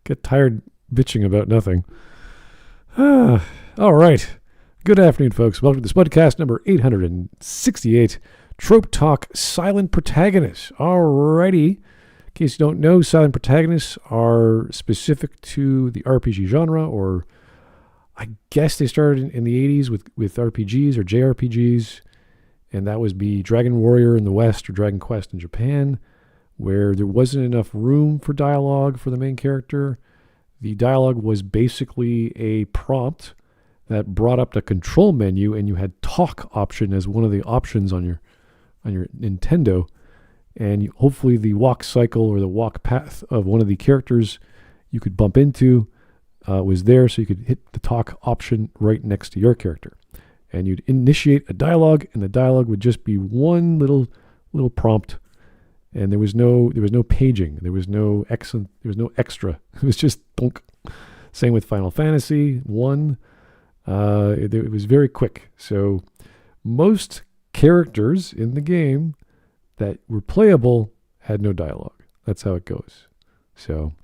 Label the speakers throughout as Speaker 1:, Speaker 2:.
Speaker 1: get tired bitching about nothing. All right. Good afternoon, folks. Welcome to Smudcast number 868, Trope Talk Silent Protagonists. Alrighty. In case you don't know, silent protagonists are specific to the RPG genre, or I guess they started in the 80s with RPGs or JRPGs, and that was be Dragon Warrior in the West or Dragon Quest in Japan, where there wasn't enough room for dialogue for the main character. The dialogue was basically a prompt that brought up the control menu, and you had talk option as one of the options on your Nintendo, and hopefully the walk cycle or the walk path of one of the characters you could bump into was there, so you could hit the talk option right next to your character, and you'd initiate a dialogue, and the dialogue would just be one little prompt, and there was no paging, there was no extra. It was just thunk. Same with Final Fantasy 1. It was very quick. So most characters in the game that were playable had no dialogue. That's how it goes. So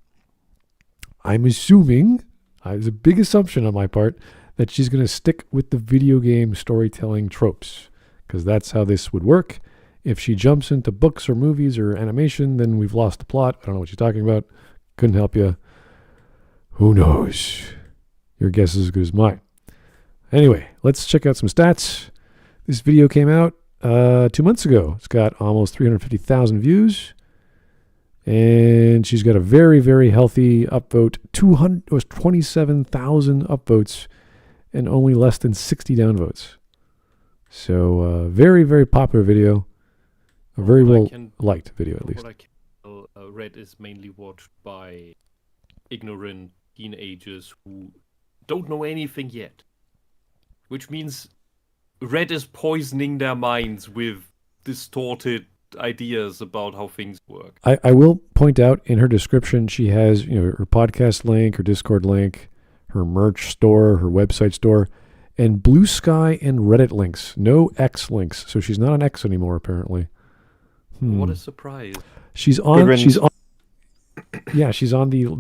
Speaker 1: I'm assuming, it's a big assumption on my part, that she's going to stick with the video game storytelling tropes, because that's how this would work. If she jumps into books or movies or animation, then we've lost the plot. I don't know what she's talking about. Couldn't help you. Who knows? Your guess is as good as mine. Anyway, let's check out some stats. This video came out 2 months ago. It's got almost 350,000 views. And she's got a very, very healthy upvote. 27,000 upvotes and only less than 60 downvotes. So very, very popular video. A very well-liked video, at least.
Speaker 2: What I can read is mainly watched by ignorant teenagers who don't know anything yet. Which means Red is poisoning their minds with distorted ideas about how things work.
Speaker 1: I will point out in her description, she has her podcast link, her Discord link, her merch store, her website store, and Blue Sky and Reddit links. No X links, so she's not on X anymore, apparently.
Speaker 2: What a surprise!
Speaker 1: She's on the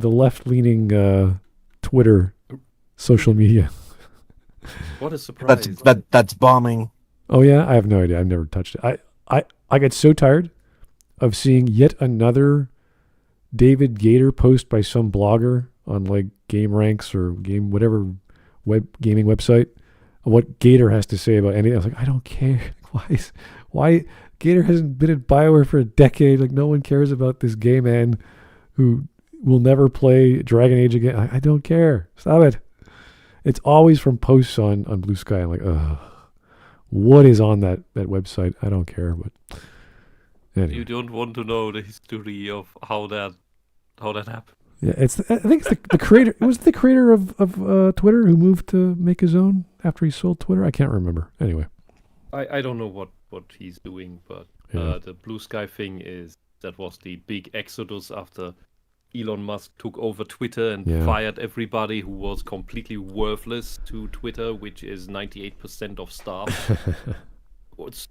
Speaker 1: left-leaning Twitter social media.
Speaker 2: What a surprise!
Speaker 3: That's bombing.
Speaker 1: Oh yeah, I have no idea. I've never touched it. I get so tired of seeing yet another David Gator post by some blogger on like Game Ranks or whatever gaming website. What Gator has to say about anything. I was like, I don't care. Why Gator hasn't been in BioWare for a decade? Like, no one cares about this gay man who will never play Dragon Age again. I don't care. Stop it. It's always from posts on Blue Sky. I'm like, ugh. What is on that website? I don't care. But anyway.
Speaker 2: You don't want to know the history of how that happened.
Speaker 1: Yeah, I think it's the creator. It was the creator of Twitter who moved to make his own after he sold Twitter. I can't remember. Anyway.
Speaker 2: I don't know what he's doing, but the Blue Sky thing that was the big exodus after Elon Musk took over Twitter and fired everybody who was completely worthless to Twitter, which is 98% of staff.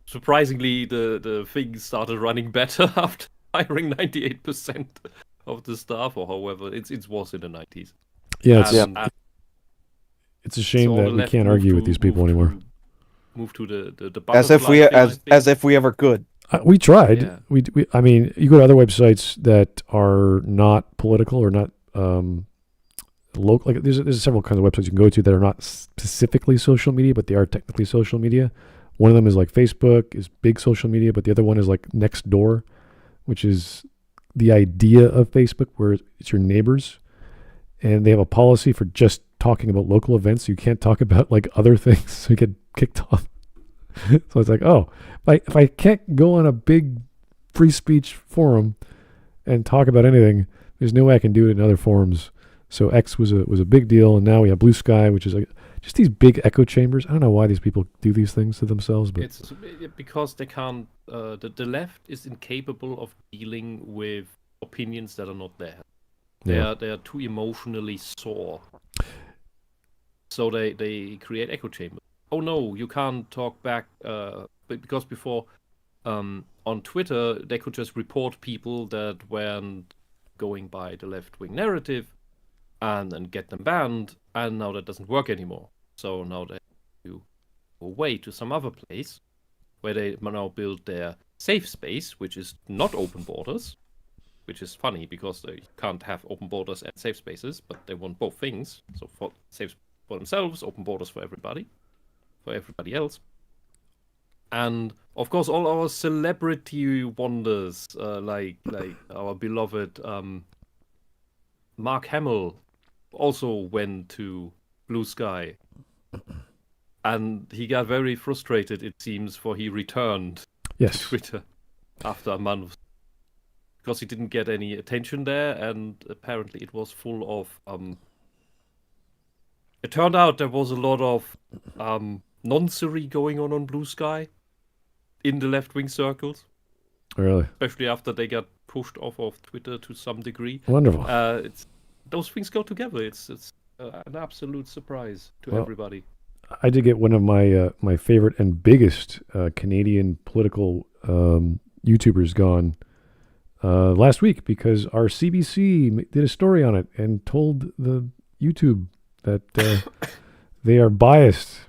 Speaker 2: Surprisingly, the thing started running better after firing 98% of the staff, or however it was in the 90s.
Speaker 1: Yeah, it's a shame that we can't argue with these people anymore.
Speaker 2: Move to the
Speaker 3: as if we ever could.
Speaker 1: We tried.
Speaker 2: Yeah.
Speaker 1: We I mean, you go to other websites that are not political or not local. Like there's several kinds of websites you can go to that are not specifically social media, but they are technically social media. One of them is like Facebook, is big social media, but the other one is like Nextdoor, which is the idea of Facebook, where it's your neighbors, and they have a policy for just talking about local events. So you can't talk about like other things, so you get kicked off. So it's like, oh, if I can't go on a big free speech forum and talk about anything, there's no way I can do it in other forums. So X was a big deal, and now we have Blue Sky, which is like just these big echo chambers. I don't know why these people do these things to themselves, but
Speaker 2: it's because they can't. The left is incapable of dealing with opinions that are not there. They are too emotionally sore. So they create echo chambers. Oh no, you can't talk back because before on Twitter they could just report people that weren't going by the left-wing narrative, and then get them banned, and now that doesn't work anymore. So now they have to go away to some other place where they now build their safe space, which is not open borders, which is funny because they can't have open borders and safe spaces, but they want both things. So for safe for themselves, open borders for everybody else. And of course, all our celebrity wonders, like our beloved Mark Hamill, also went to Blue Sky, and he got very frustrated. It seems, for he returned to Twitter after a month because he didn't get any attention there, and apparently it was full of. It turned out there was a lot of nonsense going on Blue Sky. In the left-wing circles.
Speaker 1: Really?
Speaker 2: Especially after they got pushed off of Twitter to some degree.
Speaker 1: Wonderful.
Speaker 2: Those things go together. It's an absolute surprise to everybody.
Speaker 1: I did get one of my favorite and biggest Canadian political YouTubers gone last week because our CBC did a story on it and told the YouTube that they are biased.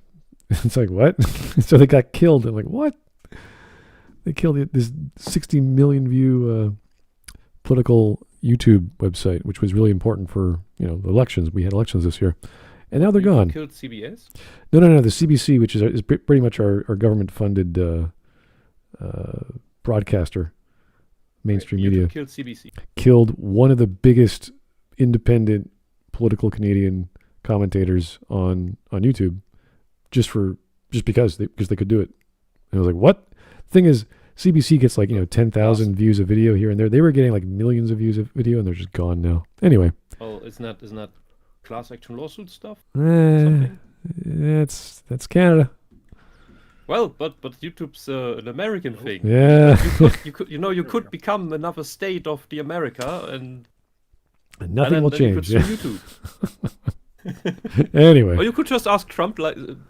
Speaker 1: It's like, what? So they got killed. I'm like, what? They killed this 60 million view political YouTube website, which was really important for the elections. We had elections this year, and now they're gone.
Speaker 2: Killed CBS?
Speaker 1: No. The CBC, which is pretty much our government-funded broadcaster, mainstream media.
Speaker 2: Killed CBC.
Speaker 1: Killed one of the biggest independent political Canadian commentators on YouTube, just because they could do it. And I was like, what? Thing is, CBC gets 10,000 views of video here and there. They were getting millions of views of video, and they're just gone now. Anyway.
Speaker 2: Oh, isn't that class action lawsuit stuff?
Speaker 1: That's Canada.
Speaker 2: Well, but YouTube's an American thing.
Speaker 1: Yeah.
Speaker 2: You could become another state of the America, and
Speaker 1: nothing will change.
Speaker 2: You could sue YouTube.
Speaker 1: Anyway.
Speaker 2: Or you could just ask Trump,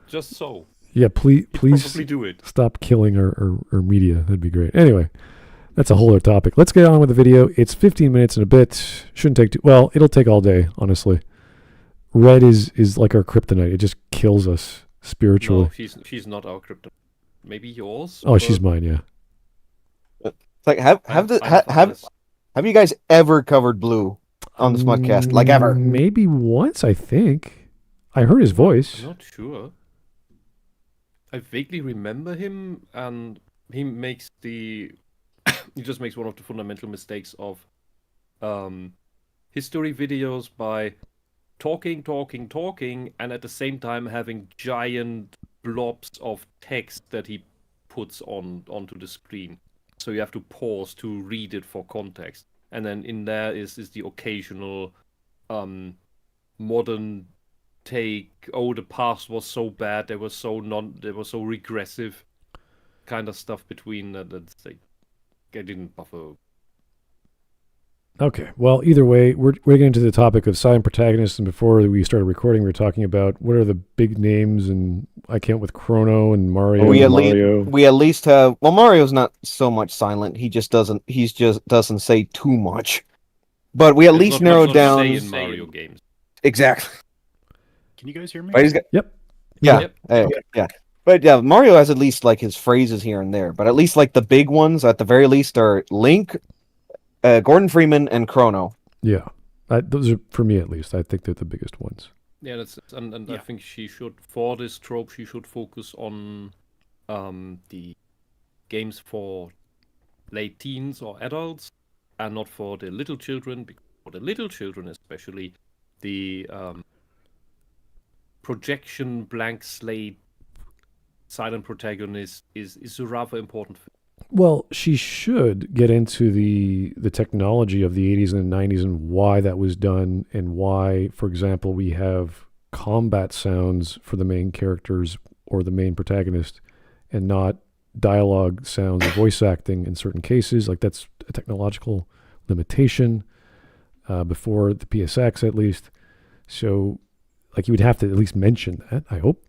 Speaker 2: just so.
Speaker 1: Yeah, please
Speaker 2: probably do it.
Speaker 1: Stop killing our media. That'd be great. Anyway, that's a whole other topic. Let's get on with the video. It's 15 minutes and a bit. Shouldn't take it'll take all day, honestly. Red is like our kryptonite. It just kills us spiritually.
Speaker 2: No, she's not our kryptonite. Maybe yours.
Speaker 1: Oh, she's mine, yeah.
Speaker 3: It's like have you guys ever covered Blue on the Smudcast? Like ever?
Speaker 1: Maybe once, I think. I heard his voice.
Speaker 2: I'm not sure. I vaguely remember him, and he just makes one of the fundamental mistakes of history videos by talking, and at the same time having giant blobs of text that he puts onto the screen. So you have to pause to read it for context. And then in there is the occasional modern take, the past was so bad, they were so regressive kind of stuff between that's like I didn't buffer.
Speaker 1: Okay, well, either way, we're getting into the topic of silent protagonists, and before we started recording, we were talking about what are the big names, and I came up with Chrono and Mario.
Speaker 3: We at least have. Well, Mario's not so much silent. He just doesn't say too much. But we at least narrowed down.
Speaker 2: In Mario games.
Speaker 3: Exactly.
Speaker 4: Can you guys hear me?
Speaker 1: Yep.
Speaker 3: Yeah.
Speaker 2: Yep.
Speaker 3: Yeah. But yeah, Mario has at least his phrases here and there. But at least the big ones, at the very least, are Link, Gordon Freeman, and Chrono.
Speaker 1: Yeah. Those are, for me at least, I think they're the biggest ones.
Speaker 2: Yeah, and I think for this trope, she should focus on the games for late teens or adults, and not for the little children. Because for the little children, especially, the projection blank slate silent protagonist is a rather important thing.
Speaker 1: Well, she should get into the technology of the 80s and the 90s and why that was done, and why, for example, we have combat sounds for the main characters or the main protagonist and not dialogue sounds or voice acting in certain cases. Like, that's a technological limitation before the PSX, at least. So, you would have to at least mention that, I hope.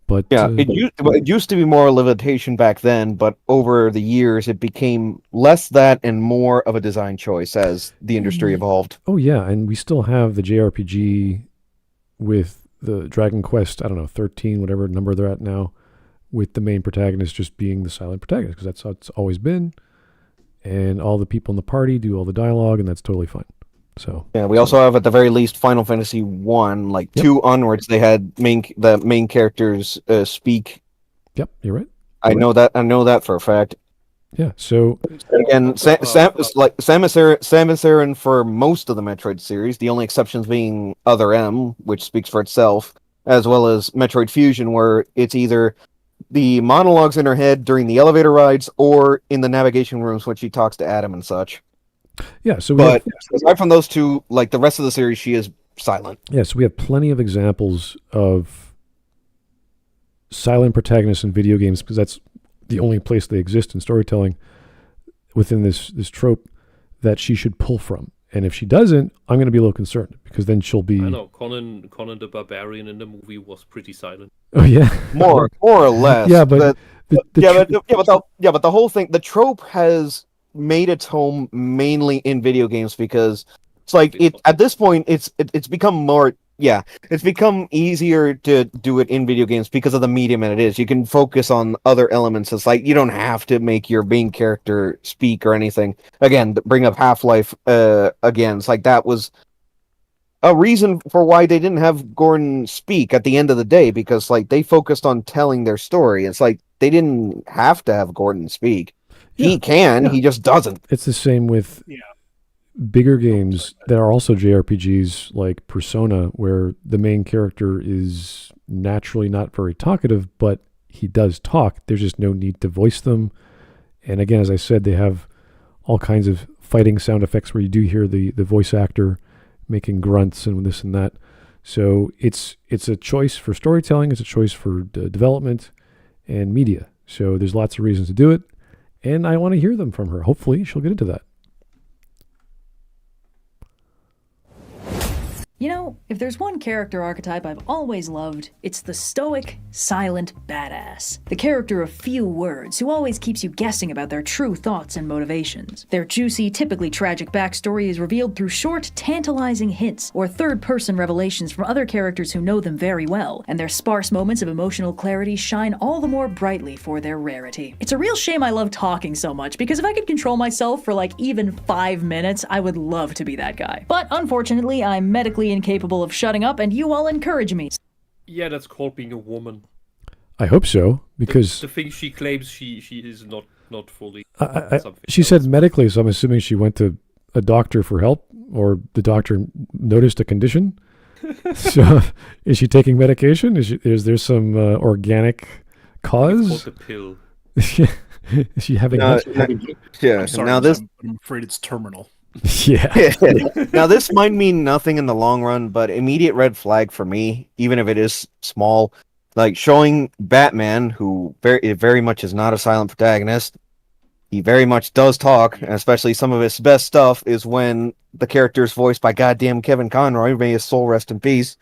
Speaker 1: But
Speaker 3: yeah, it used to be more levitation back then, but over the years it became less that and more of a design choice as the industry evolved.
Speaker 1: oh yeah, and we still have the JRPG with the Dragon Quest, I don't know, 13, whatever number they're at now, with the main protagonist just being the silent protagonist, because that's how it's always been. And all the people in the party do all the dialogue, and that's totally fine. So
Speaker 3: yeah, we also have at the very least Final Fantasy 1, like 2 onwards, they had the main characters speak.
Speaker 1: Yep, you're right.
Speaker 3: I know that for a fact.
Speaker 1: Yeah, so
Speaker 3: again, Samus Aran for most of the Metroid series, the only exceptions being Other M, which speaks for itself, as well as Metroid Fusion, where it's either the monologues in her head during the elevator rides or in the navigation rooms when she talks to Adam and such.
Speaker 1: yeah, so
Speaker 3: Aside from those two, like the rest of the series, she is silent.
Speaker 1: yeah, so we have plenty of examples of silent protagonists in video games, because that's the only place they exist in storytelling within this trope that she should pull from. And if she doesn't, I'm going to be a little concerned, because then she'll be...
Speaker 2: I know, Conan the Barbarian in the movie was pretty silent.
Speaker 1: Oh, yeah.
Speaker 3: More or less.
Speaker 1: Yeah, but...
Speaker 3: but the whole thing, the trope has made its home mainly in video games, because it's like at this point it's become more it's become easier to do it in video games because of the medium that it is. You can focus on other elements. It's like you don't have to make your main character speak or anything. Again, bring up Half-Life again. It's like that was a reason for why they didn't have Gordon speak at the end of the day, because like they focused on telling their story. It's like they didn't have to have Gordon speak. He can, he just doesn't.
Speaker 1: It's the same with bigger games that are also JRPGs, like Persona, where the main character is naturally not very talkative, but he does talk. There's just no need to voice them. And again, as I said, they have all kinds of fighting sound effects where you do hear the voice actor making grunts and this and that. So it's a choice for storytelling. It's a choice for development and media. So there's lots of reasons to do it. And I want to hear them from her. Hopefully she'll get into that.
Speaker 5: You know, if there's one character archetype I've always loved, it's the stoic, silent badass. The character of few words, who always keeps you guessing about their true thoughts and motivations. Their juicy, typically tragic backstory is revealed through short, tantalizing hints, or third-person revelations from other characters who know them very well, and their sparse moments of emotional clarity shine all the more brightly for their rarity. It's a real shame I love talking so much, because if I could control myself for like even 5 minutes, I would love to be that guy. But unfortunately, I'm medically incapable of shutting up, and you all encourage me.
Speaker 2: Yeah, that's called being a woman.
Speaker 1: I hope so, because
Speaker 2: the thing she claims she is not fully.
Speaker 1: She said medically, so I'm assuming she went to a doctor for help, or the doctor noticed a condition. So, is she taking medication? Is there some organic cause?
Speaker 2: It's called the pill.
Speaker 1: Is she having?
Speaker 3: Yeah.
Speaker 4: I'm sorry,
Speaker 3: Now this.
Speaker 4: I'm afraid it's terminal.
Speaker 1: Yeah.
Speaker 3: Now this might mean nothing in the long run, but immediate red flag for me, even if it is small, like showing Batman, who very much is not a silent protagonist. He very much does talk, and especially some of his best stuff is when the character is voiced by goddamn Kevin Conroy, may his soul rest in peace.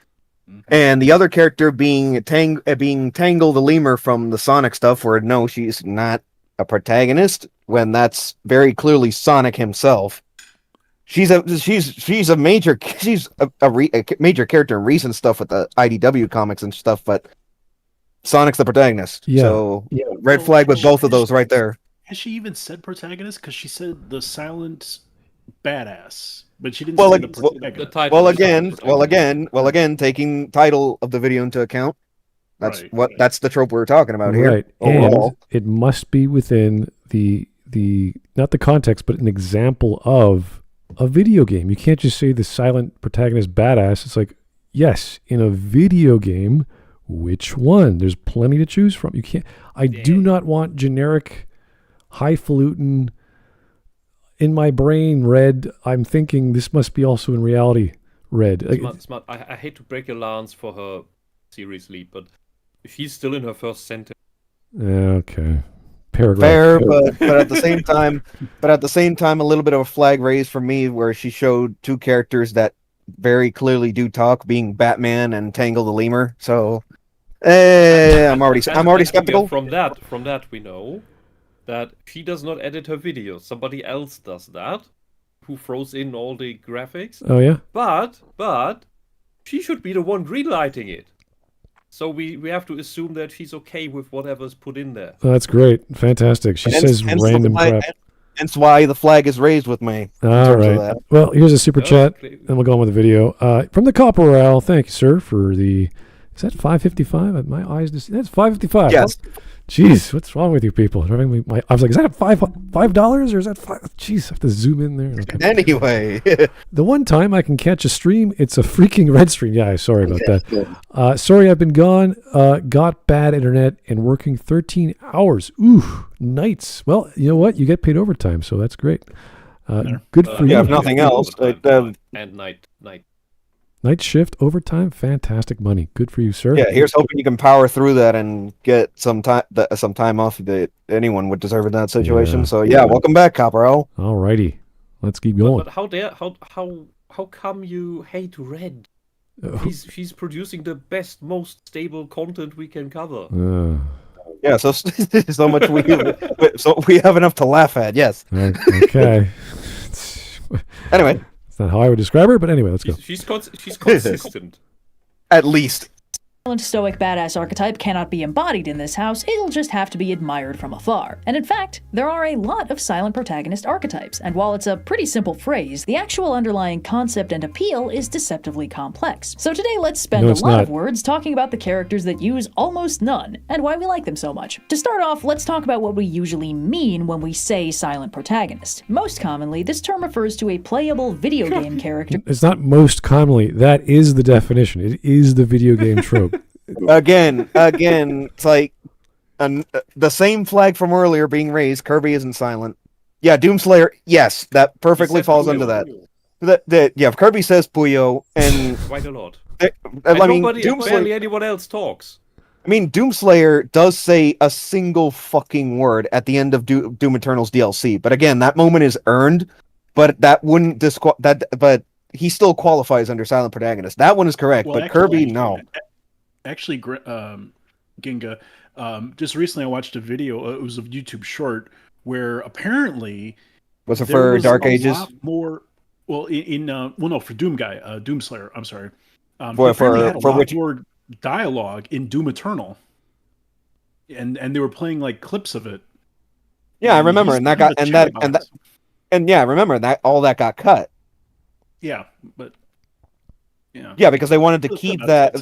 Speaker 3: And the other character being Tangle the lemur from the Sonic stuff, where no, she's not a protagonist, when that's very clearly Sonic himself. She's a major major character in recent stuff with the IDW comics and stuff, but Sonic's the protagonist.
Speaker 1: Yeah.
Speaker 3: So red flag with both of those right there.
Speaker 4: Has she even said protagonist? Because she said the silent badass, but she didn't
Speaker 3: Well,
Speaker 4: say
Speaker 3: like,
Speaker 4: the protagonist.
Speaker 3: Well, again, taking title of the video into account, that's the trope we're talking about here.
Speaker 1: Right,
Speaker 3: overall.
Speaker 1: and it must be within the not the context, but an example of a video game. You can't just say the silent protagonist badass. It's like, yes, in a video game, which one? There's plenty to choose from. You can't. I do not want generic, highfalutin. In my brain, Red. I'm thinking this must be also in reality, Red.
Speaker 2: Smart. I hate to break a lance for her, seriously, but if she's still in her first sentence.
Speaker 1: Okay. Paragraph.
Speaker 3: Fair, but at the same time, a little bit of a flag raised for me, where she showed two characters that very clearly do talk, being Batman and Tangle the lemur. So I'm already
Speaker 2: And
Speaker 3: skeptical.
Speaker 2: From that, we know that she does not edit her videos. Somebody else does that, who throws in all the graphics.
Speaker 1: Oh yeah.
Speaker 2: But she should be the one greenlighting it. So we have to assume that she's okay with whatever's put in there.
Speaker 1: Oh, that's great. Fantastic. She says random crap.
Speaker 3: Hence why the flag is raised with me.
Speaker 1: All right. Well, here's a super chat, and we'll go on with the video. From the Copperell, thank you, sir, for the... Is that 555? My eyes just... That's 555.
Speaker 3: Yes.
Speaker 1: Jeez, what's wrong with you people? I was like, is that $5 or is that $5? Jeez, I have to zoom in there. Okay.
Speaker 3: Anyway.
Speaker 1: The one time I can catch a stream, it's a freaking red stream. Yeah, sorry about that. Sorry I've been gone. Got bad internet and working 13 hours. Ooh, nights. Well, you know what? You get paid overtime, so that's great. Good for you.
Speaker 3: Yeah, if nothing else.
Speaker 2: And night.
Speaker 1: Night shift, overtime, fantastic money. Good for you, sir.
Speaker 3: Yeah, here's hoping you can power through that and get some time off that anyone would deserve in that situation.
Speaker 1: Yeah.
Speaker 3: So yeah, welcome back, Copperell.
Speaker 1: All righty, let's keep going.
Speaker 2: But how come you hate Red? She's producing the best, most stable content we can cover.
Speaker 3: Yeah, so much we have enough to laugh at. Yes.
Speaker 1: Okay.
Speaker 3: Anyway.
Speaker 1: That's not how I would describe her, but anyway, let's go.
Speaker 2: She's consistent.
Speaker 3: At least.
Speaker 5: Silent stoic badass archetype cannot be embodied in this house, it'll just have to be admired from afar. And in fact, there are a lot of silent protagonist archetypes, and while it's a pretty simple phrase, the actual underlying concept and appeal is deceptively complex. So today let's spend a lot of words talking about the characters that use almost none, and why we like them so much. To start off, let's talk about what we usually mean when we say silent protagonist. Most commonly, this term refers to a playable video game character.
Speaker 1: It's not most commonly, that is the definition. It is the video game trope.
Speaker 3: Again, it's like the same flag from earlier being raised. Kirby isn't silent. Yeah, Doomslayer. Yes, that perfectly falls under that. Yeah, if Kirby says Puyo, and
Speaker 2: quite a lot.
Speaker 3: Doomslayer,
Speaker 2: anyone else talks.
Speaker 3: I mean, Doomslayer does say a single fucking word at the end of Doom Eternal's DLC, but again, that moment is earned. But that wouldn't But he still qualifies under silent protagonist. That one is correct, but Kirby, no.
Speaker 4: Actually, Ginga, just recently I watched a video. It was a YouTube short where apparently
Speaker 3: was it for Dark Ages?
Speaker 4: More, well, for Doomslayer. I'm sorry.
Speaker 3: For which
Speaker 4: more dialogue in Doom Eternal, and they were playing like clips of it.
Speaker 3: Yeah, I remember, and I remember that all that got cut.
Speaker 4: Yeah, but.
Speaker 3: Yeah, because they wanted to keep that.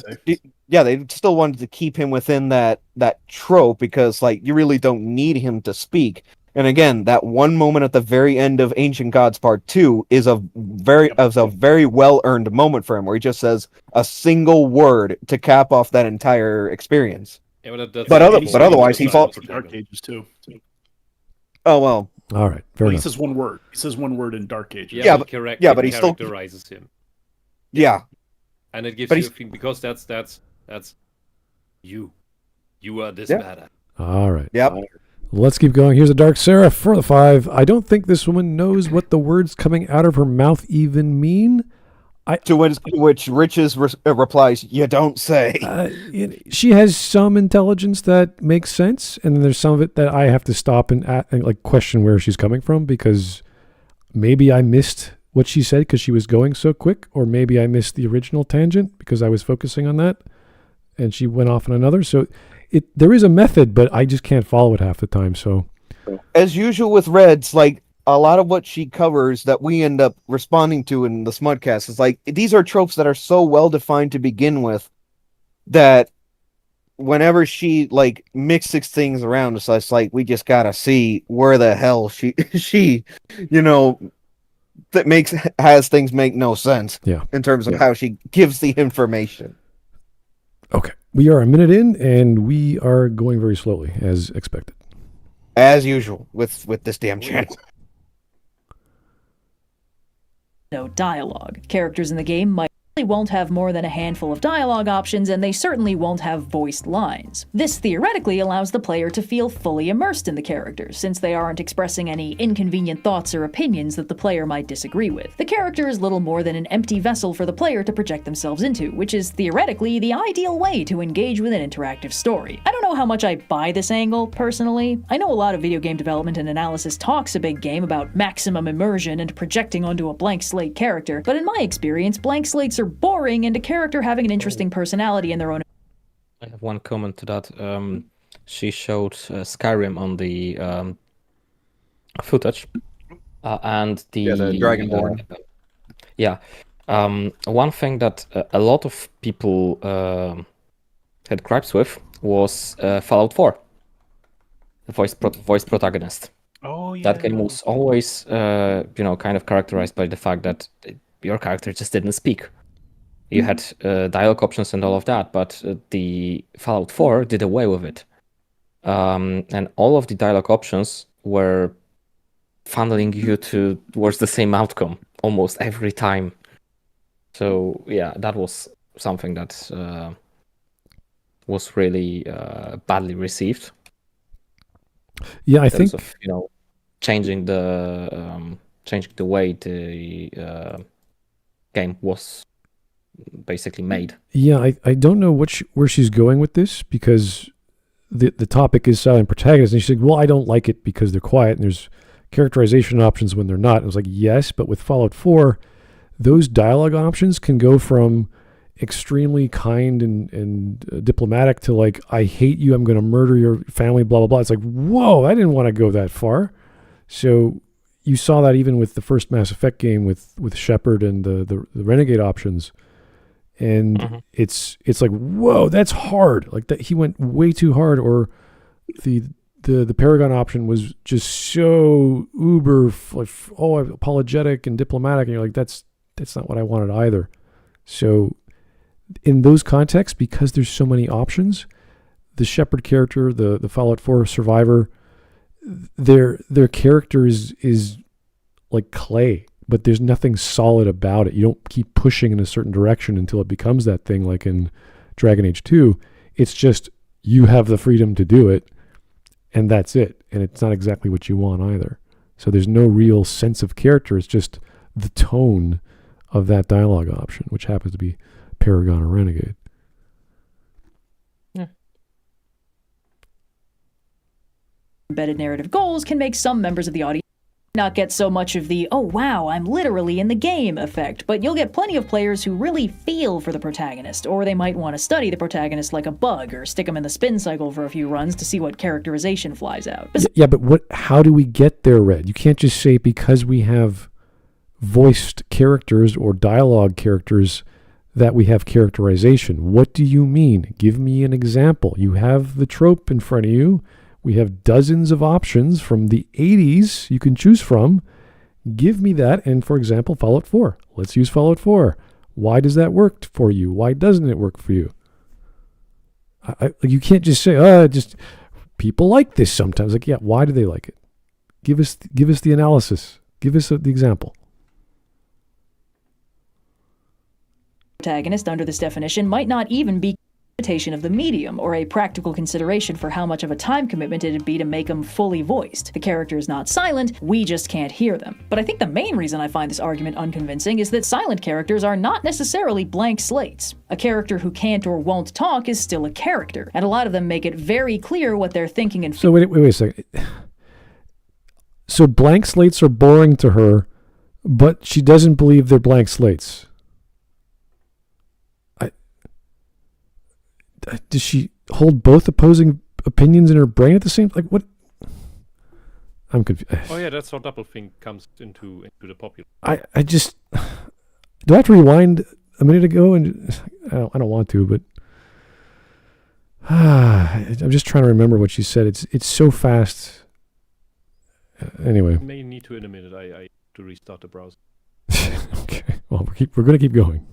Speaker 3: Yeah, they still wanted to keep him within that trope because, like, you really don't need him to speak. And again, that one moment at the very end of Ancient Gods Part 2 is a very well earned moment for him, where he just says a single word to cap off that entire experience.
Speaker 2: Yeah,
Speaker 3: but otherwise, he falls.
Speaker 4: Dark Ages too.
Speaker 3: Oh well.
Speaker 1: All right. Fair enough.
Speaker 4: He says one word. He says one word in Dark Ages.
Speaker 2: But he
Speaker 3: still
Speaker 2: characterizes him.
Speaker 3: Yeah.
Speaker 2: And it gives you a feeling, because that's you. You are this badass.
Speaker 1: All right.
Speaker 3: Yep.
Speaker 1: Let's keep going. Here's a Dark Seraph for the 5. I don't think this woman knows what the words coming out of her mouth even mean.
Speaker 3: To which Riches replies, "You don't say."
Speaker 1: She has some intelligence that makes sense, and then there's some of it that I have to stop and like question where she's coming from, because maybe I missed what she said because she was going so quick, or maybe I missed the original tangent because I was focusing on that and she went off on another. So there is a method, but I just can't follow it half the time. So
Speaker 3: as usual with Reds, like a lot of what she covers that we end up responding to in the Smudcast is like, these are tropes that are so well defined to begin with that whenever she like mixes things around, it's like we just gotta see where the hell she that has things make no sense.
Speaker 1: Yeah.
Speaker 3: In terms of how she gives the information.
Speaker 1: Okay. We are a minute in and we are going very slowly as expected.
Speaker 3: As usual with this damn channel.
Speaker 5: No dialogue. Characters in the game might won't have more than a handful of dialogue options, and they certainly won't have voiced lines. This theoretically allows the player to feel fully immersed in the characters, since they aren't expressing any inconvenient thoughts or opinions that the player might disagree with. The character is little more than an empty vessel for the player to project themselves into, which is theoretically the ideal way to engage with an interactive story. I don't know how much I buy this angle, personally. I know a lot of video game development and analysis talks a big game about maximum immersion and projecting onto a blank slate character, but in my experience, blank slates are boring and a character having an interesting personality in their own.
Speaker 6: I have one comment to that. She showed Skyrim on the footage, and the
Speaker 3: Dragonborn.
Speaker 6: One thing that a lot of people had gripes with was Fallout 4, the voice protagonist.
Speaker 4: Oh yeah.
Speaker 6: That game was always, kind of characterized by the fact that your character just didn't speak. You had dialogue options and all of that, but the Fallout 4 did away with it. And all of the dialogue options were funneling you towards the same outcome almost every time. So yeah, that was something that was really badly received.
Speaker 1: Yeah, I
Speaker 6: In
Speaker 1: think
Speaker 6: terms of, changing the way the game was basically made.
Speaker 1: Yeah, I don't know where she's going with this, because the topic is silent protagonists, and she's like, well, I don't like it because they're quiet, and there's characterization options when they're not. And I was like, yes, but with Fallout 4, those dialogue options can go from extremely kind and diplomatic to like, I hate you, I'm going to murder your family, blah, blah, blah. It's like, whoa, I didn't want to go that far. So you saw that even with the first Mass Effect game with Shepard and the Renegade options. And it's like, whoa, that's hard. Like that, he went way too hard. Or the Paragon option was just so uber, apologetic and diplomatic. And you're like, that's not what I wanted either. So in those contexts, because there's so many options, the Shepard character, the Fallout 4 survivor, their character is like clay. But there's nothing solid about it. You don't keep pushing in a certain direction until it becomes that thing, like in Dragon Age 2. It's just, you have the freedom to do it, and that's it. And it's not exactly what you want either. So there's no real sense of character. It's just the tone of that dialogue option, which happens to be Paragon or Renegade.
Speaker 6: Yeah.
Speaker 5: Embedded narrative goals can make some members of the audience not get so much of the, oh wow, I'm literally in the game effect, but you'll get plenty of players who really feel for the protagonist, or they might want to study the protagonist like a bug, or stick them in the spin cycle for a few runs to see what characterization flies out.
Speaker 1: Yeah, but how do we get there, Red? You can't just say because we have voiced characters or dialogue characters that we have characterization. What do you mean? Give me an example. You have the trope in front of you. We have dozens of options from the 80s you can choose from. Give me that. And for example, Fallout 4. Let's use Fallout 4. Why does that work for you? Why doesn't it work for you? You can't just say, just people like this sometimes. Like, yeah, why do they like it? Give us the analysis. Give us the example.
Speaker 5: Protagonist under this definition might not even be limitation of the medium, or a practical consideration for how much of a time commitment it'd be to make them fully voiced. The character is not silent, we just can't hear them. But I think the main reason I find this argument unconvincing is that silent characters are not necessarily blank slates. A character who can't or won't talk is still a character, and a lot of them make it very clear what they're thinking and
Speaker 1: feeling. So wait a second. So blank slates are boring to her, but she doesn't believe they're blank slates. Does she hold both opposing opinions in her brain at the same time? Like, what? I'm confused.
Speaker 2: Oh yeah, that's how doublethink comes into the popular.
Speaker 1: I just, do I have to rewind a minute ago? And I don't want to, but I'm just trying to remember what she said. It's so fast. Anyway.
Speaker 2: I may need to in a minute. I to restart the browser.
Speaker 1: Okay. Well, we're going to keep going.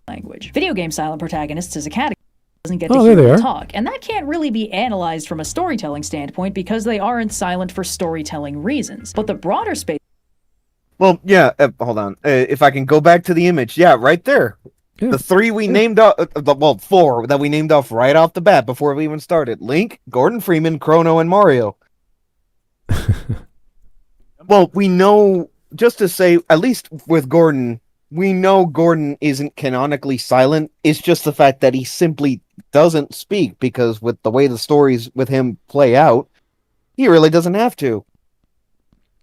Speaker 5: Language. Video game silent protagonists as a category doesn't get to hear them talk, and that can't really be analyzed from a storytelling standpoint because they aren't silent for storytelling reasons. But the broader space
Speaker 3: Well, yeah. Hold on. If I can go back to the image, yeah, right there.
Speaker 1: Yeah.
Speaker 3: The three we named off, four that we named off right off the bat before we even started: Link, Gordon Freeman, Chrono, and Mario. Well, we know, just to say, at least with Gordon, we know Gordon isn't canonically silent. It's just the fact that he simply doesn't speak, because with the way the stories with him play out, he really doesn't have to.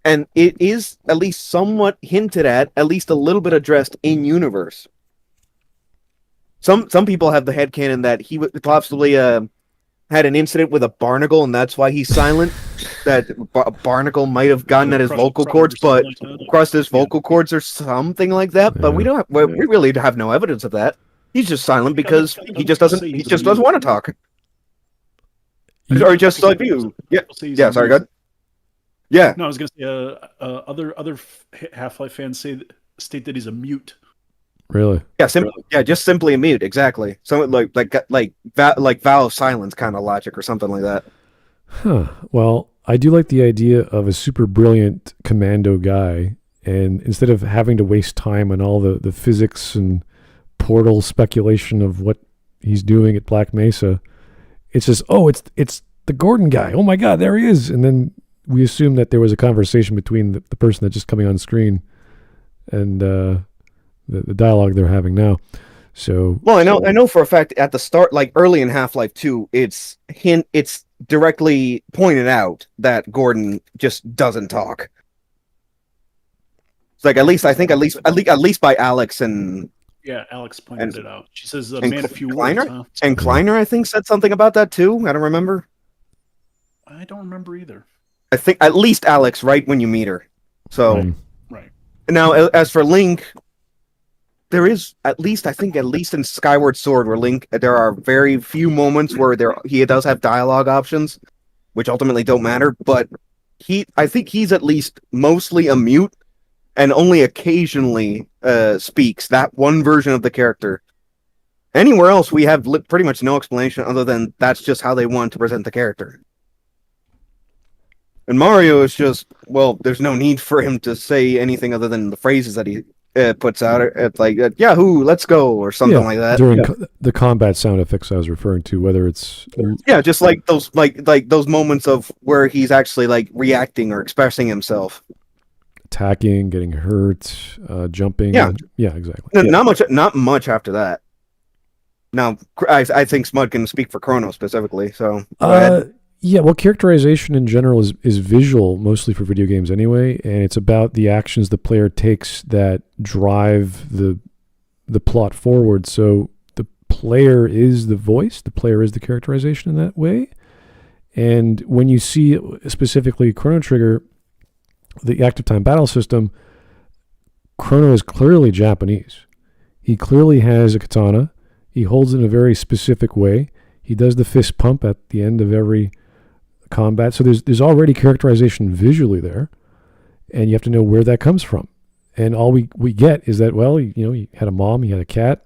Speaker 3: And it is at least somewhat hinted at least a little bit addressed in universe. Some people have the headcanon that he possibly had an incident with a barnacle, and that's why he's silent. That a barnacle might have gotten at his vocal cords, but crushed his vocal cords or something like that. But we really have no evidence of that. He's just silent because he just doesn't want to talk. Or just like you. Yeah. Sorry, go ahead. Yeah.
Speaker 4: No, I was gonna say other Half-Life fans state that he's a mute.
Speaker 1: Really?
Speaker 3: Yeah, just simply a mute, exactly. So like vow of silence kind of logic or something like that.
Speaker 1: Huh. Well, I do like the idea of a super brilliant commando guy, and instead of having to waste time on all the physics and portal speculation of what he's doing at Black Mesa, it's just, it's the Gordon guy. Oh my God, there he is. And then we assume that there was a conversation between the person that's just coming on screen and the dialogue they're having now. So,
Speaker 3: well, I know for a fact at the start, like early in Half-Life 2, it's directly pointed out that Gordon just doesn't talk. It's like at least by Alex and
Speaker 4: Alex pointed it out. She says, "Man, a few words." Huh?
Speaker 3: And Kleiner, I think, said something about that too. I don't remember.
Speaker 4: I don't remember either.
Speaker 3: I think at least Alex, right when you meet her. So,
Speaker 4: right.
Speaker 3: Now, as for Link, there is at least in Skyward Sword, where Link, there are very few moments where he does have dialogue options, which ultimately don't matter. But I think he's at least mostly a mute, and only occasionally speaks. That one version of the character. Anywhere else, we have pretty much no explanation other than that's just how they want to present the character. And Mario is just, well, there's no need for him to say anything other than the phrases that he puts out. It's like, Yahoo, let's go, or something like that.
Speaker 1: During the combat sound effects I was referring to, whether it's...
Speaker 3: Yeah, just like those like those moments of where he's actually like reacting or expressing himself.
Speaker 1: Attacking, getting hurt, jumping.
Speaker 3: Yeah.
Speaker 1: Yeah, exactly.
Speaker 3: Not much after that. Now, I think Smud can speak for Chrono specifically, so go ahead.
Speaker 1: Yeah, well, characterization in general is visual, mostly for video games anyway, and it's about the actions the player takes that drive the plot forward. So the player is the voice, the player is the characterization in that way. And when you see specifically Chrono Trigger, the active time battle system, Chrono is clearly Japanese. He clearly has a katana. He holds it in a very specific way. He does the fist pump at the end of every combat. So there's already characterization visually there, and you have to know where that comes from. And all we get is that, well, he had a mom, he had a cat,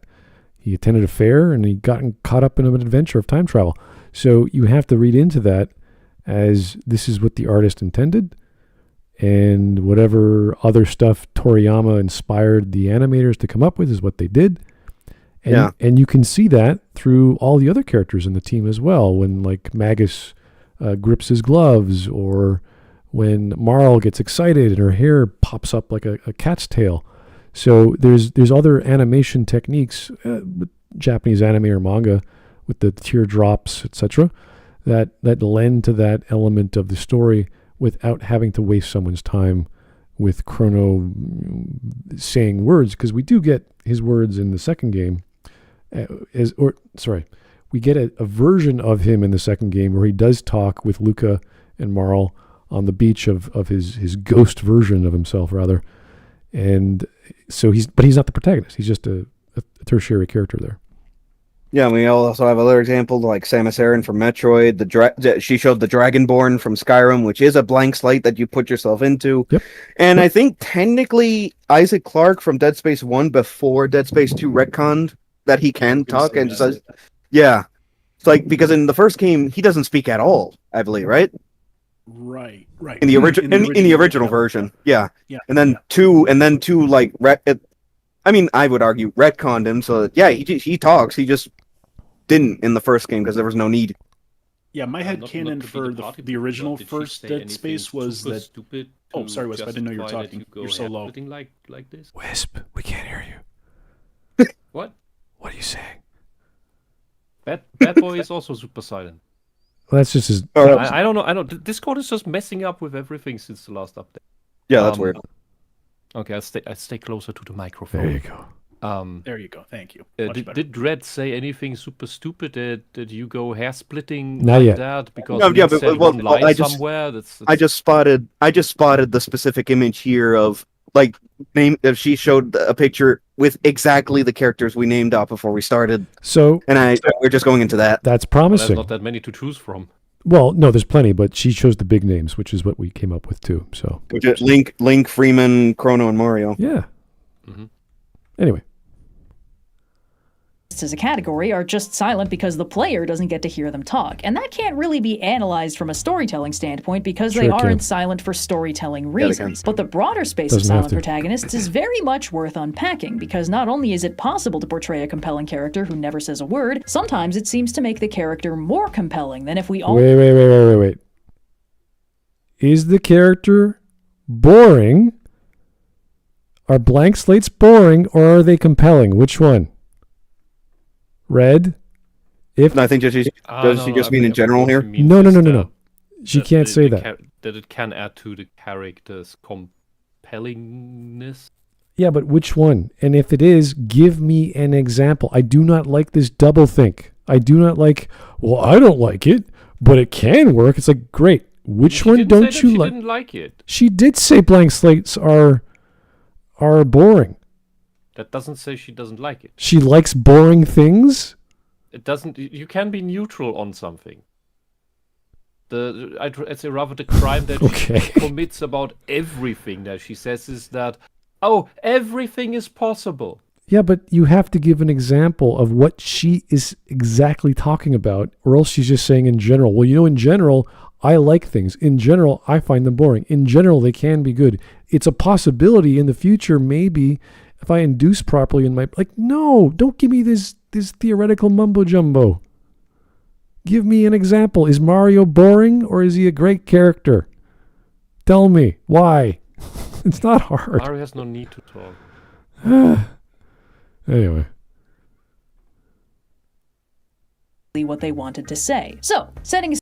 Speaker 1: he attended a fair, and he got caught up in an adventure of time travel. So you have to read into that as this is what the artist intended, and whatever other stuff Toriyama inspired the animators to come up with is what they did. And you can see that through all the other characters in the team as well. When like Magus grips his gloves, or when Marl gets excited and her hair pops up like a cat's tail. So there's other animation techniques with Japanese anime or manga with the teardrops, etc., that lend to that element of the story without having to waste someone's time with Chrono saying words, because we do get his words in the second game. We get a version of him in the second game where he does talk with Luca and Marl on the beach of his ghost version of himself, rather. And so he's not the protagonist. He's just a tertiary character there.
Speaker 3: Yeah, we also have other examples like Samus Aran from Metroid. She showed the Dragonborn from Skyrim, which is a blank slate that you put yourself into.
Speaker 1: Yep.
Speaker 3: And I think technically Isaac Clarke from Dead Space 1 before Dead Space 2 retconned that he can talk and just... Yeah. It's like, because in the first game, he doesn't speak at all, I believe, right?
Speaker 4: Right.
Speaker 3: in the original version. Yeah.
Speaker 4: Yeah.
Speaker 3: And then two like I would argue retconned him so that he talks. He just didn't in the first game because there was no need.
Speaker 4: Yeah, my head canon for the original first Dead Space was that.
Speaker 2: Stupid
Speaker 4: Oh, sorry, Wisp. I didn't know you were talking. You're so low.
Speaker 2: Like this.
Speaker 1: Whisp, we can't hear you.
Speaker 2: What?
Speaker 1: What are you saying?
Speaker 2: Bad Boy is also super silent.
Speaker 1: Well, that's just his.
Speaker 2: I don't know. I don't. Discord is just messing up with everything since the last update.
Speaker 3: Yeah, that's weird.
Speaker 2: Okay, I stay closer to the microphone.
Speaker 1: There you go.
Speaker 4: There you go. Thank you.
Speaker 2: Did Red say anything super stupid that you go hair splitting
Speaker 1: Not
Speaker 2: like
Speaker 1: yet.
Speaker 2: that because
Speaker 3: No, yeah, but
Speaker 2: said
Speaker 3: well,
Speaker 2: one line
Speaker 3: I just-
Speaker 2: somewhere? That's
Speaker 3: I just spotted the specific image here of like if she showed a picture with exactly the characters we named out before we started,
Speaker 1: So
Speaker 3: and we're just going into that.
Speaker 1: that's
Speaker 2: there's
Speaker 1: promising.
Speaker 2: not that many to choose from.
Speaker 1: Well, no, there's plenty, but she chose the big names, which is what we came up with too. So
Speaker 3: Link, Freeman, Chrono, and Mario.
Speaker 1: yeah.
Speaker 2: Mm-hmm.
Speaker 1: Anyway,
Speaker 5: as a category are just silent because the player doesn't get to hear them talk. And that can't really be analyzed from a storytelling standpoint because
Speaker 1: Sure
Speaker 5: they
Speaker 1: it can.
Speaker 5: aren't silent for storytelling
Speaker 3: they
Speaker 5: reasons.
Speaker 3: can.
Speaker 5: But the broader space of
Speaker 1: Doesn't have
Speaker 5: silent
Speaker 1: to.
Speaker 5: protagonists is very much worth unpacking because not only is it possible to portray a compelling character who never says a word, sometimes it seems to make the character more compelling than if we all
Speaker 1: wait. Is the character boring? Are blank slates boring or are they compelling? Which one? Red? If
Speaker 3: No, I think does she just mean in general here?
Speaker 1: No. She can't say that.
Speaker 2: That it can add to the character's compellingness.
Speaker 1: Yeah, but which one? And if it is, give me an example. I do not like this double think. I do not like, well, I don't like it, but it can work. It's like, great. Which
Speaker 2: She
Speaker 1: one
Speaker 2: didn't
Speaker 1: don't
Speaker 2: say that
Speaker 1: you
Speaker 2: she
Speaker 1: like?
Speaker 2: didn't like it.
Speaker 1: She did say blank slates are boring.
Speaker 2: That doesn't say she doesn't like it.
Speaker 1: She likes boring things?
Speaker 2: It doesn't. You can be neutral on something. I'd say rather the crime that
Speaker 1: Okay.
Speaker 2: she commits about everything that she says is that, oh, everything is possible.
Speaker 1: Yeah, but you have to give an example of what she is exactly talking about, or else she's just saying in general. Well, in general, I like things. In general, I find them boring. In general, they can be good. It's a possibility in the future, maybe, if I induce properly in my... Like, no, don't give me this theoretical mumbo-jumbo. Give me an example. Is Mario boring, or is he a great character? Tell me. Why? It's not hard.
Speaker 2: Mario has no need to talk.
Speaker 1: Anyway.
Speaker 5: what they wanted to say. So, setting aside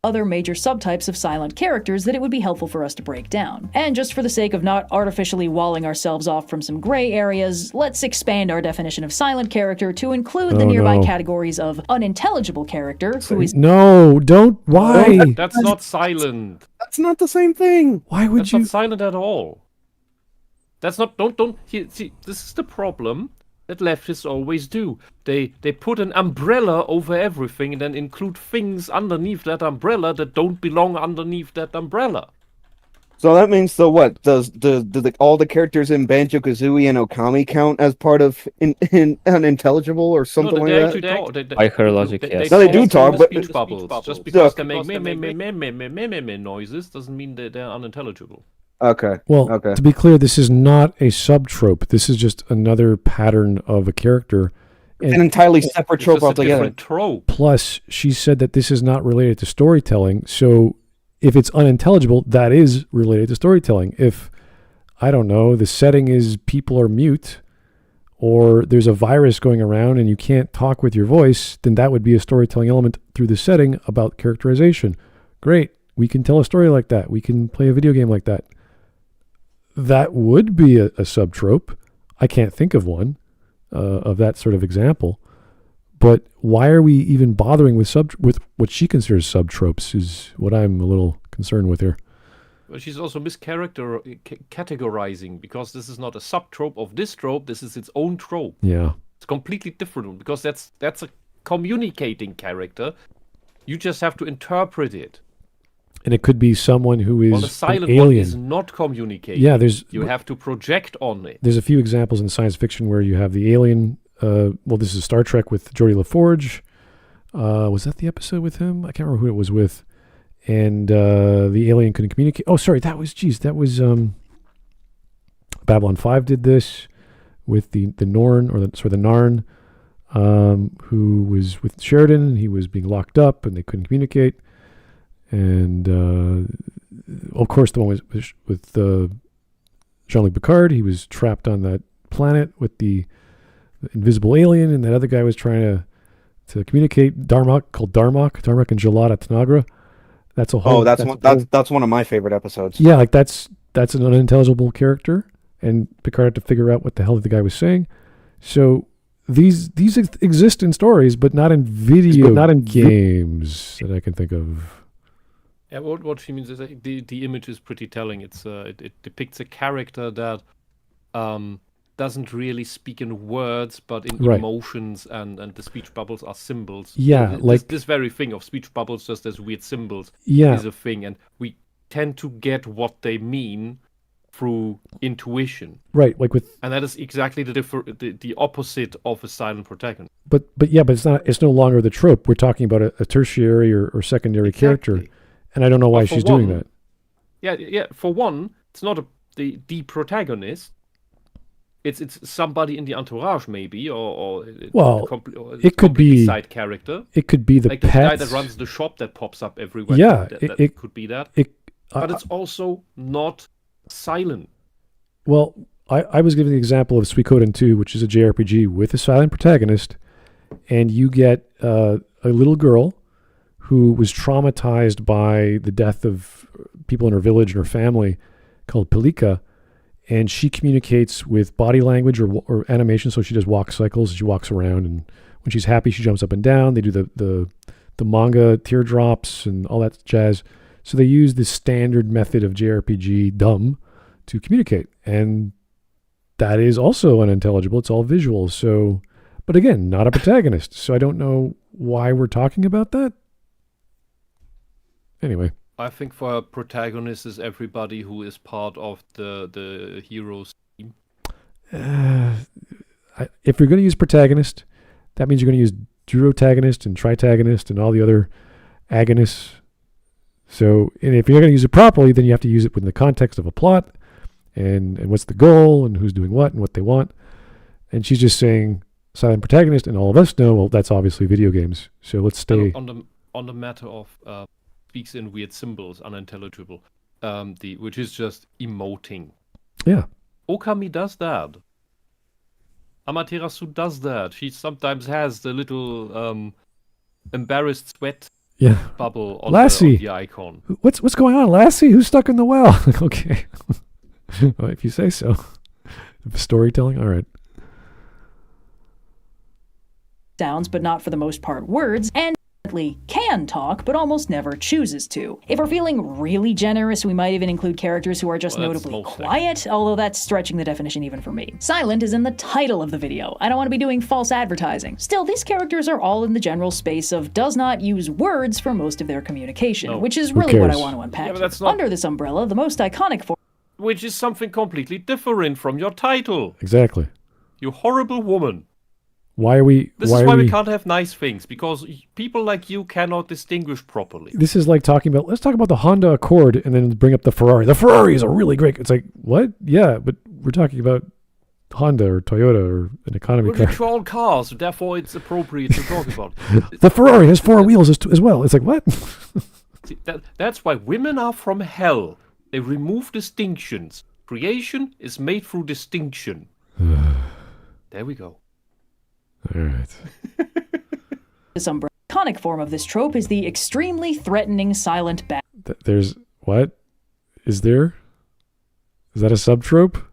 Speaker 5: other major subtypes of silent characters that it would be helpful for us to break down. And just for the sake of not artificially walling ourselves off from some gray areas, let's expand our definition of silent character to include the nearby categories of unintelligible character, who is...
Speaker 1: No, don't. Why?
Speaker 2: That's not silent.
Speaker 3: That's not the same thing.
Speaker 1: Why would
Speaker 2: That's
Speaker 1: you...
Speaker 2: not silent at all. That's not. Don't. See, this is the problem that leftists always do. They put an umbrella over everything and then include things underneath that umbrella that don't belong underneath that umbrella.
Speaker 3: So that means, so what? Do all the characters in Banjo-Kazooie and Okami count as part of unintelligible or something like that?
Speaker 6: By her logic, yes.
Speaker 3: No, they do talk, but
Speaker 2: speech bubbles. Just because they make meh noises doesn't mean that they're unintelligible.
Speaker 3: Okay.
Speaker 1: Well,
Speaker 3: okay.
Speaker 1: to be clear, this is not a subtrope. This is just another pattern of a character.
Speaker 3: It's an entirely separate trope
Speaker 2: It's just a
Speaker 3: altogether.
Speaker 2: different trope.
Speaker 1: Plus, she said that this is not related to storytelling. So if it's unintelligible, that is related to storytelling. If, I don't know, the setting is people are mute, or there's a virus going around and you can't talk with your voice, then that would be a storytelling element through the setting about characterization. Great. We can tell a story like that. We can play a video game like that. That would be a subtrope. I can't think of one of that sort of example. But why are we even bothering with what she considers subtropes is what I'm a little concerned with here.
Speaker 2: But she's also categorizing, because this is not a subtrope of this trope. This is its own trope.
Speaker 1: Yeah.
Speaker 2: It's completely different, because that's a communicating character. You just have to interpret it.
Speaker 1: And it could be someone who is
Speaker 2: Well, the silent
Speaker 1: an
Speaker 2: one
Speaker 1: alien.
Speaker 2: is not communicating.
Speaker 1: Yeah,
Speaker 2: You have to project on it.
Speaker 1: There's a few examples in science fiction where you have the alien. Well, this is Star Trek with Geordi LaForge. Was that the episode with him? I can't remember who it was with. and the alien couldn't communicate. Oh, sorry, that was Babylon 5 did this with the Norn, or the Narn, who was with Sheridan, and he was being locked up, and they couldn't communicate. And of course, the one was with Jean-Luc Picard. He was trapped on that planet with the invisible alien, and that other guy was trying to communicate. Darmok and Jalada Tanagra. That's a whole.
Speaker 3: That's one of my favorite episodes.
Speaker 1: Yeah, like that's an unintelligible character, and Picard had to figure out what the hell the guy was saying. So these exist in stories, but not in games that I can think of.
Speaker 2: Yeah, what she means is that the image is pretty telling. It depicts a character that doesn't really speak in words, but in emotions, and the speech bubbles are symbols.
Speaker 1: Yeah,
Speaker 2: this very thing of speech bubbles just as weird symbols is a thing, and we tend to get what they mean through intuition.
Speaker 1: Right,
Speaker 2: and that is exactly the opposite of a silent protagonist.
Speaker 1: But it's no longer the trope. We're talking about a tertiary or secondary character. And I don't know why she's doing that.
Speaker 2: Yeah. For one, it's not the protagonist. It's somebody in the entourage, maybe, or
Speaker 1: it could be
Speaker 2: a side character.
Speaker 1: It could be the
Speaker 2: like the guy that runs the shop that pops up everywhere.
Speaker 1: Yeah,
Speaker 2: it could be that. But it's also not silent.
Speaker 1: Well, I was giving the example of Suikoden 2, which is a JRPG with a silent protagonist, and you get a little girl who was traumatized by the death of people in her village and her family, called Pilika, and she communicates with body language or animation. So she does walk cycles. She walks around, and when she's happy, she jumps up and down. They do the manga teardrops and all that jazz. So they use this standard method of JRPG dumb to communicate, and that is also unintelligible. It's all visual. So, but again, not a protagonist. So I don't know why we're talking about that. Anyway,
Speaker 2: I think for a protagonist is everybody who is part of the hero's team.
Speaker 1: If you're going to use protagonist, that means you're going to use deuteragonist and tritagonist and all the other agonists. So, and if you're going to use it properly, then you have to use it within the context of a plot and what's the goal and who's doing what and what they want. And she's just saying silent protagonist, and all of us know, well, that's obviously video games. So let's stay
Speaker 2: on the matter of speaks in weird symbols, unintelligible, which is just emoting.
Speaker 1: Yeah.
Speaker 2: Okami does that. Amaterasu does that. She sometimes has the little embarrassed sweat bubble on the icon.
Speaker 1: What's going on, Lassie? Who's stuck in the well? Okay. Well, if you say so. Storytelling? All right.
Speaker 5: Sounds, but not for the most part words, and can talk, but almost never chooses to. If we're feeling really generous, we might even include characters who are just notably quiet, although that's stretching the definition even for me. Silent is in the title of the video. I don't want to be doing false advertising. Still, these characters are all in the general space of does not use words for most of their communication, which is really what I want to unpack.
Speaker 2: Yeah,
Speaker 5: Under this umbrella, the most iconic form,
Speaker 2: which is something completely different from your title.
Speaker 1: Exactly.
Speaker 2: You horrible woman.
Speaker 1: Why are we...
Speaker 2: This is why we can't have nice things, because people like you cannot distinguish properly.
Speaker 1: This is like talking about... Let's talk about the Honda Accord and then bring up the Ferrari. The Ferrari is a really great... It's like, what? Yeah, but we're talking about Honda or Toyota or an economy car.
Speaker 2: We control cars, therefore it's appropriate to talk about.
Speaker 1: The Ferrari has 4 wheels as well. It's like, what?
Speaker 2: See, that's why women are from hell. They remove distinctions. Creation is made through distinction. There we go.
Speaker 1: All right.
Speaker 5: This iconic form of this trope is the extremely threatening silent bat.
Speaker 1: There's what? Is there? Is that a subtrope?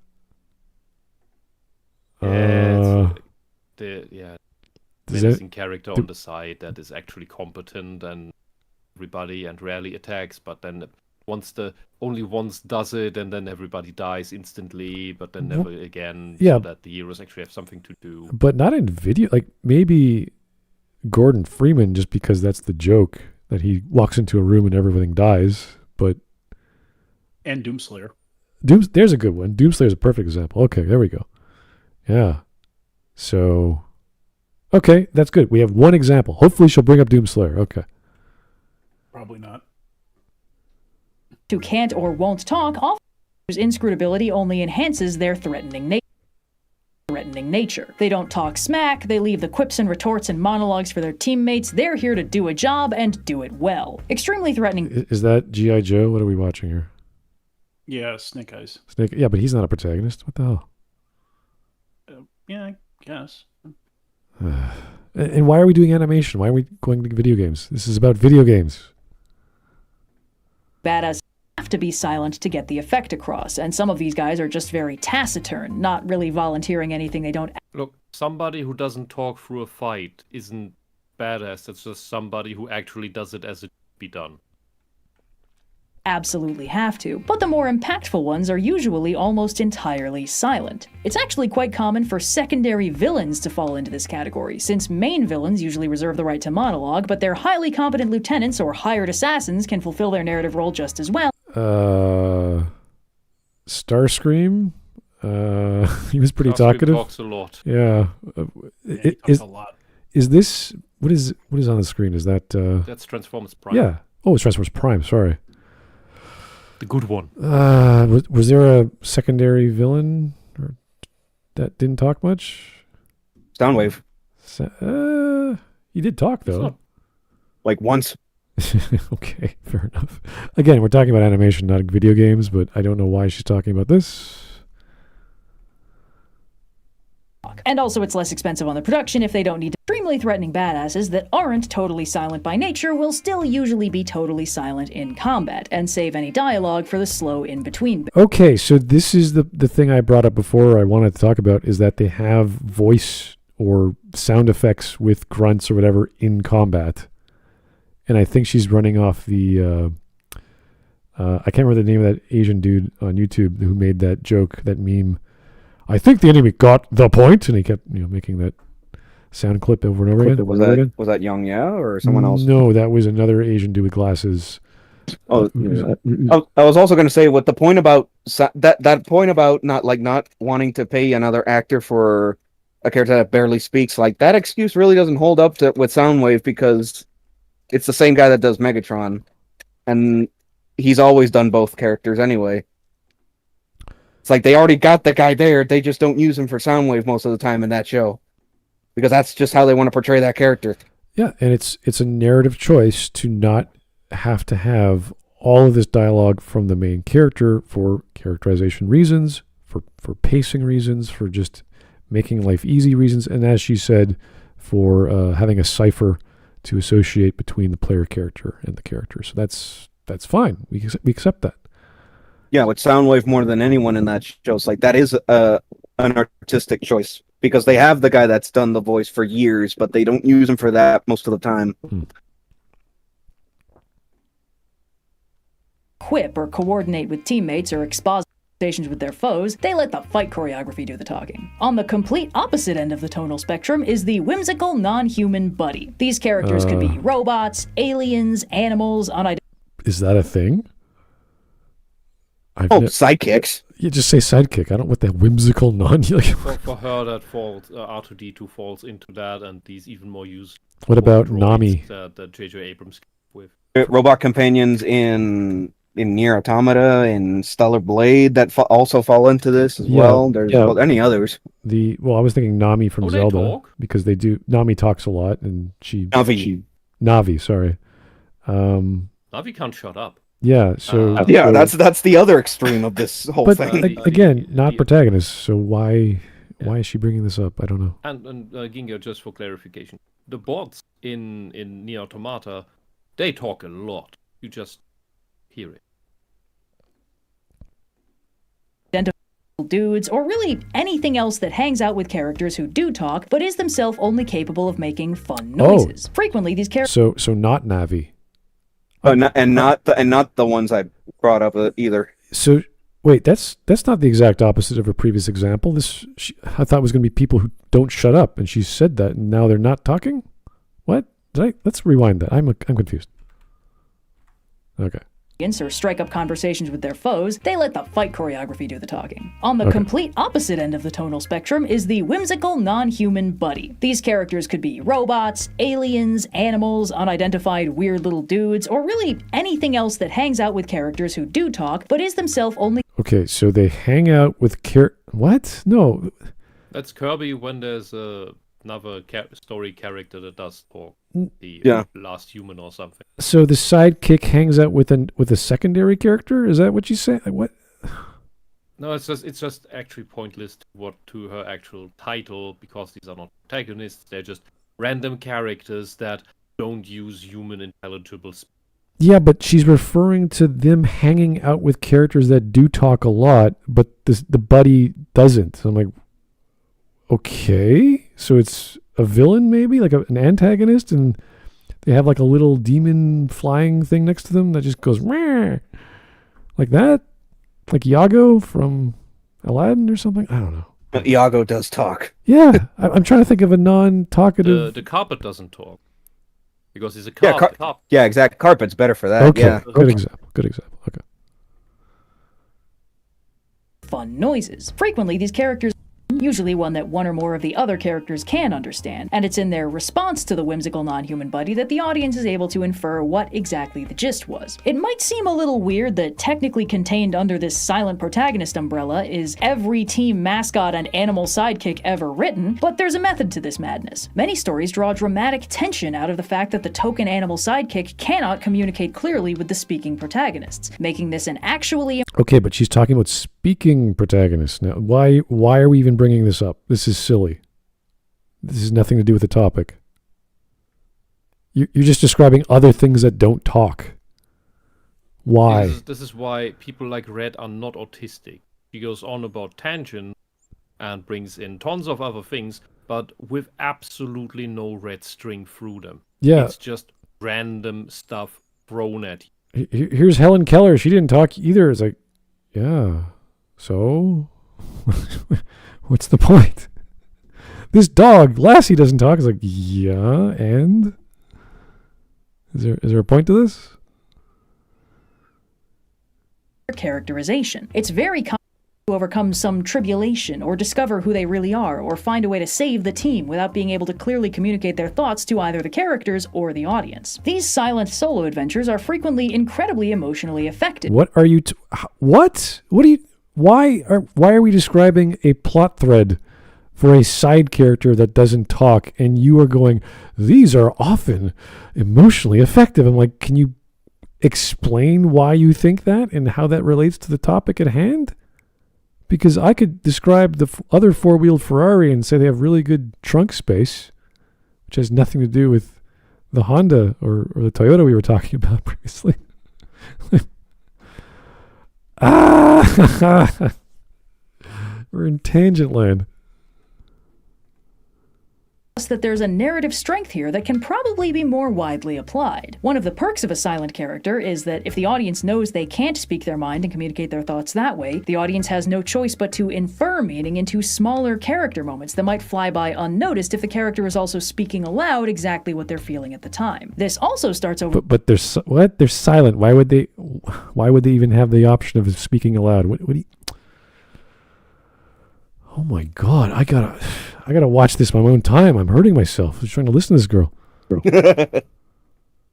Speaker 2: Menacing character on the side that is actually competent and everybody and rarely attacks, but then only once does it, and then everybody dies instantly, but then never again.
Speaker 1: Yeah.
Speaker 2: So that the heroes actually have something to do.
Speaker 1: But not in video. Like maybe Gordon Freeman, just because that's the joke that he walks into a room and everything dies.
Speaker 4: And Doomslayer.
Speaker 1: There's a good one. Doomslayer's a perfect example. Okay, there we go. Yeah. So, okay, that's good. We have one example. Hopefully she'll bring up Doomslayer. Okay.
Speaker 4: Probably not.
Speaker 5: who can't or won't talk, often whose inscrutability only enhances their threatening nature. They don't talk smack, they leave the quips and retorts and monologues for their teammates. They're here to do a job and do it well. Extremely threatening.
Speaker 1: Is that G.I. Joe? What are we watching here?
Speaker 4: Yeah, Snake Eyes.
Speaker 1: Yeah, but he's not a protagonist. What the hell?
Speaker 4: Yeah, I guess.
Speaker 1: And why are we doing animation? Why are we going to video games? This is about video games.
Speaker 5: Badass have to be silent to get the effect across, and some of these guys are just very taciturn, not really volunteering anything they don't.
Speaker 2: Look, somebody who doesn't talk through a fight isn't badass. It's just somebody who actually does it as it should be done.
Speaker 5: Absolutely have to, but the more impactful ones are usually almost entirely silent. It's actually quite common for secondary villains to fall into this category, since main villains usually reserve the right to monologue, but their highly competent lieutenants or hired assassins can fulfill their narrative role just as well.
Speaker 1: Starscream? He was pretty
Speaker 2: Starscream
Speaker 1: talkative.
Speaker 2: Talks a lot.
Speaker 1: Yeah.
Speaker 4: He talks a lot.
Speaker 1: Is this what is on the screen? Is that
Speaker 2: That's Transformers Prime.
Speaker 1: yeah. Oh, it's Transformers Prime, sorry.
Speaker 2: The good one.
Speaker 1: Was there a secondary villain that didn't talk much?
Speaker 3: Soundwave.
Speaker 1: He did talk though.
Speaker 2: not-
Speaker 3: Like once.
Speaker 1: Okay, fair enough. Again, we're talking about animation, not video games, but I don't know why she's talking about this.
Speaker 5: And also it's less expensive on the production if they don't need extremely threatening badasses that aren't totally silent by nature will still usually be totally silent in combat, and save any dialogue for the slow in-between.
Speaker 1: Okay, so this is the thing I brought up before I wanted to talk about, is that they have voice or sound effects with grunts or whatever in combat. And I think she's running off the I can't remember the name of that Asian dude on YouTube who made that joke, that meme. I think the enemy got the point, and he kept making that sound clip over and over again.
Speaker 3: Was that Young Ya or someone else?
Speaker 1: No, that was another Asian dude with glasses.
Speaker 3: Oh, I was also going to say what the point about that point about not wanting to pay another actor for a character that barely speaks, like that excuse really doesn't hold up with Soundwave, because it's the same guy that does Megatron, and he's always done both characters anyway. It's like they already got the guy there, they just don't use him for Soundwave most of the time in that show, because that's just how they want to portray that character.
Speaker 1: Yeah, and it's a narrative choice to not have to have all of this dialogue from the main character for characterization reasons, for pacing reasons, for just making life easy reasons, and as she said, for having a cipher to associate between the player character and the character. So that's fine. We accept that.
Speaker 3: Yeah, with Soundwave more than anyone in that show, it's like that is an artistic choice, because they have the guy that's done the voice for years, but they don't use him for that most of the time.
Speaker 5: Quip or coordinate with teammates or exposit conversations with their foes, they let the fight choreography do the talking. On the complete opposite end of the tonal spectrum is the whimsical non-human buddy. These characters could be robots, aliens, animals, unidentified.
Speaker 1: Is that a thing?
Speaker 3: Sidekicks.
Speaker 1: You just say sidekick. I don't want that whimsical
Speaker 2: For her, that falls R2D2 falls into that, and these even more used.
Speaker 1: What about
Speaker 2: droids
Speaker 1: Nami?
Speaker 2: That J.J. Abrams came with.
Speaker 3: Robot companions in Nier Automata and Stellar Blade that also fall into this as well. There's any others.
Speaker 1: I was thinking Nami from
Speaker 2: They
Speaker 1: Zelda,
Speaker 2: talk?
Speaker 1: because they do. Nami talks a lot, and Navi, sorry.
Speaker 2: Navi can't shut up.
Speaker 1: Yeah, so
Speaker 3: that's the other extreme of this whole
Speaker 1: but
Speaker 3: thing.
Speaker 1: again, not protagonists. So why is she bringing this up? I don't know.
Speaker 2: And Ginga, just for clarification, the bots in Nier Automata, they talk a lot. You just hear it.
Speaker 5: Dudes, or really anything else that hangs out with characters who do talk, but is themselves only capable of making fun noises. Frequently, these characters.
Speaker 1: So not Navi.
Speaker 3: Not the ones I brought up either.
Speaker 1: So wait, that's not the exact opposite of a previous example. I thought was going to be people who don't shut up, and she said that, and now they're not talking. What? Let's rewind that. I'm confused. Okay.
Speaker 5: or strike up conversations with their foes, they let the fight choreography do the talking. On the complete opposite end of the tonal spectrum is the whimsical non-human buddy. These characters could be robots, aliens, animals, unidentified weird little dudes, or really anything else that hangs out with characters who do talk, but is themselves only...
Speaker 1: Okay, so they hang out with What? No.
Speaker 2: That's Kirby when there's another story character that does talk. The last human or something.
Speaker 1: So the sidekick hangs out with a secondary character? Is that what you say? Like, what?
Speaker 2: No, it's just actually pointless to her actual title, because these are not protagonists. They're just random characters that don't use human intelligible speech.
Speaker 1: Yeah, but she's referring to them hanging out with characters that do talk a lot, but the buddy doesn't. So I'm like, okay, so it's a villain maybe, like an antagonist, and they have like a little demon flying thing next to them that just goes Meh! Like that, like Iago from Aladdin or something. I don't know.
Speaker 3: Iago does talk.
Speaker 1: Yeah, I'm trying to think of a non-talkative.
Speaker 2: The carpet doesn't talk because he's a carpet.
Speaker 3: Yeah, exactly. Carpet's better for that.
Speaker 1: Okay,
Speaker 3: Yeah.
Speaker 1: good example. Good example. Okay.
Speaker 5: fun noises. Frequently, these characters usually one that one or more of the other characters can understand, and it's in their response to the whimsical non-human buddy that the audience is able to infer what exactly the gist was. It might seem a little weird that technically contained under this silent protagonist umbrella is every team mascot and animal sidekick ever written, but there's a method to this madness. Many stories draw dramatic tension out of the fact that the token animal sidekick cannot communicate clearly with the speaking protagonists, making this an actually...
Speaker 1: Okay, but she's talking about speaking protagonists now. Why are we even bringing this up? This is silly. This has nothing to do with the topic. You're just describing other things that don't talk. Why?
Speaker 2: This is why people like Red are not autistic. He goes on about tangent and brings in tons of other things, but with absolutely no red string through them.
Speaker 1: Yeah.
Speaker 2: It's just random stuff thrown at you.
Speaker 1: Here's Helen Keller. She didn't talk either. It's like, yeah, so what's the point? This dog, Lassie, doesn't talk. It's like, yeah, and is there a point to this?
Speaker 5: Characterization. It's very common to overcome some tribulation or discover who they really are or find a way to save the team without being able to clearly communicate their thoughts to either the characters or the audience. These silent solo adventures are frequently incredibly emotionally effective.
Speaker 1: What are you why are we describing a plot thread for a side character that doesn't talk, and you are going, these are often emotionally effective? I'm like, can you explain why you think that and how that relates to the topic at hand? Because I could describe the other four-wheeled Ferrari and say they have really good trunk space, which has nothing to do with the Honda or the Toyota we were talking about previously. We're in tangent land.
Speaker 5: That there's a narrative strength here that can probably be more widely applied. One of the perks of a silent character is that if the audience knows they can't speak their mind and communicate their thoughts that way, the audience has no choice but to infer meaning into smaller character moments that might fly by unnoticed if the character is also speaking aloud exactly what they're feeling at the time. This also starts over...
Speaker 1: But they're what? They're silent. Why would they even have the option of speaking aloud? What do you... Oh my God, I gotta watch this my own time. I'm hurting myself. I'm just trying to listen to this girl.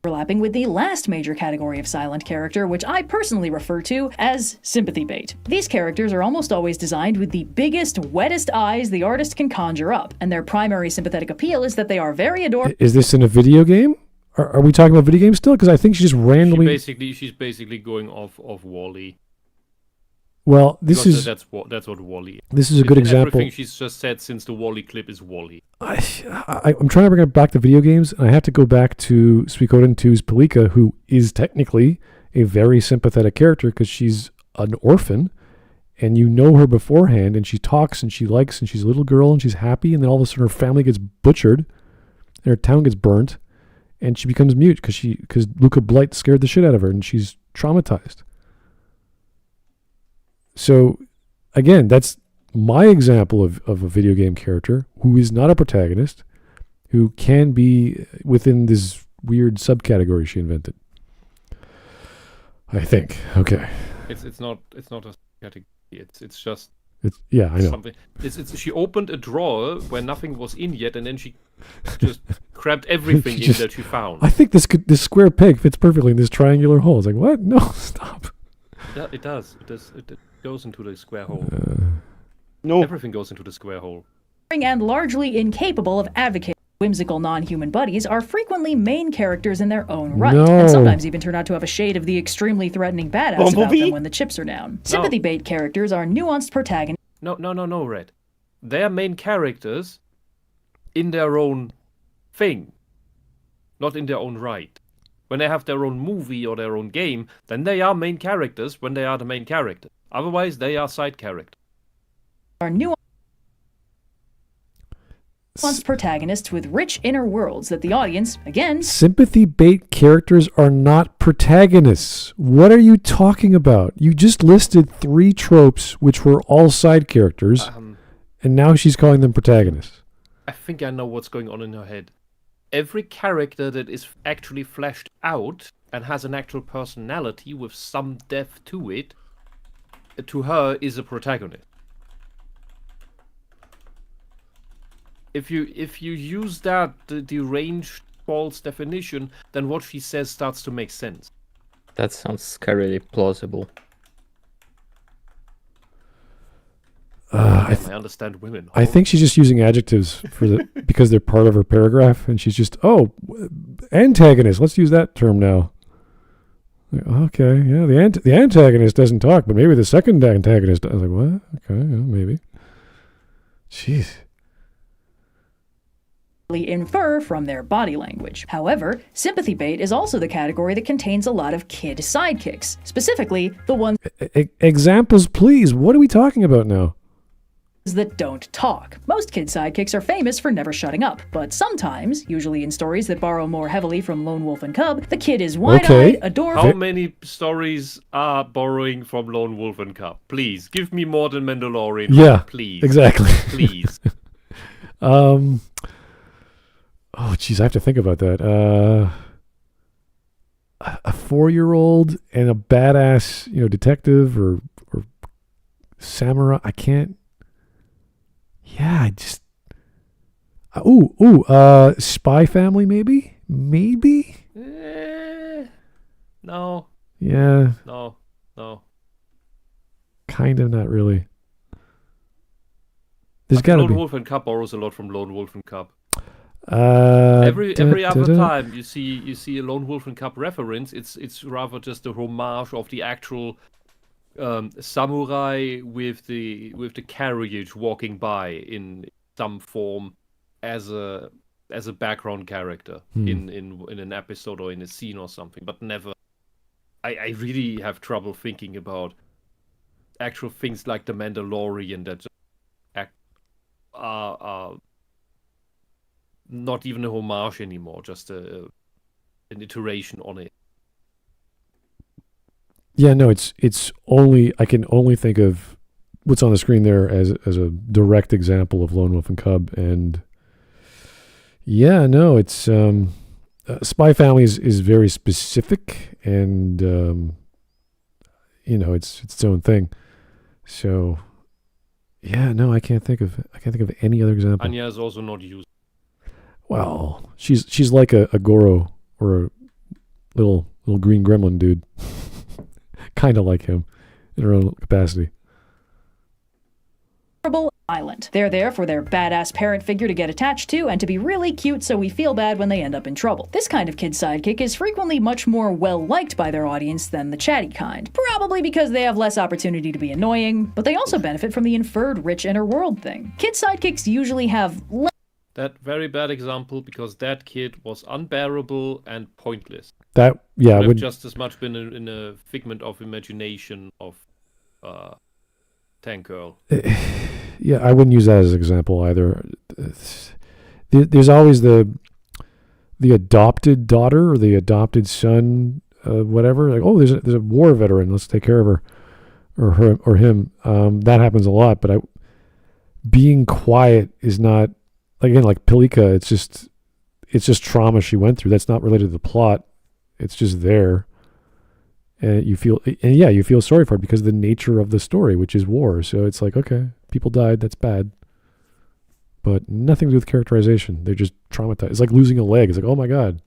Speaker 5: Overlapping with the last major category of silent character, which I personally refer to as sympathy bait. These characters are almost always designed with the biggest, wettest eyes the artist can conjure up, and their primary sympathetic appeal is that they are very adorable.
Speaker 1: Is this in a video game? Are we talking about video games still? Because I think she's just randomly...
Speaker 2: She's basically going off of Wall-E.
Speaker 1: Well, that's
Speaker 2: what Wall-E is.
Speaker 1: This is a good example.
Speaker 2: Everything she's just said since the Wall-E clip is Wall-E.
Speaker 1: I'm trying to bring it back to video games, and I have to go back to Suikoden 2's Palika, who is technically a very sympathetic character because she's an orphan, and you know her beforehand, and she talks, and she likes, and she's a little girl, and she's happy, and then all of a sudden her family gets butchered, and her town gets burnt, and she becomes mute because Luca Blight scared the shit out of her, and she's traumatized. So, again, that's my example of a video game character who is not a protagonist, who can be within this weird subcategory she invented. I think. Okay.
Speaker 2: It's not a category. It's just
Speaker 1: I know.
Speaker 2: something. She opened a drawer where nothing was in yet, and then she just grabbed everything
Speaker 1: She
Speaker 2: in
Speaker 1: just-
Speaker 2: that she found.
Speaker 1: I think this square peg fits perfectly in this triangular hole. It's like, what? No, stop.
Speaker 2: Yeah, it does. It goes into the square hole.
Speaker 3: No.
Speaker 2: Everything goes into the square hole.
Speaker 5: And largely incapable of advocating whimsical non-human buddies are frequently main characters in their own right,
Speaker 1: No.
Speaker 5: and sometimes even turn out to have a shade of the extremely threatening badass about
Speaker 3: Bumblebee?
Speaker 5: them when the chips are down. Sympathy bait characters are nuanced protagonists.
Speaker 2: No, Red. They are main characters in their own thing, not in their own right. When they have their own movie or their own game, then they are main characters when they are the main character. Otherwise, they are side characters.
Speaker 5: Are nuanced protagonists with rich inner worlds that the audience, again,
Speaker 1: Sympathy bait characters are not protagonists. What are you talking about? You just listed 3 tropes which were all side characters, and now she's calling them protagonists.
Speaker 2: I think I know what's going on in her head. Every character that is actually fleshed out and has an actual personality with some depth to it, to her is a protagonist. If you use that the deranged false definition, then what she says starts to make sense.
Speaker 6: That sounds scarily plausible.
Speaker 2: I understand women.
Speaker 1: I think she's just using adjectives for because they're part of her paragraph, and she's just antagonist. Let's use that term now. Like, okay, yeah, the antagonist doesn't talk, but maybe the second antagonist does. I was like, what? Okay, yeah, maybe. Jeez.
Speaker 5: infer from their body language. However, sympathy bait is also the category that contains a lot of kid sidekicks, specifically the ones
Speaker 1: Examples, please. What are we talking about now?
Speaker 5: that don't talk. Most kid sidekicks are famous for never shutting up, but sometimes, usually in stories that borrow more heavily from Lone Wolf and Cub, the kid is wide-eyed, adorable.
Speaker 2: How many stories are borrowing from Lone Wolf and Cub? Please, give me more than Mandalorian.
Speaker 1: Yeah,
Speaker 2: please.
Speaker 1: exactly.
Speaker 2: Please.
Speaker 1: Oh, geez, I have to think about that. A 4-year-old and a badass, detective or samurai. I can't. Yeah, I just. Spy Family, maybe? Maybe?
Speaker 2: No.
Speaker 1: Yeah.
Speaker 2: No.
Speaker 1: Kind of, not really. There's got to
Speaker 2: Lone
Speaker 1: be.
Speaker 2: Wolf and Cub borrows a lot from Lone Wolf and Cub. Every other time you see a Lone Wolf and Cub reference, it's rather just a homage of the actual samurai with the carriage walking by in some form as a background character in an episode or in a scene or something, but never. I really have trouble thinking about actual things like the Mandalorian that just are not even a homage anymore, just an iteration on it.
Speaker 1: Yeah, no, it's only, I can only think of what's on the screen there as a direct example of Lone Wolf and Cub, and yeah, no, it's Spy Family is very specific, and it's its own thing. So yeah, no, I can't think of any other example.
Speaker 2: Anya is also not used.
Speaker 1: Well, she's like a Goro or a little green gremlin dude. Kind of like him in her own capacity.
Speaker 5: Island. They're there for their badass parent figure to get attached to and to be really cute so we feel bad when they end up in trouble. This kind of kid sidekick is frequently much more well-liked by their audience than the chatty kind, probably because they have less opportunity to be annoying, but they also benefit from the inferred rich inner world thing. Kid sidekicks usually have
Speaker 2: That very bad example, because that kid was unbearable and pointless.
Speaker 1: That, yeah,
Speaker 2: Would have
Speaker 1: would
Speaker 2: just as much been in a figment of imagination of Tank Girl.
Speaker 1: yeah, I wouldn't use that as an example either. There's always the adopted daughter or the adopted son, whatever. Like, oh, there's a war veteran. Let's take care of her, or her or him. That happens a lot. But being quiet is not, again, like Pilika. It's just trauma she went through. That's not related to the plot. It's just there. And you feel sorry for it because of the nature of the story, which is war. So it's like, okay, people died, that's bad. But nothing to do with characterization. They're just traumatized. It's like losing a leg. It's like, oh my God.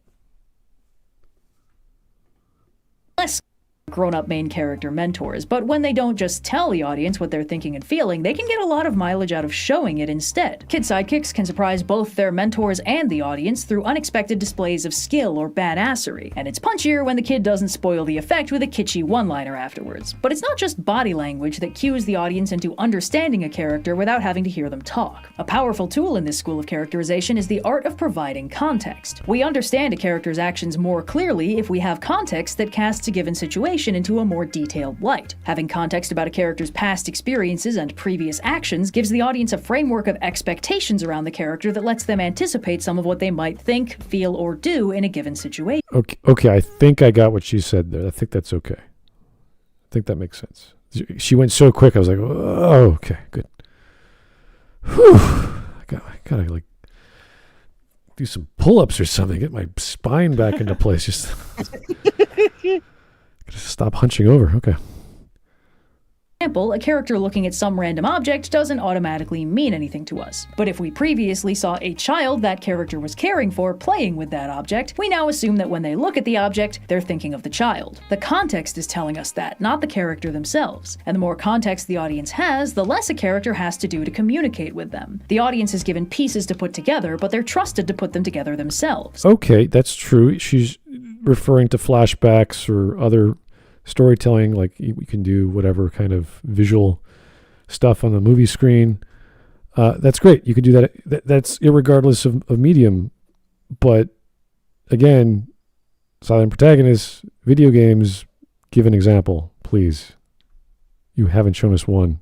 Speaker 5: Less grown-up main character mentors, but when they don't just tell the audience what they're thinking and feeling, they can get a lot of mileage out of showing it instead. Kid sidekicks can surprise both their mentors and the audience through unexpected displays of skill or badassery, and it's punchier when the kid doesn't spoil the effect with a kitschy one-liner afterwards. But it's not just body language that cues the audience into understanding a character without having to hear them talk. A powerful tool in this school of characterization is the art of providing context. We understand a character's actions more clearly if we have context that casts a given situation into a more detailed light. Having context about a character's past experiences and previous actions gives the audience a framework of expectations around the character that lets them anticipate some of what they might think, feel, or do in a given situation.
Speaker 1: Okay, I think I got what she said there. I think that's okay. I think that makes sense. She went so quick, I was like, oh, okay, good. Whew. I gotta like do some pull-ups or something, get my spine back into place. Just stop hunching over. Okay.
Speaker 5: A character looking at some random object doesn't automatically mean anything to us. But if we previously saw a child that character was caring for playing with that object, we now assume that when they look at the object, they're thinking of the child. The context is telling us that, not the character themselves. And the more context the audience has, the less a character has to do to communicate with them. The audience is given pieces to put together, but they're trusted to put them together themselves.
Speaker 1: Okay, that's true. She's referring to flashbacks or other storytelling, like we can do whatever kind of visual stuff on the movie screen. That's great. You could do that. That's irregardless of medium. But again, silent protagonists, video games, give an example, please. You haven't shown us one.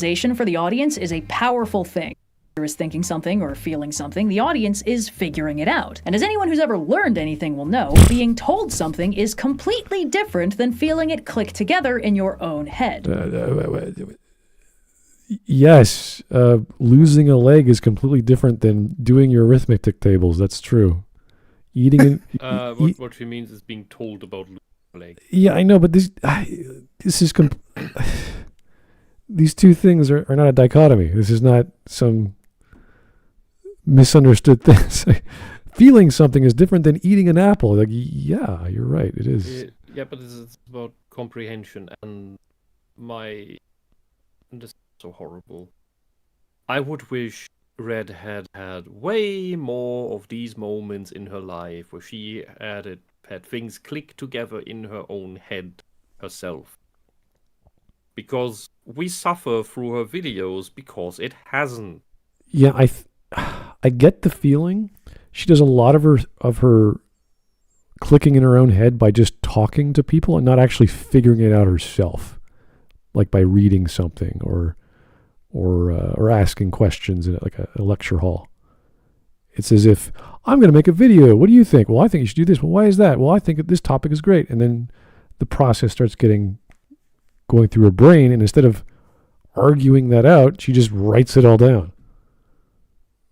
Speaker 5: For the audience is a powerful thing. Is thinking something or feeling something, the audience is figuring it out. And as anyone who's ever learned anything will know, being told something is completely different than feeling it click together in your own head.
Speaker 1: Yes, losing a leg is completely different than doing your arithmetic tables. That's true. Eating
Speaker 2: what she means is being told about losing a leg.
Speaker 1: Yeah, I know, but this is these two things are not a dichotomy. This is not some misunderstood things. Feeling something is different than eating an apple. Like, yeah, you're right. It is.
Speaker 2: Yeah, but it's about comprehension, and this is so horrible. I would wish Red had way more of these moments in her life where she had things click together in her own head herself. Because we suffer through her videos because it hasn't.
Speaker 1: Yeah, I get the feeling she does a lot of her clicking in her own head by just talking to people and not actually figuring it out herself, like by reading something or asking questions in like a lecture hall. It's as if I'm going to make a video. What do you think? Well, I think you should do this. Well, why is that? Well, I think this topic is great. And then the process starts going through her brain, and instead of arguing that out, she just writes it all down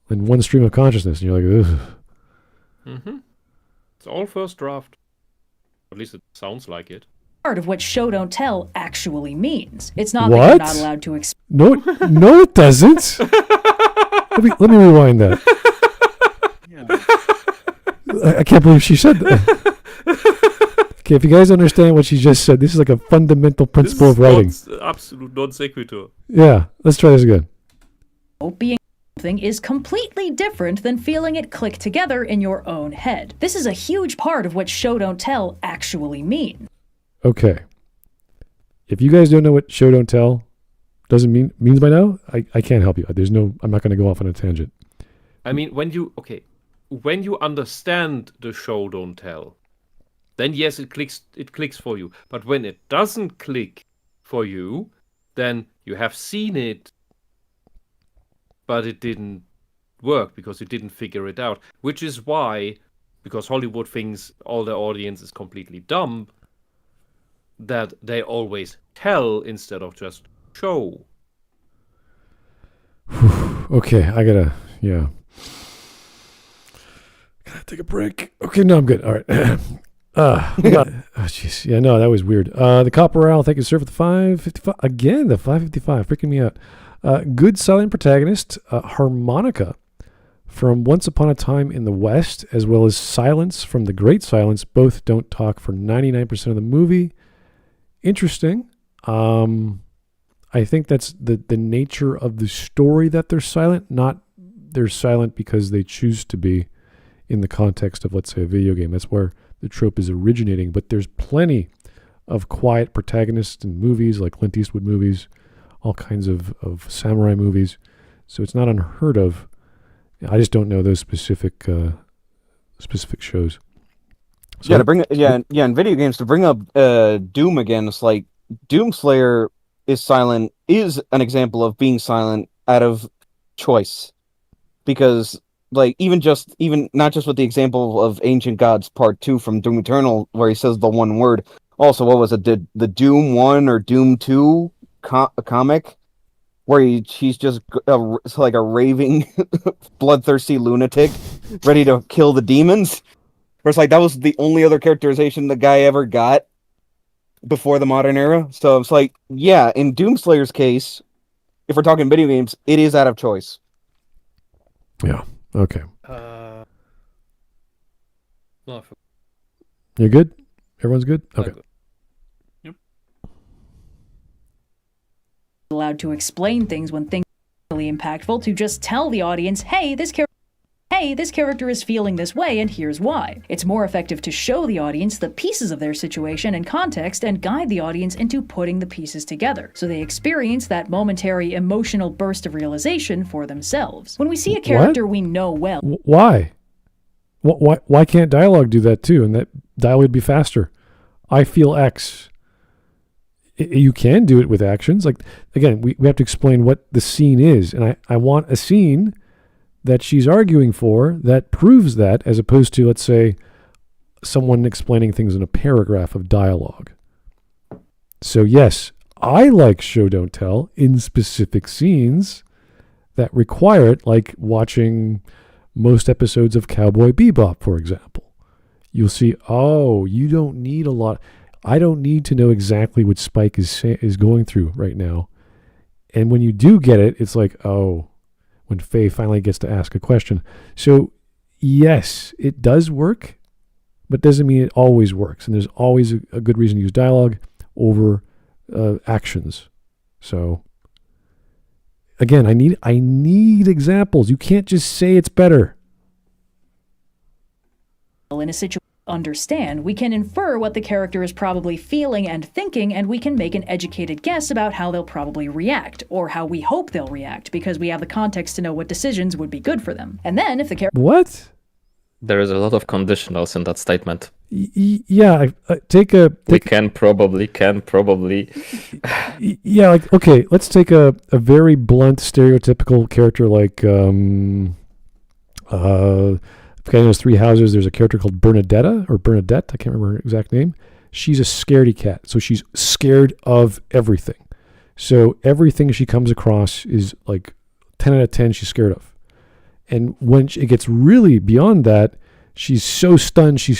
Speaker 1: in one stream of consciousness, and you're like, ugh.
Speaker 2: Mm-hmm. It's all first draft. At least it sounds like it.
Speaker 5: Part of what show don't tell actually means. It's not
Speaker 1: What?
Speaker 5: that you're not allowed to
Speaker 1: No, it doesn't. let me rewind that. I can't believe she said that. Okay, if you guys understand what she just said, this is like a fundamental principle of writing.
Speaker 2: Absolute non sequitur.
Speaker 1: Yeah, let's try this again.
Speaker 5: being something is completely different than feeling it click together in your own head. This is a huge part of what show don't tell actually means.
Speaker 1: Okay. If you guys don't know what show don't tell means by now, I can't help you. I'm not going to go off on a tangent.
Speaker 2: I mean, when you understand the show don't tell, then yes, it clicks for you. But when it doesn't click for you, then you have seen it, but it didn't work because you didn't figure it out. Which is why, because Hollywood thinks all their audience is completely dumb, that they always tell instead of just show.
Speaker 1: Okay, I gotta take a break. Okay, no, I'm good. All right. Jeez. Yeah, no, that was weird. The Copper Owl, thank you, sir, for the 555. Again, the 555, freaking me out. Good silent protagonist, Harmonica from Once Upon a Time in the West, as well as Silence from The Great Silence. Both don't talk for 99% of the movie. Interesting. I think that's the nature of the story that they're silent, not they're silent because they choose to be in the context of, let's say, a video game. That's where the trope is originating. But there's plenty of quiet protagonists in movies, like Clint Eastwood movies, all kinds of samurai movies. So it's not unheard of. I just don't know those specific shows. So
Speaker 3: in video games, to bring up Doom again, it's like Doomslayer is silent, is an example of being silent out of choice. Because like even not just with the example of Ancient Gods Part 2 from Doom Eternal, where he says the one word. Also, what was it? The Doom 1 or Doom 2 comic, where he's just like a raving, bloodthirsty lunatic, ready to kill the demons. Where it's like that was the only other characterization the guy ever got before the modern era. So it's like, yeah, in Doomslayer's case, if we're talking video games, it is out of choice.
Speaker 1: Yeah. Okay.
Speaker 2: No,
Speaker 1: You're good? Everyone's good? Okay.
Speaker 5: Allowed to explain things when things are really impactful, to just tell the audience, hey, this character is feeling this way, and here's why. It's more effective to show the audience the pieces of their situation and context and guide the audience into putting the pieces together, so they experience that momentary emotional burst of realization for themselves. When we see a character we know well...
Speaker 1: Why? Why can't dialogue do that too? And that dialogue would be faster. I feel X. You can do it with actions. Like, again, we have to explain what the scene is. And I want a scene that she's arguing for that proves that, as opposed to, let's say, someone explaining things in a paragraph of dialogue. So yes, I like show don't tell in specific scenes that require it, like watching most episodes of Cowboy Bebop, for example. You'll see, you don't need a lot. I don't need to know exactly what Spike is going through right now. And when you do get it, it's like, when Faye finally gets to ask a question. So, yes, it does work, but doesn't mean it always works. And there's always a good reason to use dialogue over actions. So, again, I need examples. You can't just say it's better.
Speaker 5: In a situation understand, we can infer what the character is probably feeling and thinking, and we can make an educated guess about how they'll probably react, or how we hope they'll react, because we have the context to know what decisions would be good for them. And then, if the character...
Speaker 1: What?
Speaker 6: There is a lot of conditionals in that statement.
Speaker 1: Yeah,
Speaker 6: We can probably.
Speaker 1: Yeah, like, okay, let's take a very blunt, stereotypical character like, in those Three Houses, there's a character called Bernadette, I can't remember her exact name. She's a scaredy cat, so she's scared of everything. So everything she comes across is like 10 out of 10 she's scared of. And when it gets really beyond that, she's so stunned, she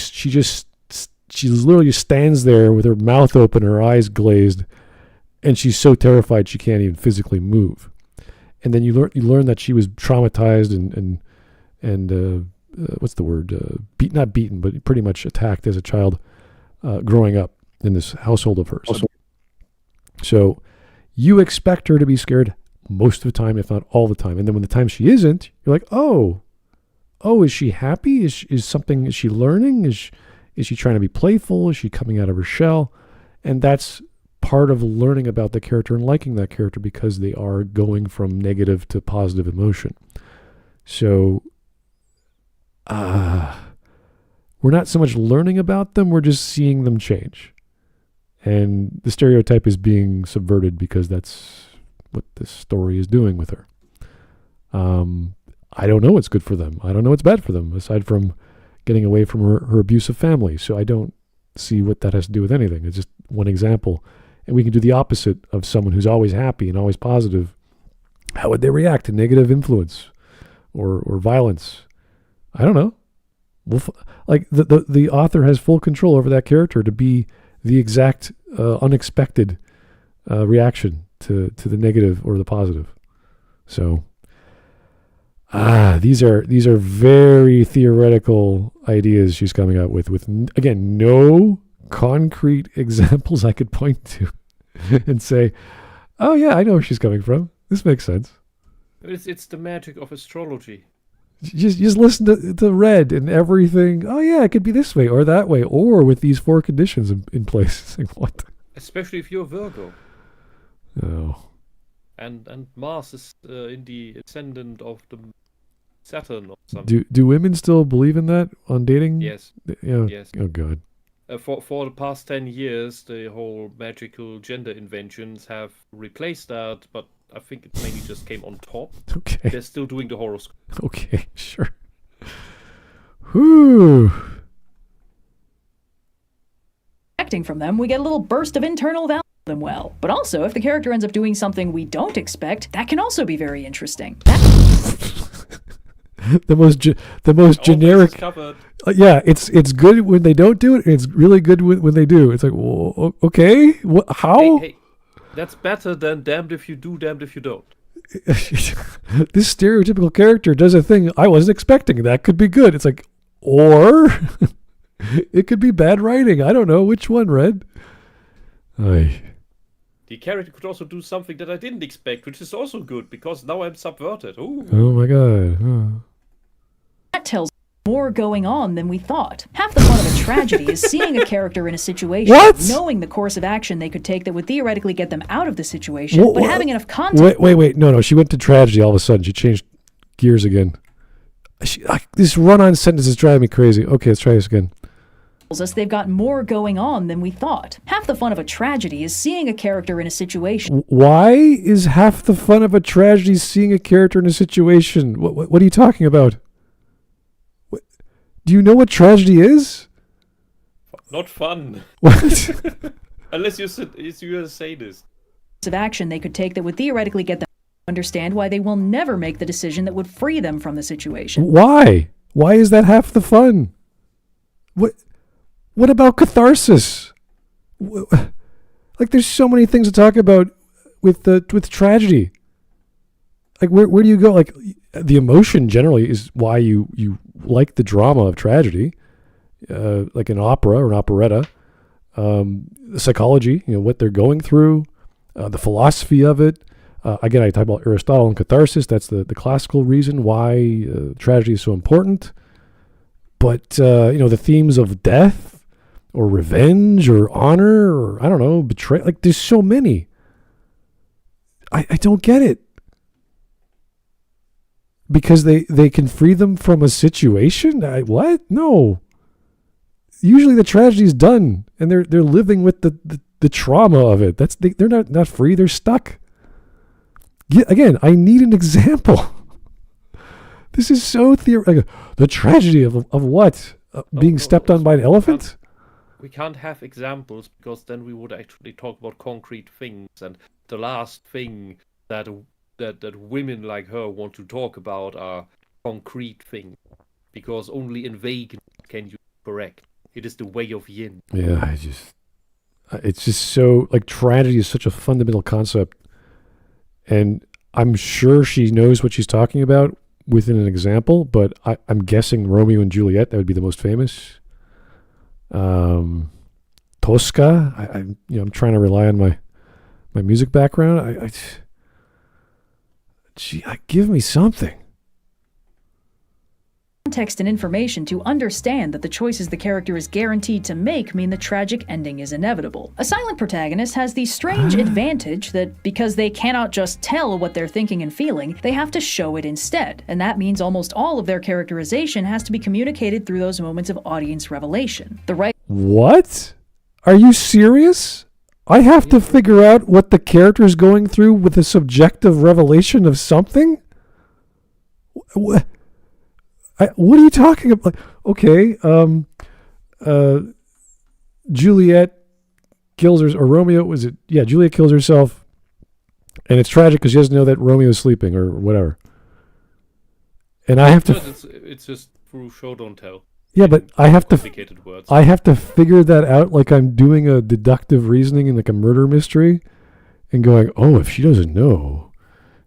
Speaker 1: literally stands there with her mouth open, her eyes glazed, and she's so terrified she can't even physically move. And then you learn that she was traumatized and what's the word? Not beaten, but pretty much attacked as a child growing up in this household of hers. So you expect her to be scared most of the time, if not all the time. And then when the time she isn't, you're like, is she happy? Is she learning? Is she trying to be playful? Is she coming out of her shell? And that's part of learning about the character and liking that character, because they are going from negative to positive emotion. So we're not so much learning about them, we're just seeing them change. And the stereotype is being subverted because that's what this story is doing with her. I don't know what's good for them. I don't know what's bad for them, aside from getting away from her abusive family. So I don't see what that has to do with anything. It's just one example. And we can do the opposite of someone who's always happy and always positive. How would they react to negative influence or violence? I don't know. Like the author has full control over that character to be the exact unexpected reaction to the negative or the positive. So these are very theoretical ideas she's coming out with again no concrete examples I could point to and say, oh yeah, I know where she's coming from. This makes sense.
Speaker 2: It's the magic of astrology.
Speaker 1: Just listen to Red and everything. Oh yeah, it could be this way or that way, or with these 4 conditions in place. Like, what?
Speaker 2: Especially if you're Virgo.
Speaker 1: Oh.
Speaker 2: And Mars is in the ascendant of the Saturn or something.
Speaker 1: Do women still believe in that on dating?
Speaker 2: Yes.
Speaker 1: Yeah.
Speaker 2: Yes.
Speaker 1: Oh god.
Speaker 2: For the past 10 years, the whole magical gender inventions have replaced that, but I think it mainly just came on top.
Speaker 1: Okay.
Speaker 2: They're still doing the horoscope.
Speaker 1: Okay, sure. Whew.
Speaker 5: Acting from them, we get a little burst of internal value them well. But also, if the character ends up doing something we don't expect, that can also be very interesting.
Speaker 1: The most generic. Yeah, it's good when they don't do it. And it's really good when they do. It's like, well, okay, how?
Speaker 2: Hey, that's better than damned if you do, damned if you don't.
Speaker 1: This stereotypical character does a thing I wasn't expecting. That could be good. It's like, or it could be bad writing. I don't know which one. Red. Aye.
Speaker 2: The character could also do something that I didn't expect, which is also good because now I'm subverted. Ooh.
Speaker 1: Oh my god. Oh.
Speaker 5: That tells more going on than we thought. Half the fun of a tragedy is seeing a character in a situation, knowing the course of action they could take that would theoretically get them out of the situation, but having enough context.
Speaker 1: Wait. No. She went to tragedy all of a sudden. She changed gears again. This run-on sentence is driving me crazy. Okay, let's try this again.
Speaker 5: Us they've got more going on than we thought. Half the fun of a tragedy is seeing a character in a situation.
Speaker 1: Why is half the fun of a tragedy seeing a character in a situation? What are you talking about? Do you know what tragedy is?
Speaker 2: Not fun.
Speaker 1: What?
Speaker 2: Unless you say this.
Speaker 5: Of action they could take that would theoretically get them to understand why they will never make the decision that would free them from the situation.
Speaker 1: Why? Why is that half the fun? What about catharsis? Like, there's so many things to talk about with tragedy. Like, where do you go? Like, the emotion generally is why you like the drama of tragedy, like an opera or an operetta. The psychology, what they're going through, the philosophy of it. Again, I talk about Aristotle and catharsis. That's the classical reason why tragedy is so important. But the themes of death, or revenge, or honor, or I don't know, betrayal. Like, there's so many. I don't get it. Because they can free them from a situation? What? No. Usually the tragedy's done, and they're living with the trauma of it. They're not free. They're stuck. Again, I need an example. This is so theoretical. The tragedy of what? Being stepped on by an elephant?
Speaker 2: We can't have examples because then we would actually talk about concrete things, and the last thing that women like her want to talk about are concrete things, because only in vegan can you correct. It is the way of yin.
Speaker 1: Yeah, it's just so, like, tragedy is such a fundamental concept, and I'm sure she knows what she's talking about within an example, but I'm guessing Romeo and Juliet, that would be the most famous. Tosca, I'm trying to rely on my music background. Give me something.
Speaker 5: Context and information to understand that the choices the character is guaranteed to make mean the tragic ending is inevitable. A silent protagonist has the strange advantage that because they cannot just tell what they're thinking and feeling, they have to show it instead, and that means almost all of their characterization has to be communicated through those moments of audience revelation.
Speaker 1: What? Are you serious? I have to figure out what the character is going through with a subjective revelation of something? What are you talking about? Okay, Juliet kills her, or Romeo, was it? Yeah, Juliet kills herself, and it's tragic because she doesn't know that Romeo is sleeping or whatever. And I have to...
Speaker 2: It's just through show, don't tell.
Speaker 1: Yeah, but I have to
Speaker 2: complicated words.
Speaker 1: I have to figure that out like I'm doing a deductive reasoning in like a murder mystery, and going, oh, if she doesn't know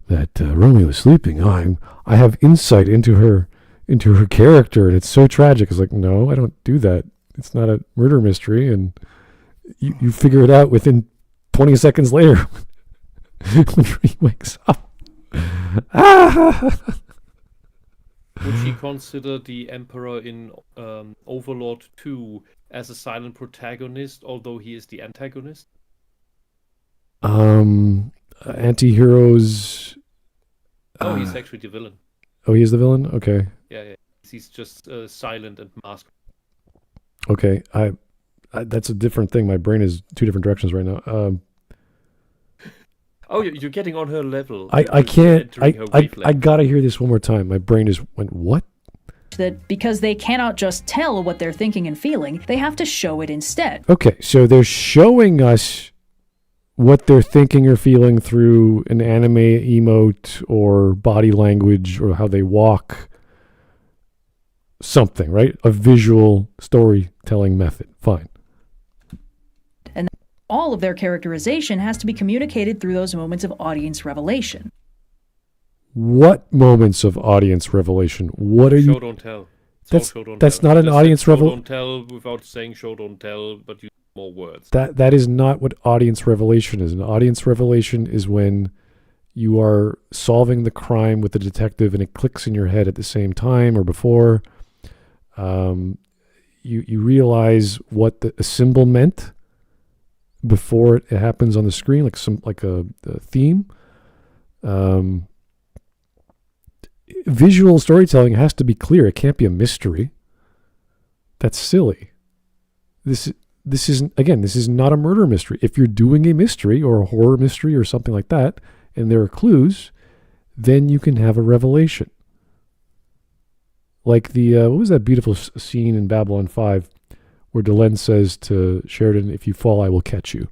Speaker 1: that Romeo is sleeping, I have insight into her character, and it's so tragic. It's like, no, I don't do that. It's not a murder mystery, and you figure it out within 20 seconds later when he wakes up.
Speaker 2: Would she consider the Emperor in Overlord 2 as a silent protagonist, although he is the antagonist?
Speaker 1: Anti-heroes.
Speaker 2: Oh, he's actually the villain.
Speaker 1: Oh, he is the villain? Okay.
Speaker 2: Yeah. He's just silent and masked.
Speaker 1: Okay. I that's a different thing. My brain is two different directions right now.
Speaker 2: Oh, you're getting on her level.
Speaker 1: I can't. I gotta hear this one more time. My brain went, what?
Speaker 5: That because they cannot just tell what they're thinking and feeling, they have to show it instead.
Speaker 1: Okay, so they're showing us what they're thinking or feeling through an anime emote or body language or how they walk. Something, right? A visual storytelling method. Fine.
Speaker 5: And all of their characterization has to be communicated through those moments of audience revelation.
Speaker 1: What moments of audience revelation? What are you?
Speaker 2: Show, don't tell.
Speaker 1: That's not an audience revelation.
Speaker 2: Show, don't tell without saying show, don't tell, but use more words.
Speaker 1: That is not what audience revelation is. An audience revelation is when you are solving the crime with the detective and it clicks in your head at the same time or before. You realize what a symbol meant before it happens on the screen, like a theme. Visual storytelling has to be clear. It can't be a mystery. That's silly. This is not a murder mystery. If you're doing a mystery or a horror mystery or something like that, and there are clues, then you can have a revelation. Like what was that beautiful scene in Babylon 5 where Delenn says to Sheridan, if you fall, I will catch you.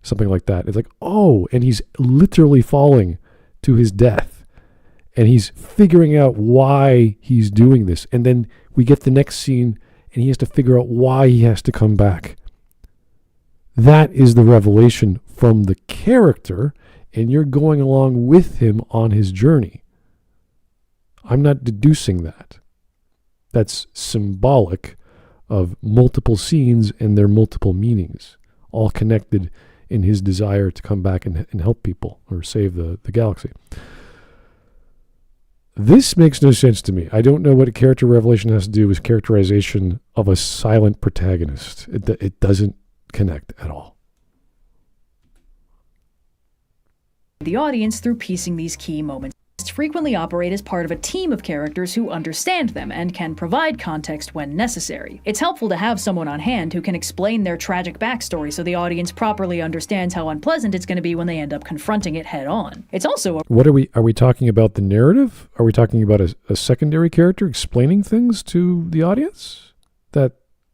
Speaker 1: Something like that. It's like, oh, and he's literally falling to his death. And he's figuring out why he's doing this. And then we get the next scene and he has to figure out why he has to come back. That is the revelation from the character, and you're going along with him on his journey. I'm not deducing that. That's symbolic of multiple scenes and their multiple meanings, all connected in his desire to come back and help people or save the galaxy. This makes no sense to me. I don't know what a character revelation has to do with characterization of a silent protagonist. It doesn't connect at all.
Speaker 5: The audience through piecing these key moments frequently operate as part of a team of characters who understand them and can provide context when necessary. It's helpful to have someone on hand who can explain their tragic backstory so the audience properly understands how unpleasant it's going to be when they end up confronting it head on. It's also
Speaker 1: What are we talking about the narrative? Are we talking about a secondary character explaining things to the audience that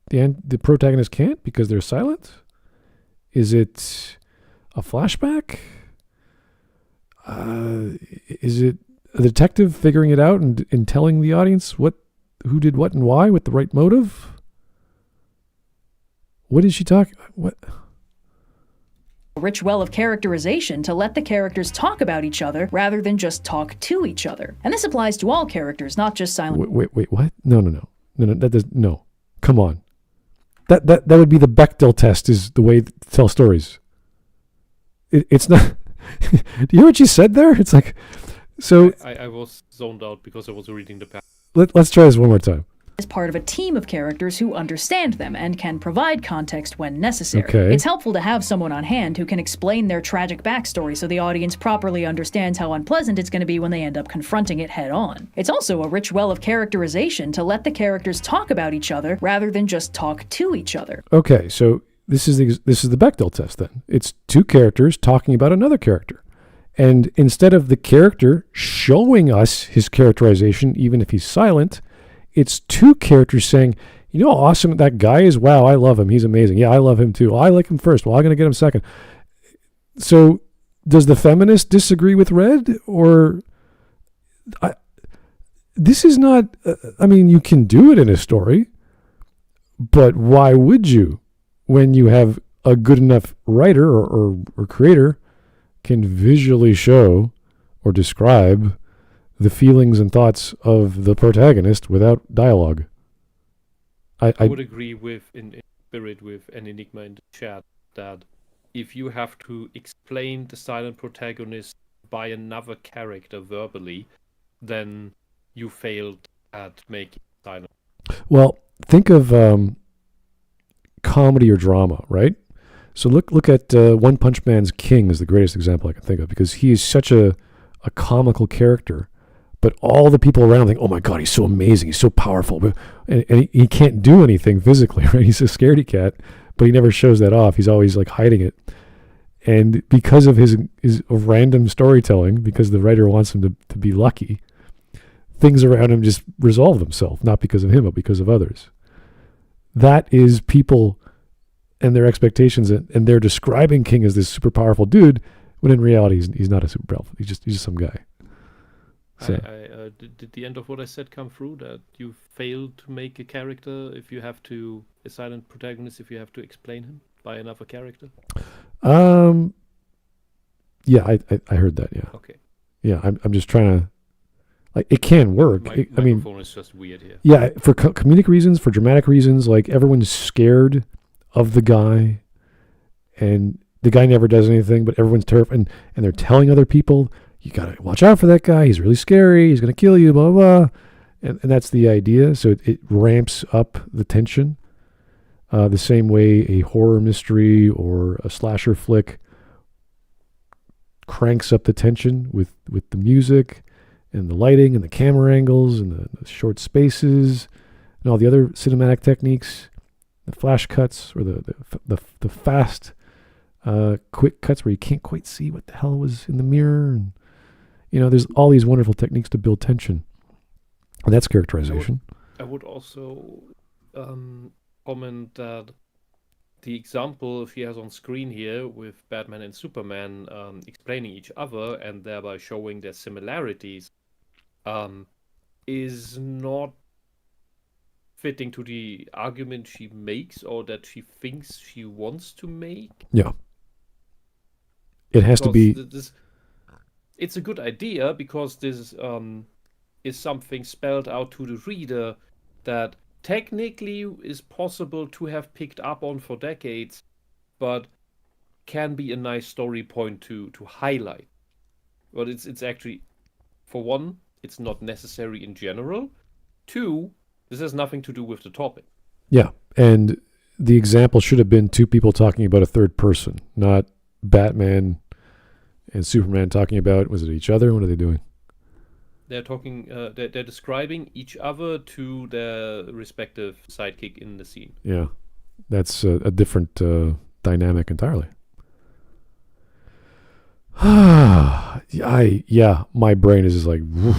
Speaker 1: the protagonist can't because they're silent? Is it a flashback? Is it a detective figuring it out and telling the audience who did what and why with the right motive? What is she talking? What?
Speaker 5: a rich well of characterization to let the characters talk about each other rather than just talk to each other. And this applies to all characters, not just silent.
Speaker 1: Wait, what? No, that does no. Come on. That would be the Bechdel test, is the way to tell stories. It's not. Do you hear what you said there? It's like, so.
Speaker 2: I was zoned out because I was reading the passage.
Speaker 1: Let's try this one more time.
Speaker 5: As part of a team of characters who understand them and can provide context when necessary.
Speaker 1: Okay.
Speaker 5: It's helpful to have someone on hand who can explain their tragic backstory so the audience properly understands how unpleasant it's going to be when they end up confronting it head on. It's also a rich well of characterization to let the characters talk about each other rather than just talk to each other.
Speaker 1: Okay, so this is the Bechdel test then. It's two characters talking about another character. And instead of the character showing us his characterization, even if he's silent, it's two characters saying, you know how awesome that guy is? Wow, I love him. He's amazing. Yeah, I love him too. Well, I like him first. Well, I'm going to get him second. So does the feminist disagree with Red? Or this is not, I mean, you can do it in a story, But why would you, when you have a good enough writer or creator can visually show or describe the feelings and thoughts of the protagonist without dialogue?
Speaker 2: I would agree with in spirit with an Enigma in the chat that if you have to explain the silent protagonist by another character verbally, then you failed at making silent.
Speaker 1: Well, think of comedy or drama, right? So look at One Punch Man's King is the greatest example I can think of, because he is such a comical character, but all the people around think, oh my God, he's so amazing, he's so powerful, and he can't do anything physically, right? He's a scaredy cat, but he never shows that off. He's always like hiding it. And because of his random storytelling, because the writer wants him to be lucky, things around him just resolve themselves, not because of him, but because of others. That is people and their expectations, and they're describing King as this super powerful dude, when in reality he's not a super powerful. He's just some guy. So.
Speaker 2: Did the end of what I said come through? That you failed to make a character if you have to a silent protagonist if you have to explain him by another character?
Speaker 1: Yeah, I heard that. Yeah.
Speaker 2: Okay.
Speaker 1: Yeah, I'm just trying to. Like, it can work.
Speaker 2: My
Speaker 1: I mean,
Speaker 2: microphone is just weird here.
Speaker 1: Yeah, for comedic reasons, for dramatic reasons, like everyone's scared of the guy, and the guy never does anything, but everyone's terrified, and they're telling other people, you gotta watch out for that guy. He's really scary. He's gonna kill you. Blah blah. And that's the idea. So it ramps up the tension. The same way a horror mystery or a slasher flick cranks up the tension with the music and the lighting and the camera angles and the short spaces and all the other cinematic techniques, the flash cuts or the fast, quick cuts where you can't quite see what the hell was in the mirror. And, there's all these wonderful techniques to build tension. And that's characterization.
Speaker 2: I would also comment that the example she has on screen here with Batman and Superman explaining each other and thereby showing their similarities is not fitting to the argument she makes or that she thinks she wants to make.
Speaker 1: Yeah. It has to be...
Speaker 2: It's a good idea because this is something spelled out to the reader that technically is possible to have picked up on for decades, but can be a nice story point to highlight. But it's actually, for one, it's not necessary in general. Two, this has nothing to do with the topic.
Speaker 1: Yeah, and the example should have been two people talking about a third person, not Batman and Superman talking about, was it each other? What are they doing?
Speaker 2: They're talking, they're describing each other to their respective sidekick in the scene.
Speaker 1: Yeah, that's a different dynamic entirely. My brain is just like, woof.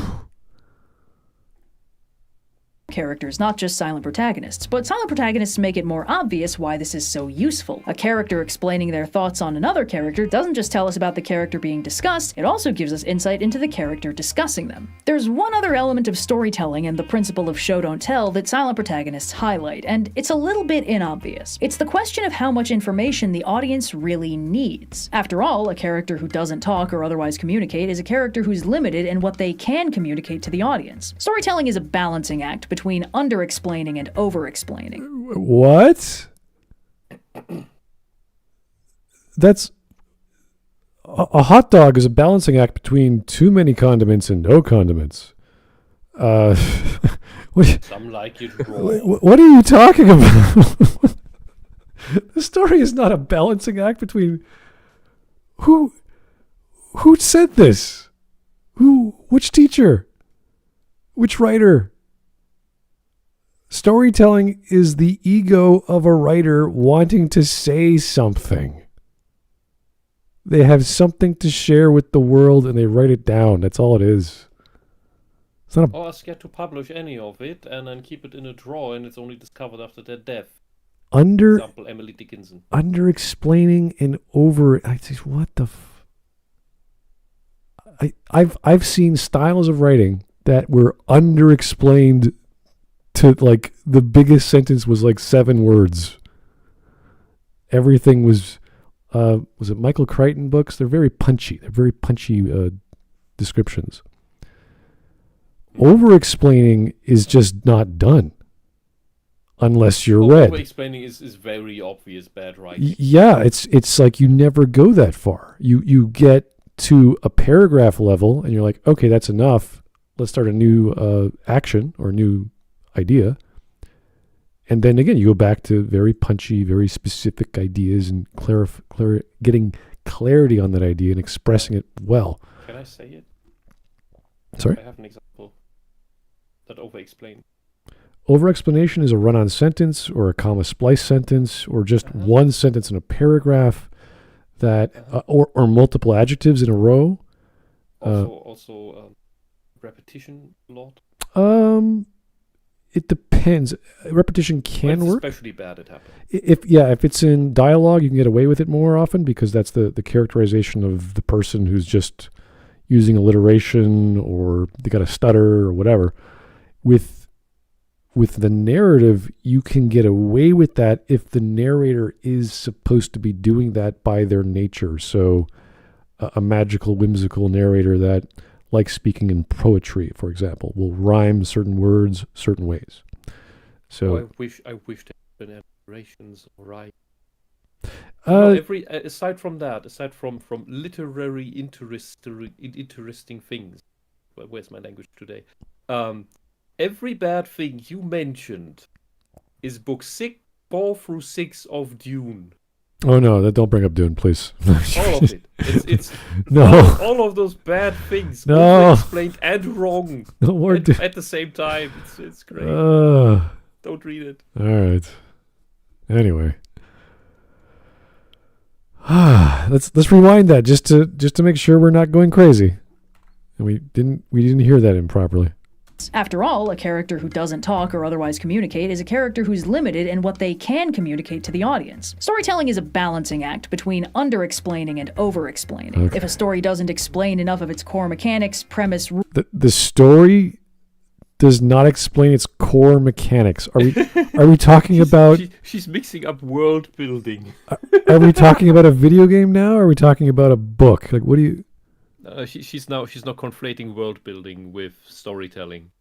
Speaker 5: Characters, not just silent protagonists, but silent protagonists make it more obvious why this is so useful. A character explaining their thoughts on another character doesn't just tell us about the character being discussed, it also gives us insight into the character discussing them. There's one other element of storytelling and the principle of show don't tell that silent protagonists highlight, and it's a little bit inobvious. It's the question of how much information the audience really needs. After all, a character who doesn't talk or otherwise communicate is a character who's limited in what they can communicate to the audience. Storytelling is a balancing act between under-explaining and over-explaining.
Speaker 1: What? That's... A hot dog is a balancing act between too many condiments and no condiments.
Speaker 2: Some like it raw.
Speaker 1: What are you talking about? The story is not a balancing act between... Who said this? Which teacher? Which writer? Storytelling is the ego of a writer wanting to say something. They have something to share with the world and they write it down. That's all it is. It's not
Speaker 2: Or are scared to publish any of it and then keep it in a drawer and it's only discovered after their death. For example, Emily Dickinson.
Speaker 1: Under-explaining and over... what the... I've seen styles of writing that were under-explained to to like the biggest sentence was like 7 words. Everything was it Michael Crichton books? They're very punchy. They're very punchy descriptions. Over-explaining is just not done unless you're read.
Speaker 2: Over-explaining is very obvious bad writing.
Speaker 1: Yeah, it's like you never go that far. You get to a paragraph level and you're like, okay, that's enough. Let's start a new action or new idea. And then again, you go back to very punchy, very specific ideas and getting clarity on that idea and expressing it well.
Speaker 2: Can I say it?
Speaker 1: Sorry?
Speaker 2: I have an example that over-explains.
Speaker 1: Over-explanation is a run-on sentence or a comma splice sentence or just one sentence in a paragraph that or multiple adjectives in a row.
Speaker 2: Also repetition a lot.
Speaker 1: It depends. Repetition can work.
Speaker 2: Especially bad it happens.
Speaker 1: If it's in dialogue, you can get away with it more often because that's the characterization of the person who's just using alliteration or they got a stutter or whatever. With the narrative, you can get away with that if the narrator is supposed to be doing that by their nature. So a magical, whimsical narrator that likes speaking in poetry, for example, will rhyme certain words certain ways. So
Speaker 2: I wish there had been alliterations or right. Aside from literary interesting things, where's my language today? Every bad thing you mentioned is book 4 through 6 of Dune.
Speaker 1: Oh no, don't bring up Dune, please.
Speaker 2: All of it. It's
Speaker 1: no.
Speaker 2: all of those bad things.
Speaker 1: No.
Speaker 2: Explained and wrong.
Speaker 1: No more
Speaker 2: at the same time. It's great. Don't read it.
Speaker 1: All right. Anyway. let's rewind that just to make sure we're not going crazy. And we didn't hear that improperly.
Speaker 5: After all, a character who doesn't talk or otherwise communicate is a character who's limited in what they can communicate to the audience. Storytelling is a balancing act between under-explaining and over-explaining.
Speaker 1: Okay.
Speaker 5: If a story doesn't explain enough of its core mechanics, premise...
Speaker 1: The story does not explain its core mechanics. Are we talking about...
Speaker 2: She's mixing up world building.
Speaker 1: Are we talking about a video game now, or are we talking about a book? Like, what do you...
Speaker 2: She's now conflating world building with storytelling.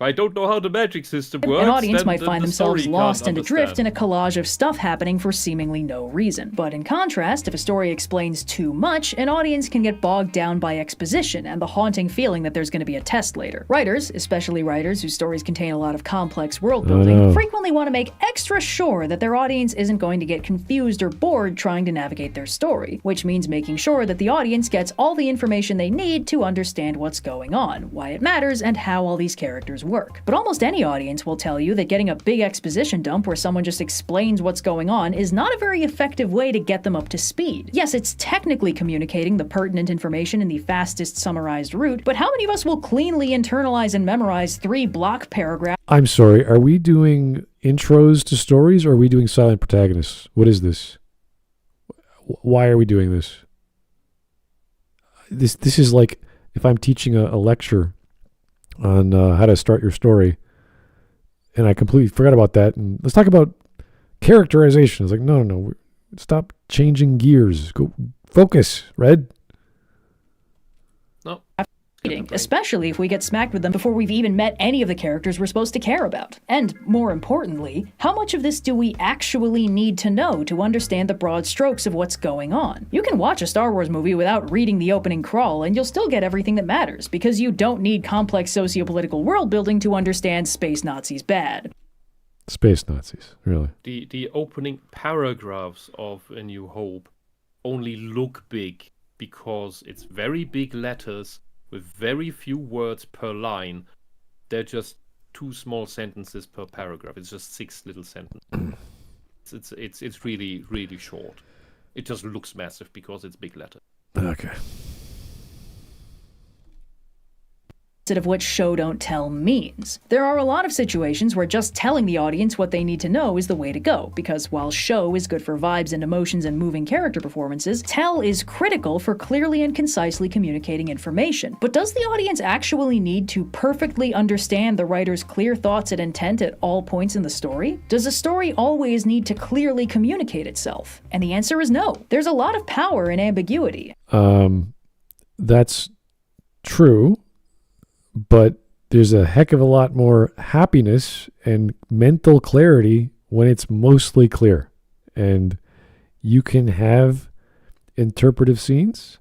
Speaker 2: If I don't know how the magic system works,
Speaker 5: an audience might
Speaker 2: then
Speaker 5: find
Speaker 2: the
Speaker 5: themselves
Speaker 2: story
Speaker 5: lost
Speaker 2: can't
Speaker 5: and adrift in
Speaker 2: understand.
Speaker 5: a collage of stuff happening for seemingly no reason. But in contrast, if a story explains too much, an audience can get bogged down by exposition and the haunting feeling that there's going to be a test later. Writers, especially writers whose stories contain a lot of complex world building, frequently want to make extra sure that their audience isn't going to get confused or bored trying to navigate their story, which means making sure that the audience gets all the information they need to understand what's going on, why it matters, and how all these characters work. But almost any audience will tell you that getting a big exposition dump where someone just explains what's going on is not a very effective way to get them up to speed. Yes, it's technically communicating the pertinent information in the fastest summarized route, but how many of us will cleanly internalize and memorize 3 block paragraphs?
Speaker 1: I'm sorry, are we doing intros to stories, or are we doing silent protagonists? What is this? Why are we doing this? This is like if I'm teaching a lecture on how to start your story, and I completely forgot about that. And let's talk about characterization. It's like, no. Stop changing gears. Go focus, Red.
Speaker 2: No.
Speaker 5: Especially if we get smacked with them before we've even met any of the characters we're supposed to care about. And more importantly, how much of this do we actually need to know to understand the broad strokes of what's going on? You can watch a Star Wars movie without reading the opening crawl and you'll still get everything that matters, because you don't need complex sociopolitical world building to understand Space Nazis bad.
Speaker 1: Space Nazis, really.
Speaker 2: The opening paragraphs of A New Hope only look big because it's very big letters with very few words per line. They're just 2 small sentences per paragraph. It's just 6 little sentences. It's really, really short. It just looks massive because it's big letter.
Speaker 1: Okay.
Speaker 5: of what show don't tell means. There are a lot of situations where just telling the audience what they need to know is the way to go, because while show is good for vibes and emotions and moving character performances, tell is critical for clearly and concisely communicating information. But does the audience actually need to perfectly understand the writer's clear thoughts and intent at all points in the story? Does a story always need to clearly communicate itself? And the answer is no. There's a lot of power in ambiguity.
Speaker 1: That's true, but there's a heck of a lot more happiness and mental clarity when it's mostly clear. And you can have interpretive scenes,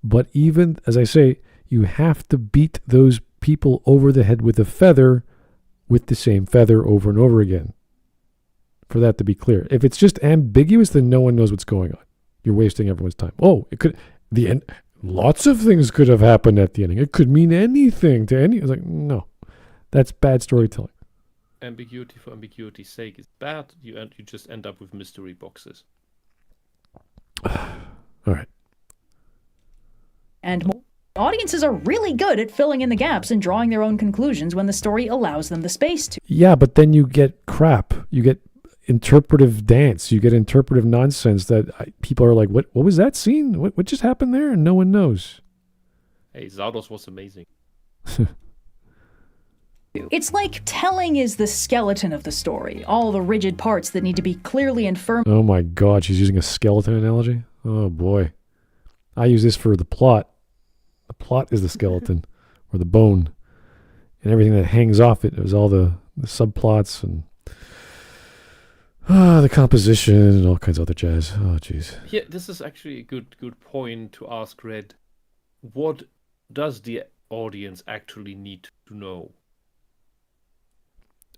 Speaker 1: but even, as I say, you have to beat those people over the head with a feather with the same feather over and over again for that to be clear. If it's just ambiguous, then no one knows what's going on. You're wasting everyone's time. Oh, it could, the end. Lots of things could have happened at the ending. It could mean anything to any. It's like, no, that's bad storytelling.
Speaker 2: Ambiguity for ambiguity's sake is bad. You just end up with mystery boxes.
Speaker 1: All right.
Speaker 5: And audiences are really good at filling in the gaps and drawing their own conclusions when the story allows them the space to.
Speaker 1: Yeah, but then you get crap. You get interpretive dance. You get interpretive nonsense that people are like, what was that scene? What just happened there? And no one knows.
Speaker 2: Hey, Zardos was amazing.
Speaker 5: It's like telling is the skeleton of the story, all the rigid parts that need to be clearly and firm.
Speaker 1: Oh my God, she's using a skeleton analogy? Oh boy. I use this for the plot. The plot is the skeleton, or the bone, and everything that hangs off it. It was all the subplots and the composition and all kinds of other jazz. Oh, jeez.
Speaker 2: Yeah, this is actually a good point to ask Red. What does the audience actually need to know?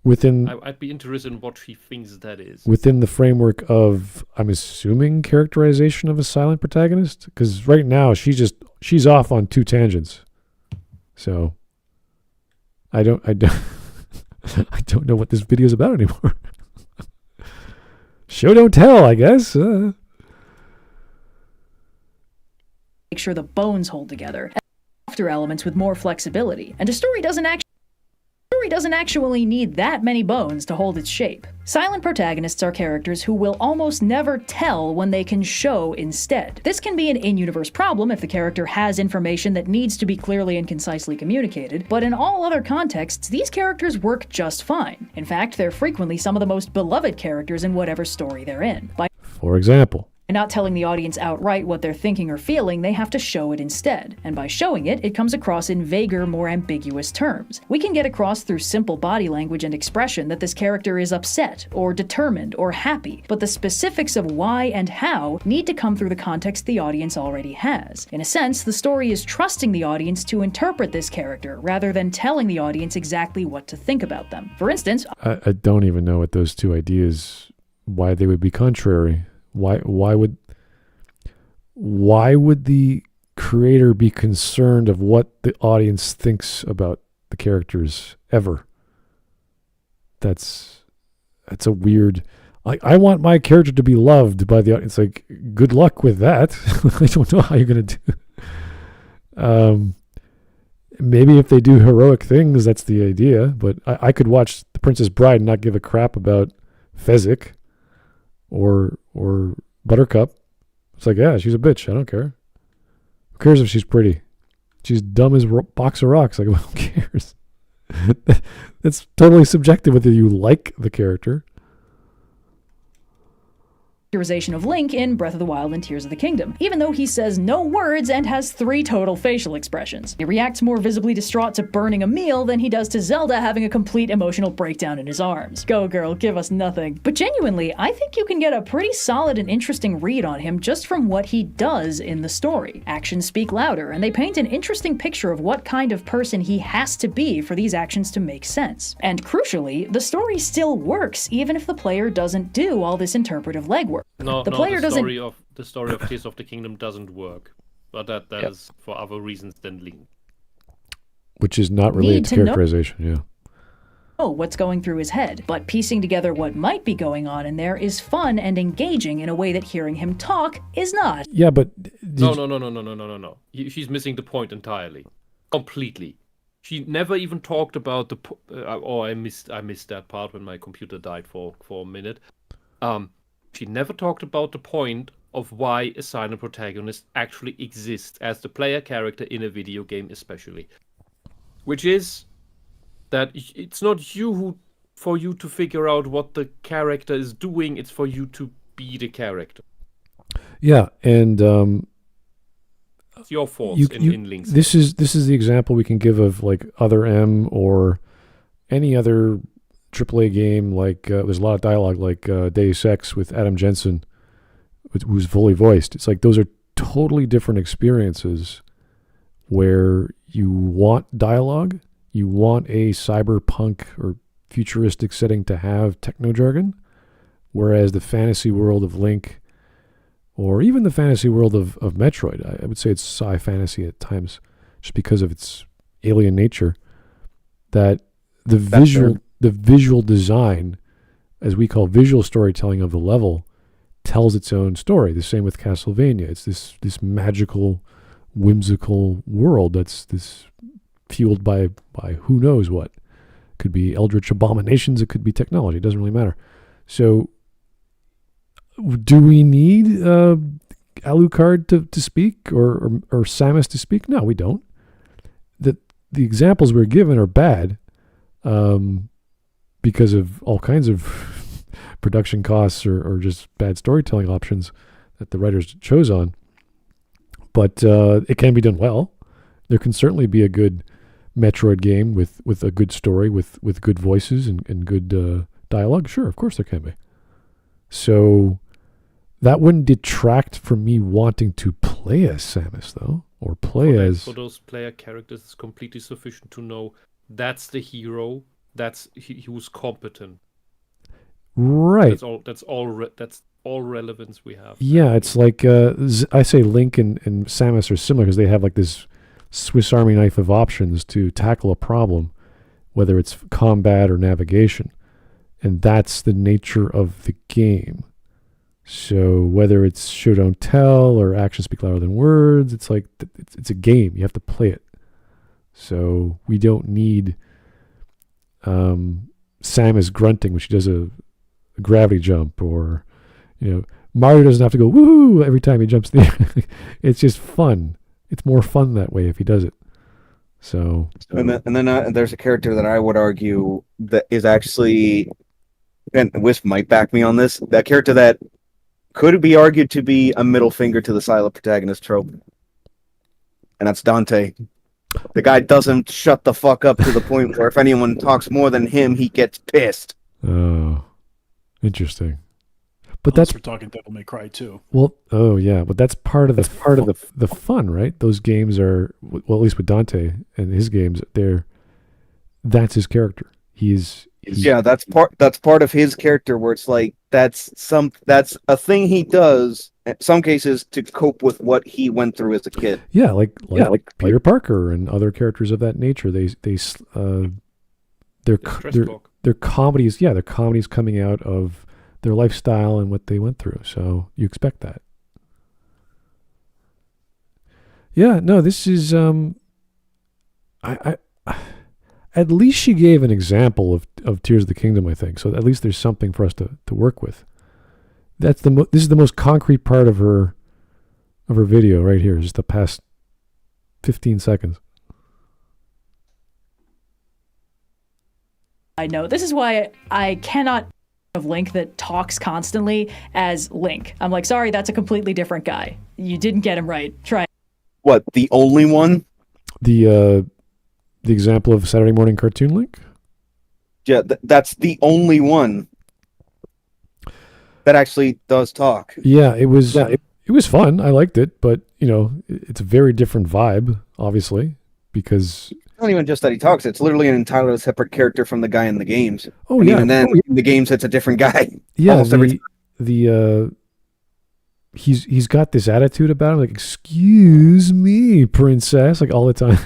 Speaker 2: I'd be interested in what she thinks that is.
Speaker 1: Within the framework of, I'm assuming, characterization of a silent protagonist? Because right now, she's off on two tangents. So, I don't I don't know what this video is about anymore. Show don't tell, I guess.
Speaker 5: Make sure the bones hold together. Softer elements with more flexibility. And a story doesn't actually need that many bones to hold its shape. Silent protagonists are characters who will almost never tell when they can show instead. This can be an in-universe problem if the character has information that needs to be clearly and concisely communicated, but in all other contexts, these characters work just fine. In fact, they're frequently some of the most beloved characters in whatever story they're in.
Speaker 1: For example,
Speaker 5: By not telling the audience outright what they're thinking or feeling, they have to show it instead. And by showing it, it comes across in vaguer, more ambiguous terms. We can get across through simple body language and expression that this character is upset, or determined, or happy, but the specifics of why and how need to come through the context the audience already has. In a sense, the story is trusting the audience to interpret this character, rather than telling the audience exactly what to think about them. For instance,
Speaker 1: I don't even know what those two ideas, why they would be contrary. Why would the creator be concerned of what the audience thinks about the characters ever? That's a weird. I want my character to be loved by the audience. Like, good luck with that. I don't know how you're gonna do. Maybe if they do heroic things, that's the idea. But I could watch The Princess Bride and not give a crap about Fezzik or Buttercup. It's like, yeah, she's a bitch. I don't care. Who cares if she's pretty? She's dumb as a box of rocks. Like, who cares? That's totally subjective whether you like the character.
Speaker 5: characterization of Link in Breath of the Wild and Tears of the Kingdom, even though he says no words and has 3 total facial expressions. He reacts more visibly distraught to burning a meal than he does to Zelda having a complete emotional breakdown in his arms. Go girl, give us nothing. But genuinely, I think you can get a pretty solid and interesting read on him just from what he does in the story. Actions speak louder, and they paint an interesting picture of what kind of person he has to be for these actions to make sense. And crucially, the story still works even if the player doesn't do all this interpretive legwork. The
Speaker 2: story of Tears of the Kingdom doesn't work, but that is for other reasons than Link.
Speaker 1: Which is not related to characterization, yeah.
Speaker 5: Know what's going through his head, but piecing together what might be going on in there is fun and engaging in a way that hearing him talk is not.
Speaker 1: Yeah, but
Speaker 2: No. She's missing the point entirely. Completely. She never even talked about I missed that part when my computer died for a minute. She never talked about the point of why a silent protagonist actually exists as the player character in a video game, especially, which is that it's not for you to figure out what the character is doing. It's for you to be the character.
Speaker 1: Yeah, and
Speaker 2: it's your fault in Link's.
Speaker 1: This is the example we can give of like Other M or any other AAA game. Like there's a lot of dialogue, like Deus Ex with Adam Jensen, who's fully voiced. It's like those are totally different experiences where you want dialogue, you want a cyberpunk or futuristic setting to have techno jargon, whereas the fantasy world of Link, or even the fantasy world of Metroid, I would say it's sci-fantasy at times, just because of its alien nature, that the visual design, as we call visual storytelling of the level, tells its own story. The same with Castlevania. It's this magical, whimsical world that's this fueled by who knows what. It could be eldritch abominations, it could be technology, it doesn't really matter. So do we need Alucard to speak or Samus to speak? No, we don't. The examples we're given are bad because of all kinds of production costs or just bad storytelling options that the writers chose on. But it can be done well. There can certainly be a good Metroid game with a good story, with good voices and good dialogue. Sure, of course there can be. So that wouldn't detract from me wanting to play as Samus, though, or
Speaker 2: for those player characters. It's completely sufficient to know that's the hero. He was competent.
Speaker 1: Right.
Speaker 2: That's all relevance we have.
Speaker 1: Yeah, it's like I say Link and Samus are similar because they have like this Swiss Army knife of options to tackle a problem, whether it's combat or navigation, and that's the nature of the game. So whether it's show don't tell or actions speak louder than words, it's like it's a game. You have to play it. So we don't need Samus grunting when she does a gravity jump, or Mario doesn't have to go woohoo every time he jumps in the air. It's just fun. It's more fun that way if he does it. So
Speaker 3: and then there's a character that I would argue that is actually, and Wisp might back me on this, that character that could be argued to be a middle finger to the silent protagonist trope, and that's Dante. The guy doesn't shut the fuck up to the point where if anyone talks more than him, he gets pissed.
Speaker 1: Oh, interesting. But
Speaker 4: Unless
Speaker 1: that's
Speaker 4: we're talking Devil May Cry too.
Speaker 1: Well, oh yeah, but that's part of the fun, right? Those games are, well, at least with Dante and his games, that's his character. He's
Speaker 3: that's part of his character where it's like that's a thing he does in some cases to cope with what he went through as a kid.
Speaker 1: Yeah, like Peter Parker and other characters of that nature. They're comedies. Yeah, they're comedies coming out of their lifestyle and what they went through. So you expect that. Yeah, no, this is I at least she gave an example of Tears of the Kingdom, I think. So at least there's something for us to work with. This is the most concrete part of her video right here, just the past 15 seconds.
Speaker 5: I know. This is why I cannot of Link that talks constantly as Link. I'm like, sorry, that's a completely different guy. You didn't get him right. Try.
Speaker 3: What, the only one?
Speaker 1: The example of Saturday morning cartoon Link?
Speaker 3: Yeah, that's the only one that actually does talk.
Speaker 1: Yeah, it was fun. I liked it, but it's a very different vibe, obviously, because
Speaker 3: It's not even just that he talks; it's literally an entirely separate character from the guy in the games.
Speaker 1: Oh,
Speaker 3: and
Speaker 1: yeah,
Speaker 3: even then in the games, it's a different guy.
Speaker 1: yeah.
Speaker 3: Almost every time.
Speaker 1: He's got this attitude about him, like "Excuse me, princess," like all the time.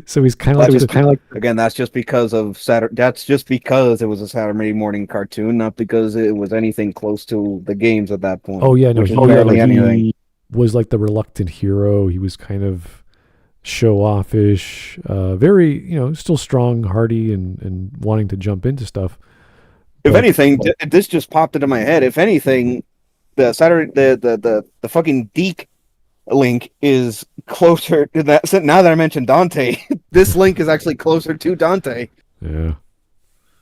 Speaker 1: So he's kind of like
Speaker 3: again. That's just because of Saturday. That's just because it was a Saturday morning cartoon, not because it was anything close to the games at that point.
Speaker 1: Oh yeah, no,
Speaker 3: he
Speaker 1: he was like the reluctant hero. He was kind of show-offish, very, still strong, hardy, and wanting to jump into stuff.
Speaker 3: If
Speaker 1: But-
Speaker 3: anything, this just popped into my head. If anything, the fucking Deke link is closer to that. So now that I mentioned Dante, this link is actually closer to Dante
Speaker 1: Yeah.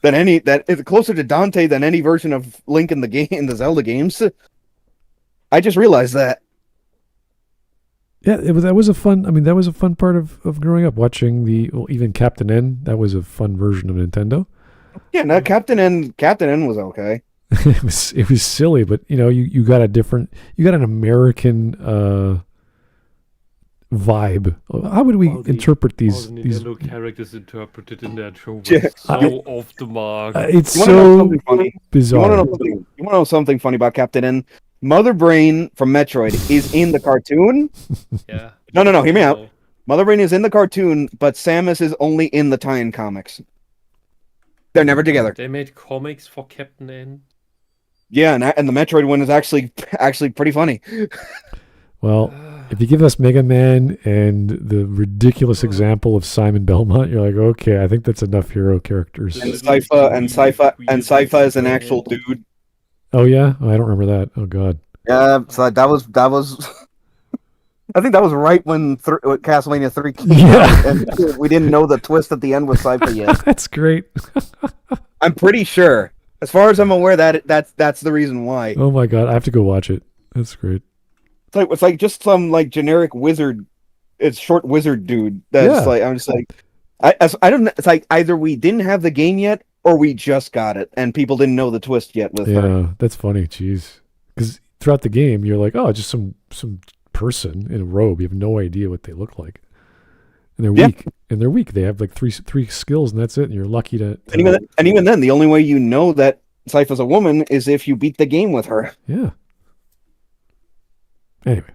Speaker 3: than that is closer to Dante than any version of Link in the Zelda games. I just realized that.
Speaker 1: Yeah, that was a fun. I mean, that was a fun part of growing up, watching even Captain N. That was a fun version of Nintendo.
Speaker 3: Yeah, no, Captain N was okay.
Speaker 1: it was silly, but you got an American vibe. How would we interpret
Speaker 2: All
Speaker 1: these?
Speaker 2: the
Speaker 1: These
Speaker 2: Nintendo characters interpreted in that show
Speaker 3: Yeah.
Speaker 2: was so off the mark.
Speaker 1: it's
Speaker 3: You want to know
Speaker 1: so
Speaker 3: something funny? You
Speaker 1: bizarre.
Speaker 3: want to know something funny about Captain N? Mother Brain from Metroid is in the cartoon.
Speaker 2: Yeah.
Speaker 3: No, hear me out.
Speaker 2: So,
Speaker 3: Mother Brain is in the cartoon, but Samus is only in the tie-in comics. They're never together.
Speaker 2: they made comics for Captain N.
Speaker 3: Yeah, and the Metroid one is actually pretty funny.
Speaker 1: Well, if you give us Mega Man and the ridiculous example of Simon Belmont, you're like, okay, I think that's enough hero characters.
Speaker 3: And Sypha is an actual dude.
Speaker 1: Oh yeah, I don't remember that. Oh god.
Speaker 3: Yeah, so that was. I think that was right when Castlevania 3 came
Speaker 1: Yeah.
Speaker 3: out, and we didn't know the twist at the end with Sypha yet.
Speaker 1: That's great.
Speaker 3: I'm pretty sure, as far as I'm aware, that's the reason why.
Speaker 1: Oh my god, I have to go watch it. That's great.
Speaker 3: It's like just some like generic wizard. It's short wizard dude. That's
Speaker 1: Yeah.
Speaker 3: like I'm just like I don't know. It's like either we didn't have the game yet or we just got it and people didn't know the twist yet with her.
Speaker 1: Yeah, that's funny. Jeez, because throughout the game, you're like, oh, just some person in a robe. You have no idea what they look like, and they're
Speaker 3: Yeah.
Speaker 1: weak. And they're weak. They have like three skills, and that's it. And you're lucky to.
Speaker 3: And even then, the only way you know that Sypha's a woman is if you beat the game with her.
Speaker 1: Yeah. Anyway.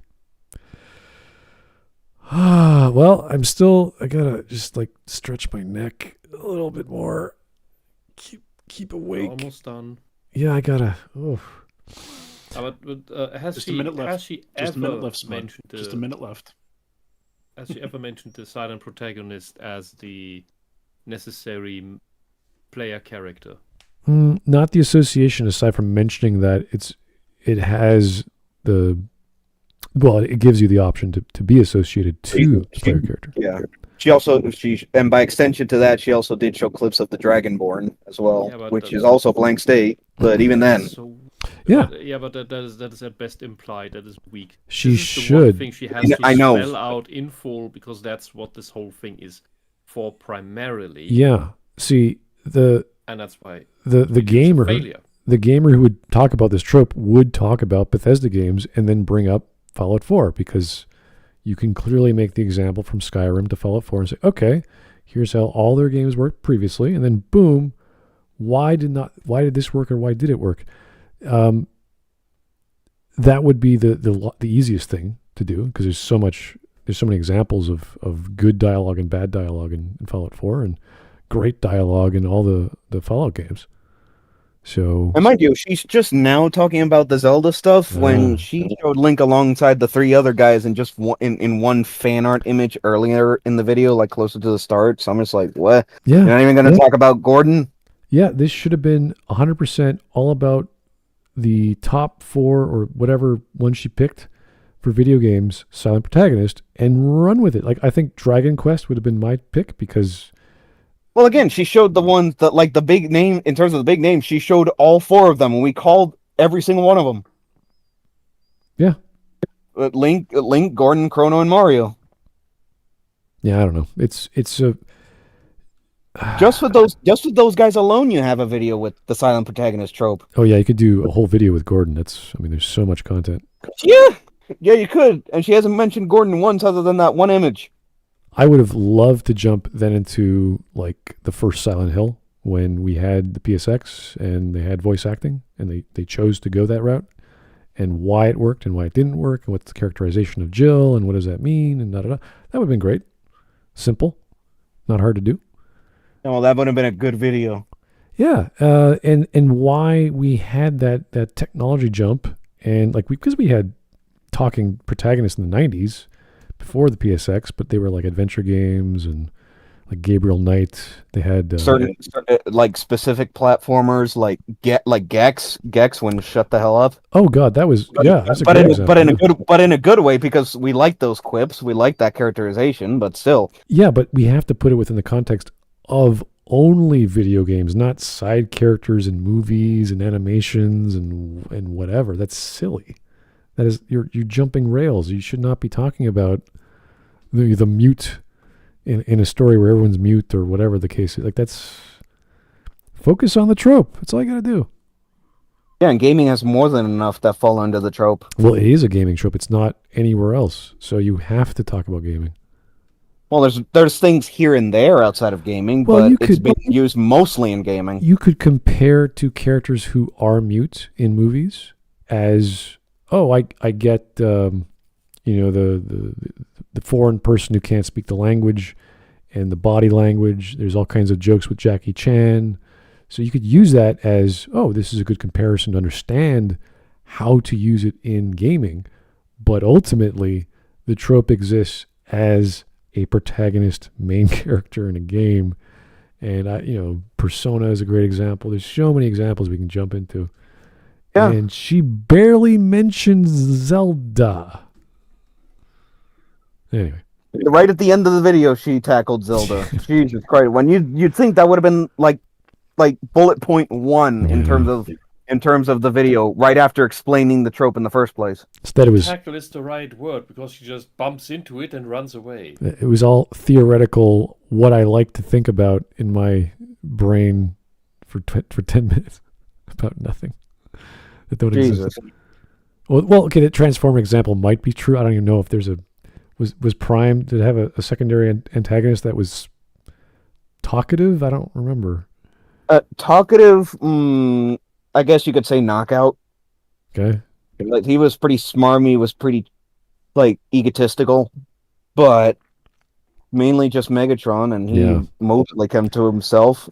Speaker 1: Well, I gotta just like stretch my neck a little bit more. Keep
Speaker 2: We're
Speaker 1: awake.
Speaker 2: almost done.
Speaker 1: Yeah, I gotta. Oh.
Speaker 2: Has
Speaker 4: Just
Speaker 2: she
Speaker 4: a minute left.
Speaker 2: has she
Speaker 4: Just a minute
Speaker 2: ever
Speaker 4: left, Smud.
Speaker 2: mentioned
Speaker 4: Just a minute left.
Speaker 2: has she ever mentioned the silent protagonist as the necessary player character?
Speaker 1: Not the association, aside from mentioning that it has it gives you the option to be associated to the player character.
Speaker 3: Yeah. And by extension to that, she also did show clips of the Dragonborn as well,
Speaker 2: Yeah, but
Speaker 3: which
Speaker 2: that's-
Speaker 3: is also blank state. But even then,
Speaker 2: So,
Speaker 1: Yeah.
Speaker 2: but that is at best implied. That is weak.
Speaker 1: She
Speaker 2: This is the one
Speaker 1: should.
Speaker 2: thing she has to
Speaker 3: I know.
Speaker 2: spell out in full because that's what this whole thing is for primarily.
Speaker 1: Yeah. See, the
Speaker 2: And that's why
Speaker 1: the
Speaker 2: it's a
Speaker 1: gamer
Speaker 2: failure.
Speaker 1: the gamer who would talk about this trope would talk about Bethesda games and then bring up Fallout 4 because you can clearly make the example from Skyrim to Fallout 4 and say, okay, here's how all their games worked previously, and then boom, why did this work or why did it work? That would be the easiest thing to do because there's so many examples of good dialogue and bad dialogue in Fallout 4 and great dialogue in all the Fallout games. So,
Speaker 3: and mind you, she's just now talking about the Zelda stuff when she showed Link alongside the three other guys in just in one fan art image earlier in the video, like closer to the start. So I'm just like, what?
Speaker 1: yeah.
Speaker 3: You're not even going to talk about Gordon?
Speaker 1: Yeah, this should have been 100% all about the top 4 or whatever one she picked for video games, silent protagonist, and run with it. Like, I think Dragon Quest would have been my pick because...
Speaker 3: Well, again, she showed the ones that, like, the big name, in terms of the big name, she showed all 4 of them, and we called every single one of them.
Speaker 1: Yeah.
Speaker 3: Link, Gordon, Chrono, and Mario.
Speaker 1: Yeah, I don't know. It's a...
Speaker 3: Just with those guys alone, you have a video with the silent protagonist trope.
Speaker 1: Oh, yeah, you could do a whole video with Gordon. There's so much content.
Speaker 3: Yeah, you could. And she hasn't mentioned Gordon once other than that one image.
Speaker 1: I would have loved to jump then into, like, the first Silent Hill when we had the PSX and they had voice acting and they chose to go that route and why it worked and why it didn't work and what's the characterization of Jill and what does that mean and da-da-da. That would have been great. Simple. Not hard to do.
Speaker 3: No, that would have been a good video.
Speaker 1: Yeah, and why we had that technology jump and, like, because we had talking protagonists in the 90s, before the PSX, but they were like adventure games and like Gabriel Knight. They had
Speaker 3: certain like specific platformers, like Gex when Shut the Hell Up.
Speaker 1: oh god, that was that's a
Speaker 3: But
Speaker 1: great
Speaker 3: in,
Speaker 1: example.
Speaker 3: but in a good way, because we like those quips, we like that characterization. But still,
Speaker 1: Yeah, but we have to put it within the context of only video games, not side characters in movies and animations and whatever. That's silly. That is you're jumping rails. You should not be talking about the mute in a story where everyone's mute or whatever the case is. Like that's focus on the trope. That's all you gotta do.
Speaker 3: yeah, and gaming has more than enough that fall under the trope.
Speaker 1: Well, it is a gaming trope. It's not anywhere else. So you have to talk about gaming.
Speaker 3: Well, there's things here and there outside of gaming,
Speaker 1: Well,
Speaker 3: but it's being used mostly in gaming.
Speaker 1: You could compare to characters who are mute in movies as I get the foreign person who can't speak the language and the body language. There's all kinds of jokes with Jackie Chan. So you could use that as, this is a good comparison to understand how to use it in gaming. But ultimately, the trope exists as a protagonist main character in a game. And, Persona is a great example. There's so many examples we can jump into.
Speaker 3: Yeah.
Speaker 1: And she barely mentions Zelda. Anyway.
Speaker 3: Right at the end of the video, she tackled Zelda. Jesus Christ! When you'd think that would have been like bullet point 1 in terms of the video, right after explaining the trope in the first place.
Speaker 1: Instead, it was
Speaker 2: Tackle is the right word because she just bumps into it and runs away.
Speaker 1: It was all theoretical. What I like to think about in my brain for 10 minutes about nothing that don't
Speaker 3: Jesus.
Speaker 1: exist. Well, okay, the Transformer example might be true. I don't even know if there's was Prime, did it have a secondary antagonist that was talkative? I don't remember.
Speaker 3: Talkative, I guess you could say Knockout.
Speaker 1: Okay.
Speaker 3: Like, he was pretty smarmy, was pretty egotistical, but mainly just Megatron, and he mostly came to himself.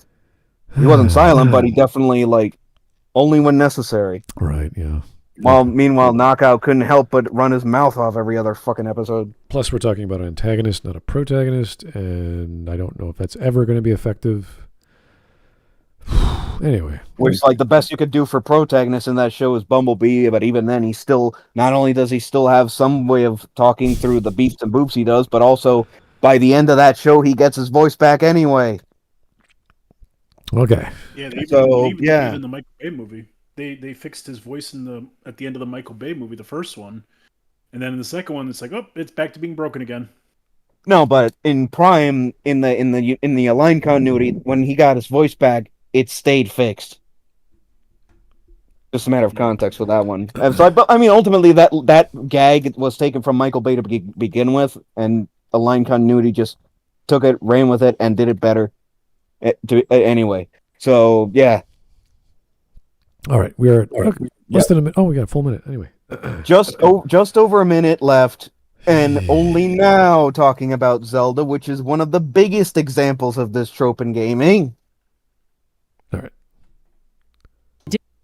Speaker 3: He wasn't silent, but he definitely only when necessary.
Speaker 1: Right, yeah.
Speaker 3: Meanwhile, Knockout couldn't help but run his mouth off every other fucking episode.
Speaker 1: Plus, we're talking about an antagonist, not a protagonist, and I don't know if that's ever going to be effective. Anyway.
Speaker 3: Which, the best you could do for protagonist in that show is Bumblebee, but even then, he still, not only does he still have some way of talking through the beeps and boops he does, but also, by the end of that show, he gets his voice back anyway.
Speaker 1: Okay.
Speaker 4: Yeah, even the Michael Bay movie. They fixed his voice at the end of the Michael Bay movie, the first one, and then in the second one, it's it's back to being broken again.
Speaker 3: No, but in Prime, in the aligned continuity, when he got his voice back, it stayed fixed. Just a matter of context with that one. But I mean, ultimately, that gag was taken from Michael Bay to begin with, and aligned continuity just took it, ran with it, and did it better. Anyway, so yeah.
Speaker 1: All right, we're less than a minute. Oh, we got a full minute. Anyway,
Speaker 3: just over a minute left, and only now talking about Zelda, which is one of the biggest examples of this trope in gaming.
Speaker 1: All right.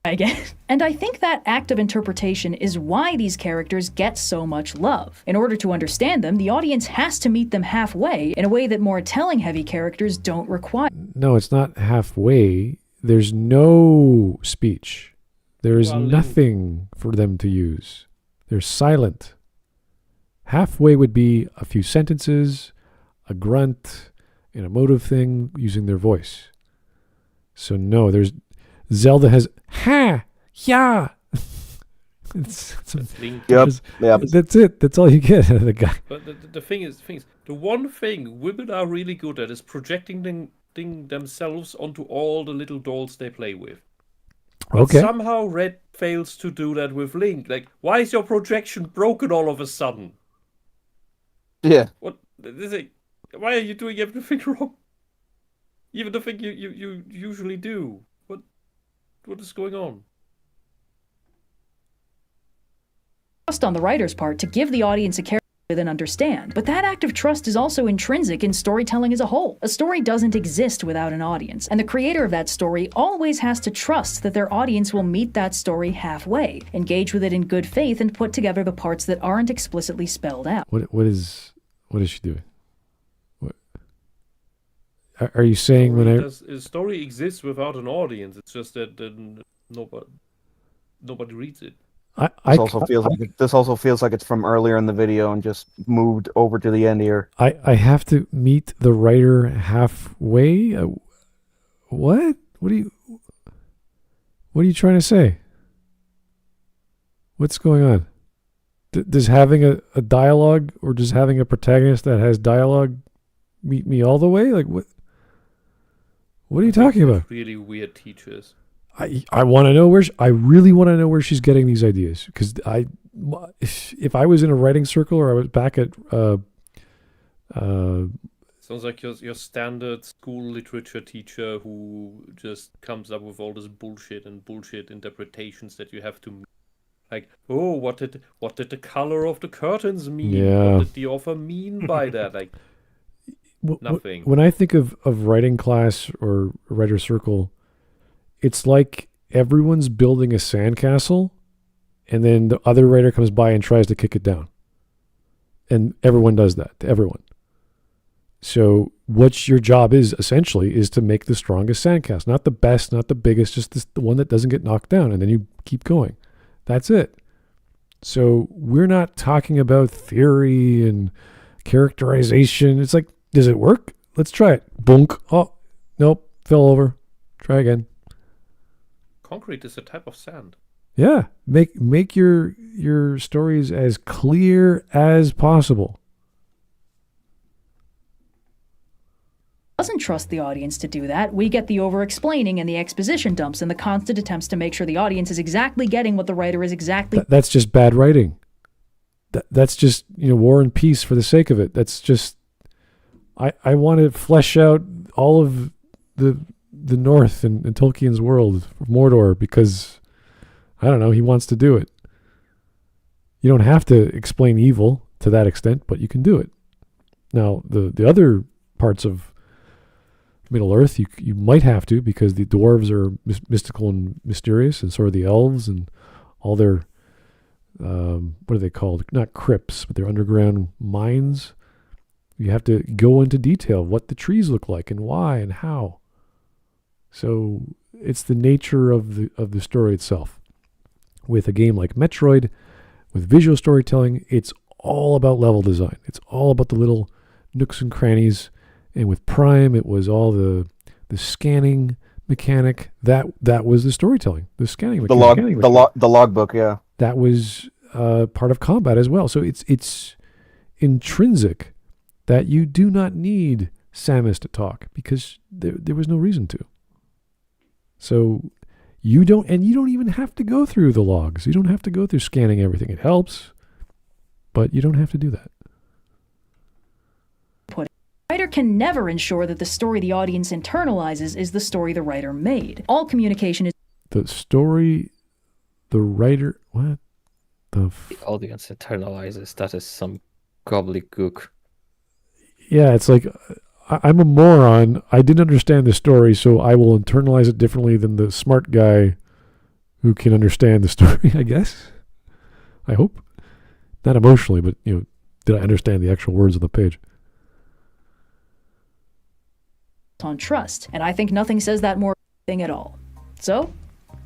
Speaker 5: Again. And I think that act of interpretation is why these characters get so much love. In order to understand them, the audience has to meet them halfway in a way that more telling-heavy characters don't require.
Speaker 1: No, it's not halfway. There's no speech. There's nothing for them to use. They're silent. Halfway would be a few sentences, a grunt, an emotive thing using their voice. So no, Zelda has ha, yeah.
Speaker 3: Yep.
Speaker 1: That's it. That's all you get out of the guy.
Speaker 2: But the thing is, the one thing women are really good at is projecting themselves onto all the little dolls they play with. But
Speaker 1: Okay.
Speaker 2: somehow Red fails to do that with Link. Why is your projection broken all of a sudden?
Speaker 3: Yeah.
Speaker 2: What? Why are you doing everything wrong? Even the thing you usually do. What is going on?
Speaker 5: Trust on the writer's part to give the audience a character than understand. But that act of trust is also intrinsic in storytelling as a whole. A story doesn't exist without an audience, and the creator of that story always has to trust that their audience will meet that story halfway, engage with it in good faith, and put together the parts that aren't explicitly spelled out.
Speaker 1: What is What is she doing? What are you saying when
Speaker 2: a story exists without an audience? It's just that nobody reads it.
Speaker 3: This also feels like it's from earlier in the video and just moved over to the end here.
Speaker 1: I have to meet the writer halfway. What? What are you trying to say? What's going on? Does having a dialogue or does having a protagonist that has dialogue meet me all the way? Like what? What are you talking about?
Speaker 2: Really weird teachers.
Speaker 1: I want to know I really want to know where she's getting these ideas, because if I was in a writing circle or I was back at
Speaker 2: sounds like your standard school literature teacher who just comes up with all this bullshit interpretations that you have to, like, oh, what did the color of the curtains mean?
Speaker 1: Yeah.
Speaker 2: What did the author mean by that? Like, nothing.
Speaker 1: When I think of writing class or writer circle, it's like everyone's building a sandcastle, and then the other writer comes by and tries to kick it down. And everyone does that to everyone. So what your job is essentially is to make the strongest sandcastle. Not the best, not the biggest, just the one that doesn't get knocked down. And then you keep going. That's it. So we're not talking about theory and characterization. It's like, does it work? Let's try it. Boonk. Oh, nope. Fell over. Try again.
Speaker 2: Concrete is a type of sand.
Speaker 1: Yeah. Make your stories as clear as possible.
Speaker 5: Doesn't trust the audience to do that. We get the over-explaining and the exposition dumps and the constant attempts to make sure the audience is exactly getting what the writer is exactly...
Speaker 1: That's just bad writing. That's just, War and Peace for the sake of it. That's just... I want to flesh out all of the North in Tolkien's world, Mordor, because, I don't know, he wants to do it. You don't have to explain evil to that extent, but you can do it. Now, the other parts of Middle Earth, you might have to, because the dwarves are mystical and mysterious, and so are the elves, and all their, what are they called? Not crypts, but they're underground mines. You have to go into detail what the trees look like and why and how. So it's the nature of the story itself. With a game like Metroid, with visual storytelling, it's all about level design. It's all about the little nooks and crannies. And with Prime, it was all the scanning mechanic. That was the storytelling, the scanning mechanic.
Speaker 3: The logbook, yeah.
Speaker 1: That was part of combat as well. So it's intrinsic that you do not need Samus to talk, because there was no reason to. So you don't even have to go through the logs. You don't have to go through scanning everything. It helps, but you don't have to do that.
Speaker 5: The writer can never ensure that the story the audience internalizes is the story the writer made. All communication is...
Speaker 1: The story the writer... What? The
Speaker 6: audience internalizes. That is some gobbledygook.
Speaker 1: Yeah, it's like, I'm a moron. I didn't understand the story, so I will internalize it differently than the smart guy who can understand the story, I guess. I hope. Not emotionally, but, did I understand the actual words on the page?
Speaker 5: On trust, and I think nothing says that more thing at all. So,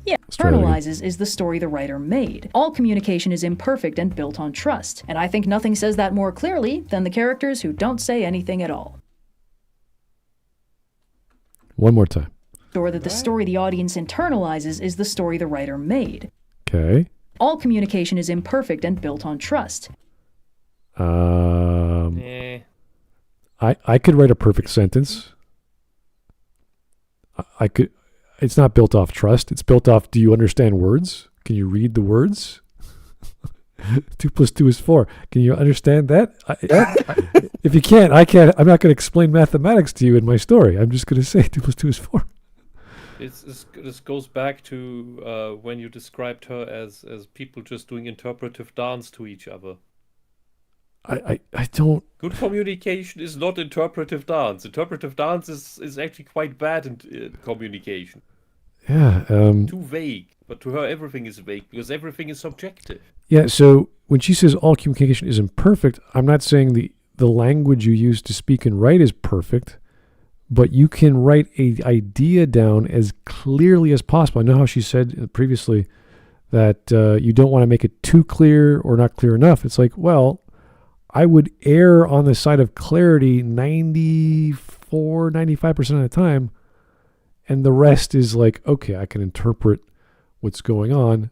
Speaker 5: yeah, internalizes is the story the writer made. All communication is imperfect and built on trust, and I think nothing says that more clearly than the characters who don't say anything at all.
Speaker 1: One more time.
Speaker 5: Or that the story the audience internalizes is the story the writer made.
Speaker 1: Okay.
Speaker 5: All communication is imperfect and built on trust.
Speaker 1: I could write a perfect sentence. I could. It's not built off trust. It's built off, do you understand words? Can you read the words? 2 + 2 is 4. Can you understand that? If you can't, I can't. I'm not going to explain mathematics to you in my story. I'm just going to say 2 + 2 is 4.
Speaker 2: This goes back to when you described her as people just doing interpretive dance to each other.
Speaker 1: I don't...
Speaker 2: Good communication is not interpretive dance. Interpretive dance is actually quite bad in communication.
Speaker 1: Yeah.
Speaker 2: Too vague. But to her, everything is vague because everything is subjective.
Speaker 1: Yeah, so when she says all communication is imperfect, I'm not saying the the language you use to speak and write is perfect, but you can write an idea down as clearly as possible. I know how she said previously that you don't want to make it too clear or not clear enough. It's like, well, I would err on the side of clarity 94, 95% of the time, and the rest is like, okay, I can interpret what's going on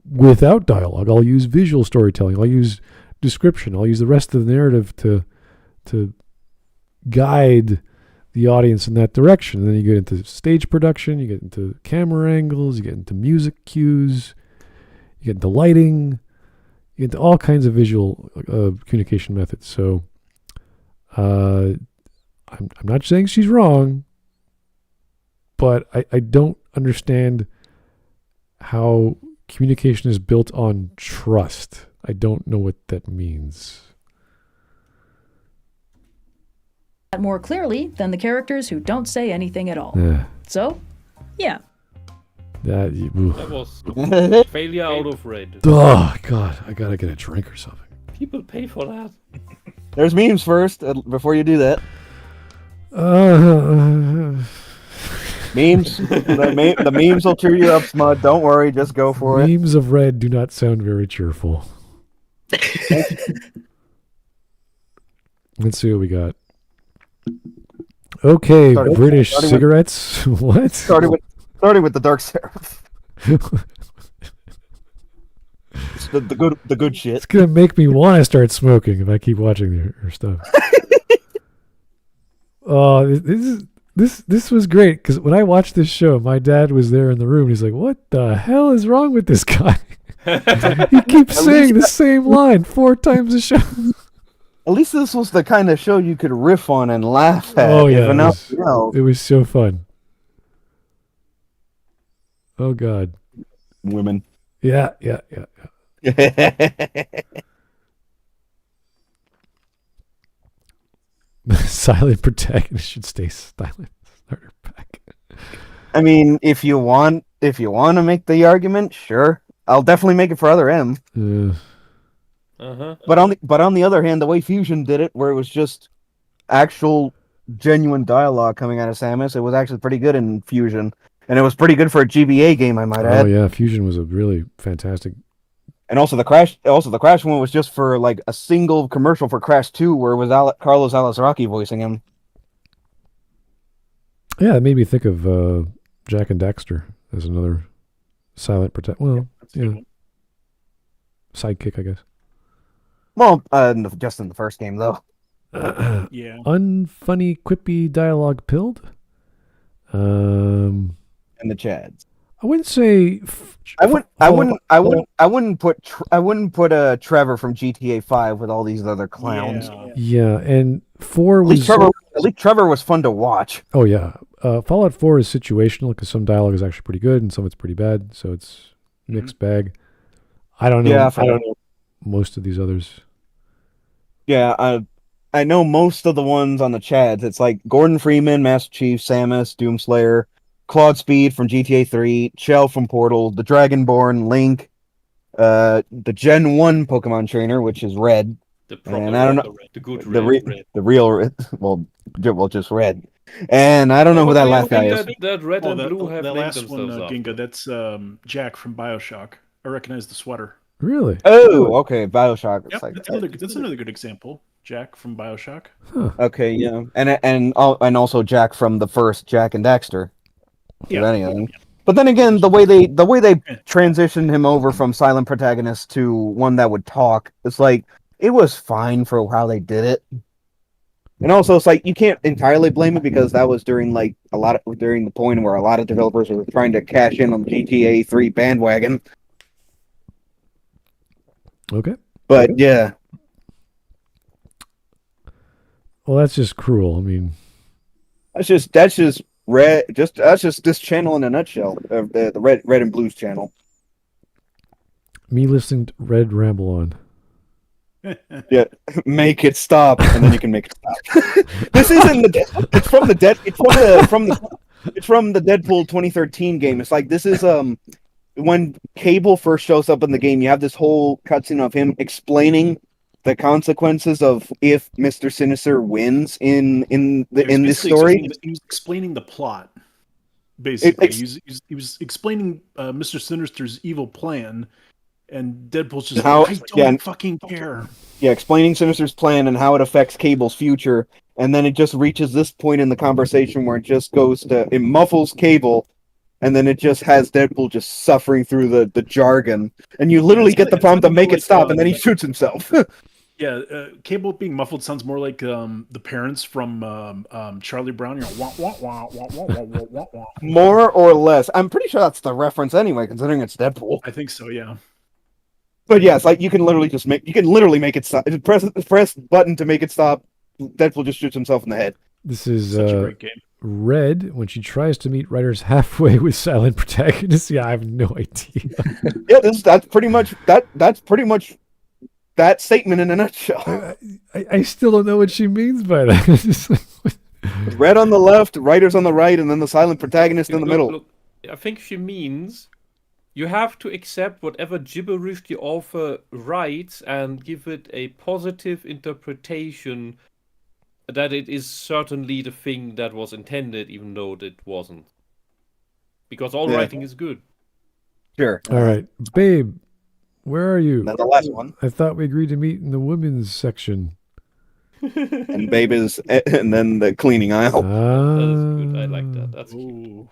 Speaker 1: without dialogue. I'll use visual storytelling. I'll use description. I'll use the rest of the narrative to guide the audience in that direction. And then you get into stage production, you get into camera angles, you get into music cues, you get into lighting, you get into all kinds of visual communication methods. So I'm not saying she's wrong, but I don't understand how communication is built on trust. I don't know what that means.
Speaker 5: More clearly than the characters who don't say anything at all. So, yeah.
Speaker 2: That was failure out of red.
Speaker 1: Oh, God. I gotta get a drink or something.
Speaker 2: People pay for that.
Speaker 3: There's memes first before you do that. Memes. The memes will cheer you up, Smud. Don't worry. Just go for it.
Speaker 1: Memes of red do not sound very cheerful. Let's see what we got. Okay, British cigarettes. What?
Speaker 3: Started with the Dark Seraph. It's the good shit.
Speaker 1: It's gonna make me want to start smoking if I keep watching her stuff. Oh, this was great because when I watched this show, my dad was there in the room. He's like, "What the hell is wrong with this guy? He keeps saying the same line 4 times a show."
Speaker 3: At least this was the kind of show you could riff on and laugh at.
Speaker 1: Oh yeah, it was so fun. Oh God.
Speaker 3: Women.
Speaker 1: Yeah. Silent protagonist should stay silent. Starter pack.
Speaker 3: I mean, if you want to make the argument, sure. I'll definitely make it for other M. But on the other hand, the way Fusion did it, where it was just actual genuine dialogue coming out of Samus, it was actually pretty good in Fusion, and it was pretty good for a GBA game, I might add.
Speaker 1: Oh yeah, Fusion was a really fantastic.
Speaker 3: And also the Crash one was just for like a single commercial for Crash 2, where it was Carlos Alazraki voicing him.
Speaker 1: Yeah, it made me think of Jack and Daxter as another silent protect. Well, yeah, sidekick, I guess.
Speaker 3: Well, just in the first game, though.
Speaker 4: Yeah.
Speaker 1: Unfunny, quippy dialogue pilled.
Speaker 3: And the Chads.
Speaker 1: I wouldn't say.
Speaker 3: I wouldn't put Trevor from GTA 5 with all these other clowns.
Speaker 1: Yeah, and 4 was.
Speaker 3: At least Trevor was fun to watch.
Speaker 1: Oh yeah, Fallout 4 is situational because some dialogue is actually pretty good and some it's pretty bad, so it's mixed bag. I don't know.
Speaker 3: Yeah, I don't know
Speaker 1: most of these others.
Speaker 3: Yeah, I know most of the ones on the Chads. It's like Gordon Freeman, Master Chief, Samus, Doomslayer, Claude Speed from GTA 3, Chell from Portal, the Dragonborn, Link, the Gen 1 Pokemon trainer, which is Red. And I don't know
Speaker 2: the good red.
Speaker 3: The real red. Well, just Red. And I don't know who that last guy is.
Speaker 2: That red and blue have
Speaker 4: that
Speaker 2: named
Speaker 4: last one,
Speaker 2: themselves
Speaker 4: Ginga, that's Jack from BioShock. I recognize the sweater.
Speaker 1: Really?
Speaker 3: Oh, okay. BioShock.
Speaker 4: Yep, that's another good example. Jack from BioShock.
Speaker 1: Huh.
Speaker 3: Okay, yeah, and also Jack from the first Jack and Daxter.
Speaker 4: Yeah.
Speaker 3: But then again, the way they transitioned him over from silent protagonist to one that would talk, it's like it was fine for how they did it. And also, it's like you can't entirely blame it because that was during the point where a lot of developers were trying to cash in on the GTA 3 bandwagon.
Speaker 1: Okay.
Speaker 3: But yeah.
Speaker 1: Well, that's just cruel. I mean,
Speaker 3: that's just red. That's just this channel in a nutshell. The red and blues channel.
Speaker 1: Me listening to Red ramble on.
Speaker 3: Yeah, make it stop, and then you can make it stop. This isn't it's from the Deadpool 2013 game. It's like this is when Cable first shows up in the game. You have this whole cutscene of him explaining the consequences of if Mr. Sinister wins in this
Speaker 4: basically
Speaker 3: story.
Speaker 4: He was explaining the plot. Basically, he was explaining Mr. Sinister's evil plan, and Deadpool's just I don't fucking care.
Speaker 3: Yeah, explaining Sinister's plan and how it affects Cable's future, and then it just reaches this point in the conversation where it just goes to it muffles Cable, and then it just has Deadpool just suffering through the jargon, and you literally get the prompt to make it stop, and then he shoots himself.
Speaker 4: Yeah, Cable being muffled sounds more like the parents from Charlie Brown. You know, wah, wah, wah, wah, wah, wah, wah, wah, wah.
Speaker 3: More or less. I'm pretty sure that's the reference anyway, considering it's Deadpool.
Speaker 4: I think so, yeah.
Speaker 3: But yes, like you can literally make it stop. Press button to make it stop. Deadpool just shoots himself in the head.
Speaker 1: This is
Speaker 4: Such a great game.
Speaker 1: Red when she tries to meet writers halfway with silent protagonists. Yeah, I have no idea.
Speaker 3: Yeah, that's pretty much that statement in a nutshell.
Speaker 1: I still don't know what she means by that. It's just like,
Speaker 3: Red on the left, writers on the right, and then the silent protagonist in the middle.
Speaker 2: Look, I think she means you have to accept whatever gibberish the author writes and give it a positive interpretation that it is certainly the thing that was intended, even though it wasn't. Because all writing is good.
Speaker 3: Sure.
Speaker 1: all right, babe, where are you?
Speaker 3: Then the last one.
Speaker 1: I thought we agreed to meet in the women's section.
Speaker 3: And babe is, and then the cleaning aisle.
Speaker 2: That is good. I like that. That's cute.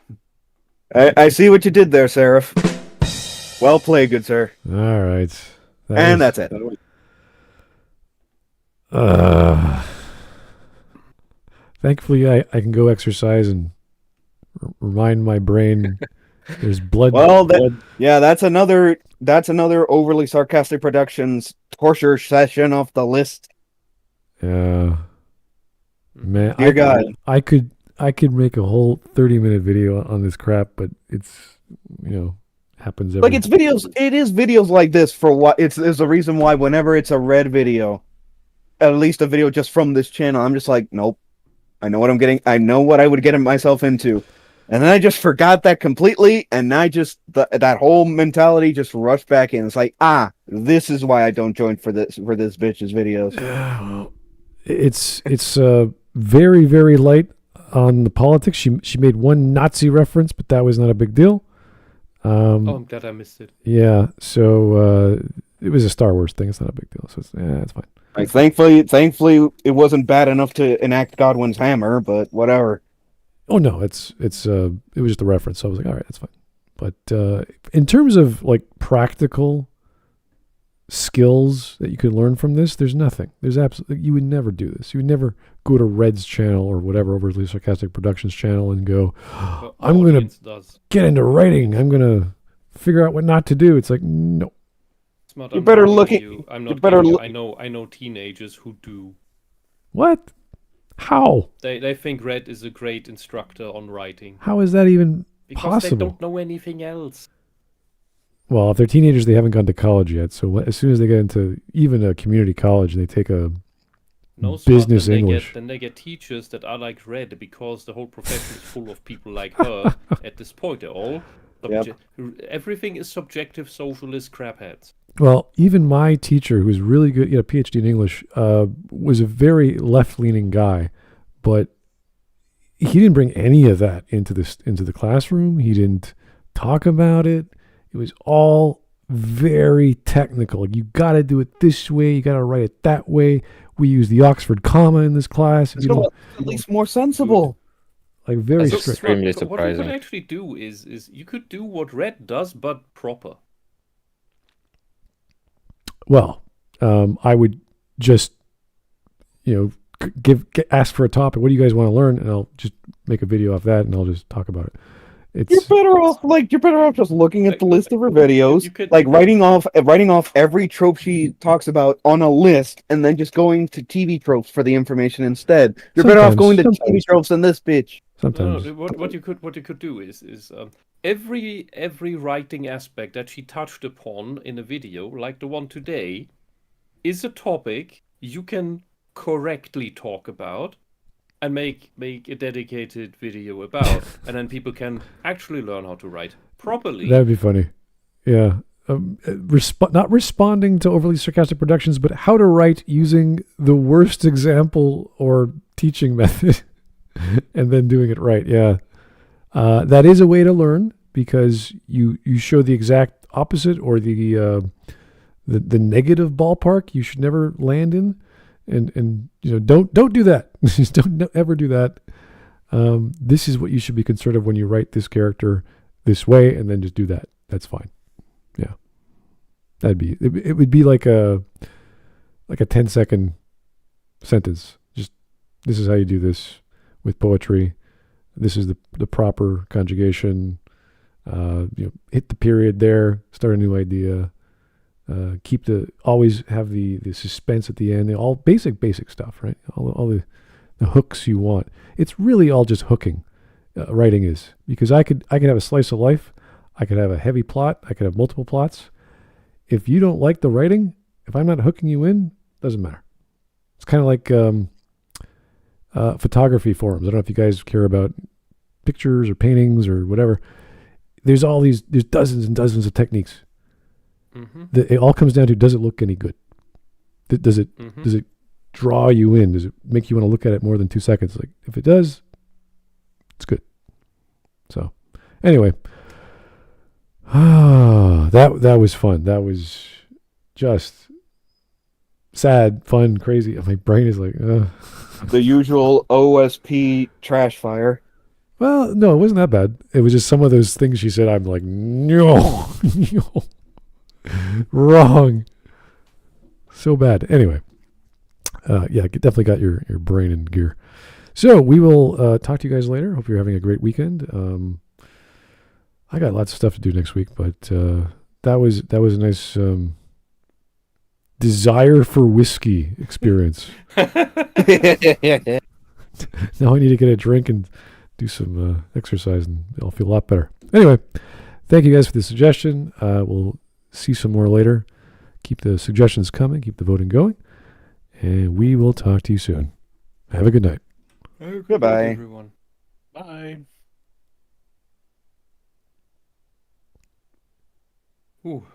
Speaker 3: I see what you did there, Seraph. Well played, good sir.
Speaker 1: All right.
Speaker 3: That's it.
Speaker 1: Thankfully, I can go exercise and remind my brain there's blood.
Speaker 3: Well, that's another overly sarcastic productions torture session off the list.
Speaker 1: Yeah. Man,
Speaker 3: Dear God.
Speaker 1: I could make a whole 30-minute video on this crap, but it's, happens every...
Speaker 3: Like it is videos like this for what there's a reason why whenever it's a Red video, at least a video just from this channel, I'm just like, nope. I know what I'm getting. I know what I would get myself into. And then I just forgot that completely, and I just that whole mentality just rushed back in. It's like, this is why I don't join for this bitch's videos.
Speaker 1: Well, it's very, very light on the politics. She made one Nazi reference, but that was not a big deal.
Speaker 2: I'm glad I missed it.
Speaker 1: Yeah, so it was a Star Wars thing. It's not a big deal, so it's fine.
Speaker 3: Like, thankfully, it wasn't bad enough to enact Godwin's hammer, but whatever.
Speaker 1: Oh no, it was just a reference. So I was like, all right, that's fine. But in terms of like practical skills that you could learn from this, there's nothing. There's absolutely, you would never do this. You would never go to Red's channel or whatever, Overly Sarcastic Productions channel, and go, I'm gonna get into writing. I'm gonna figure out what not to do. It's like, no.
Speaker 2: Smart,
Speaker 3: you better look at.
Speaker 2: I'm not. I know teenagers who do.
Speaker 1: What? How?
Speaker 2: They think Red is a great instructor on writing.
Speaker 1: How is that even
Speaker 2: because
Speaker 1: possible?
Speaker 2: They don't know anything else.
Speaker 1: Well, if they're teenagers, they haven't gone to college yet. So as soon as they get into even a community college, they take a business English.
Speaker 2: Then they get teachers that are like Red, because the whole profession is full of people like her. At this point, they're all everything is subjective, socialist crapheads.
Speaker 1: Well, even my teacher, who's really good, PhD in English, was a very left-leaning guy, but he didn't bring any of that into the classroom. He didn't talk about it. It was all very technical. You got to do it this way. You got to write it that way. We use the Oxford comma in this class.
Speaker 3: At least more sensible.
Speaker 1: Like very strict.
Speaker 6: Extremely
Speaker 2: surprising. What you could actually do is you could do what Red does, but proper.
Speaker 1: Well, I would just, ask for a topic. What do you guys want to learn? And I'll just make a video off that, and I'll just talk about it. You're
Speaker 3: better off just looking at the list of her videos, writing off every trope she talks about on a list, and then just going to TV tropes for the information instead. You're better off going to TV tropes than this bitch.
Speaker 1: Sometimes.
Speaker 2: No, what you could do is every writing aspect that she touched upon in a video, like the one today, is a topic you can correctly talk about and make a dedicated video about, and then people can actually learn how to write properly.
Speaker 1: That'd be funny. Yeah. not responding to overly sarcastic productions, but how to write using the worst example or teaching method and then doing it right. Yeah. That is a way to learn, because you show the exact opposite, or the negative ballpark you should never land in. And don't do that. Just don't ever do that. This is what you should be concerned of when you write this character this way, and then just do that. That's fine. Yeah. It would be like a 10-second sentence. Just, this is how you do this with poetry. This is the proper conjugation. Hit the period there, start a new idea. Always have the suspense at the end. All basic stuff, right? All the hooks you want. It's really all just hooking. Writing is, because I could have a slice of life. I could have a heavy plot. I could have multiple plots. If you don't like the writing, if I'm not hooking you in, doesn't matter. It's kind of like photography forums. I don't know if you guys care about pictures or paintings or whatever. There's dozens and dozens of techniques.
Speaker 2: Mm-hmm.
Speaker 1: It all comes down to, does it look any good? Does it draw you in? Does it make you want to look at it more than 2 seconds? Like, if it does, it's good. So anyway, that was fun. That was just sad, fun, crazy. My brain is like,
Speaker 3: The usual OSP trash fire.
Speaker 1: Well, no, it wasn't that bad. It was just some of those things she said. I'm like, no, wrong. So bad. Anyway, yeah, definitely got your brain in gear. So we will talk to you guys later. Hope you're having a great weekend. I got lots of stuff to do next week, but that was a nice desire for whiskey experience. Now I need to get a drink and do some exercise, and I'll feel a lot better. Anyway, thank you guys for the suggestion. We'll see some more later. Keep the suggestions coming. Keep the voting going. And we will talk to you soon. Have a good night.
Speaker 3: Goodbye,
Speaker 2: everyone.
Speaker 4: Bye.
Speaker 2: Ooh.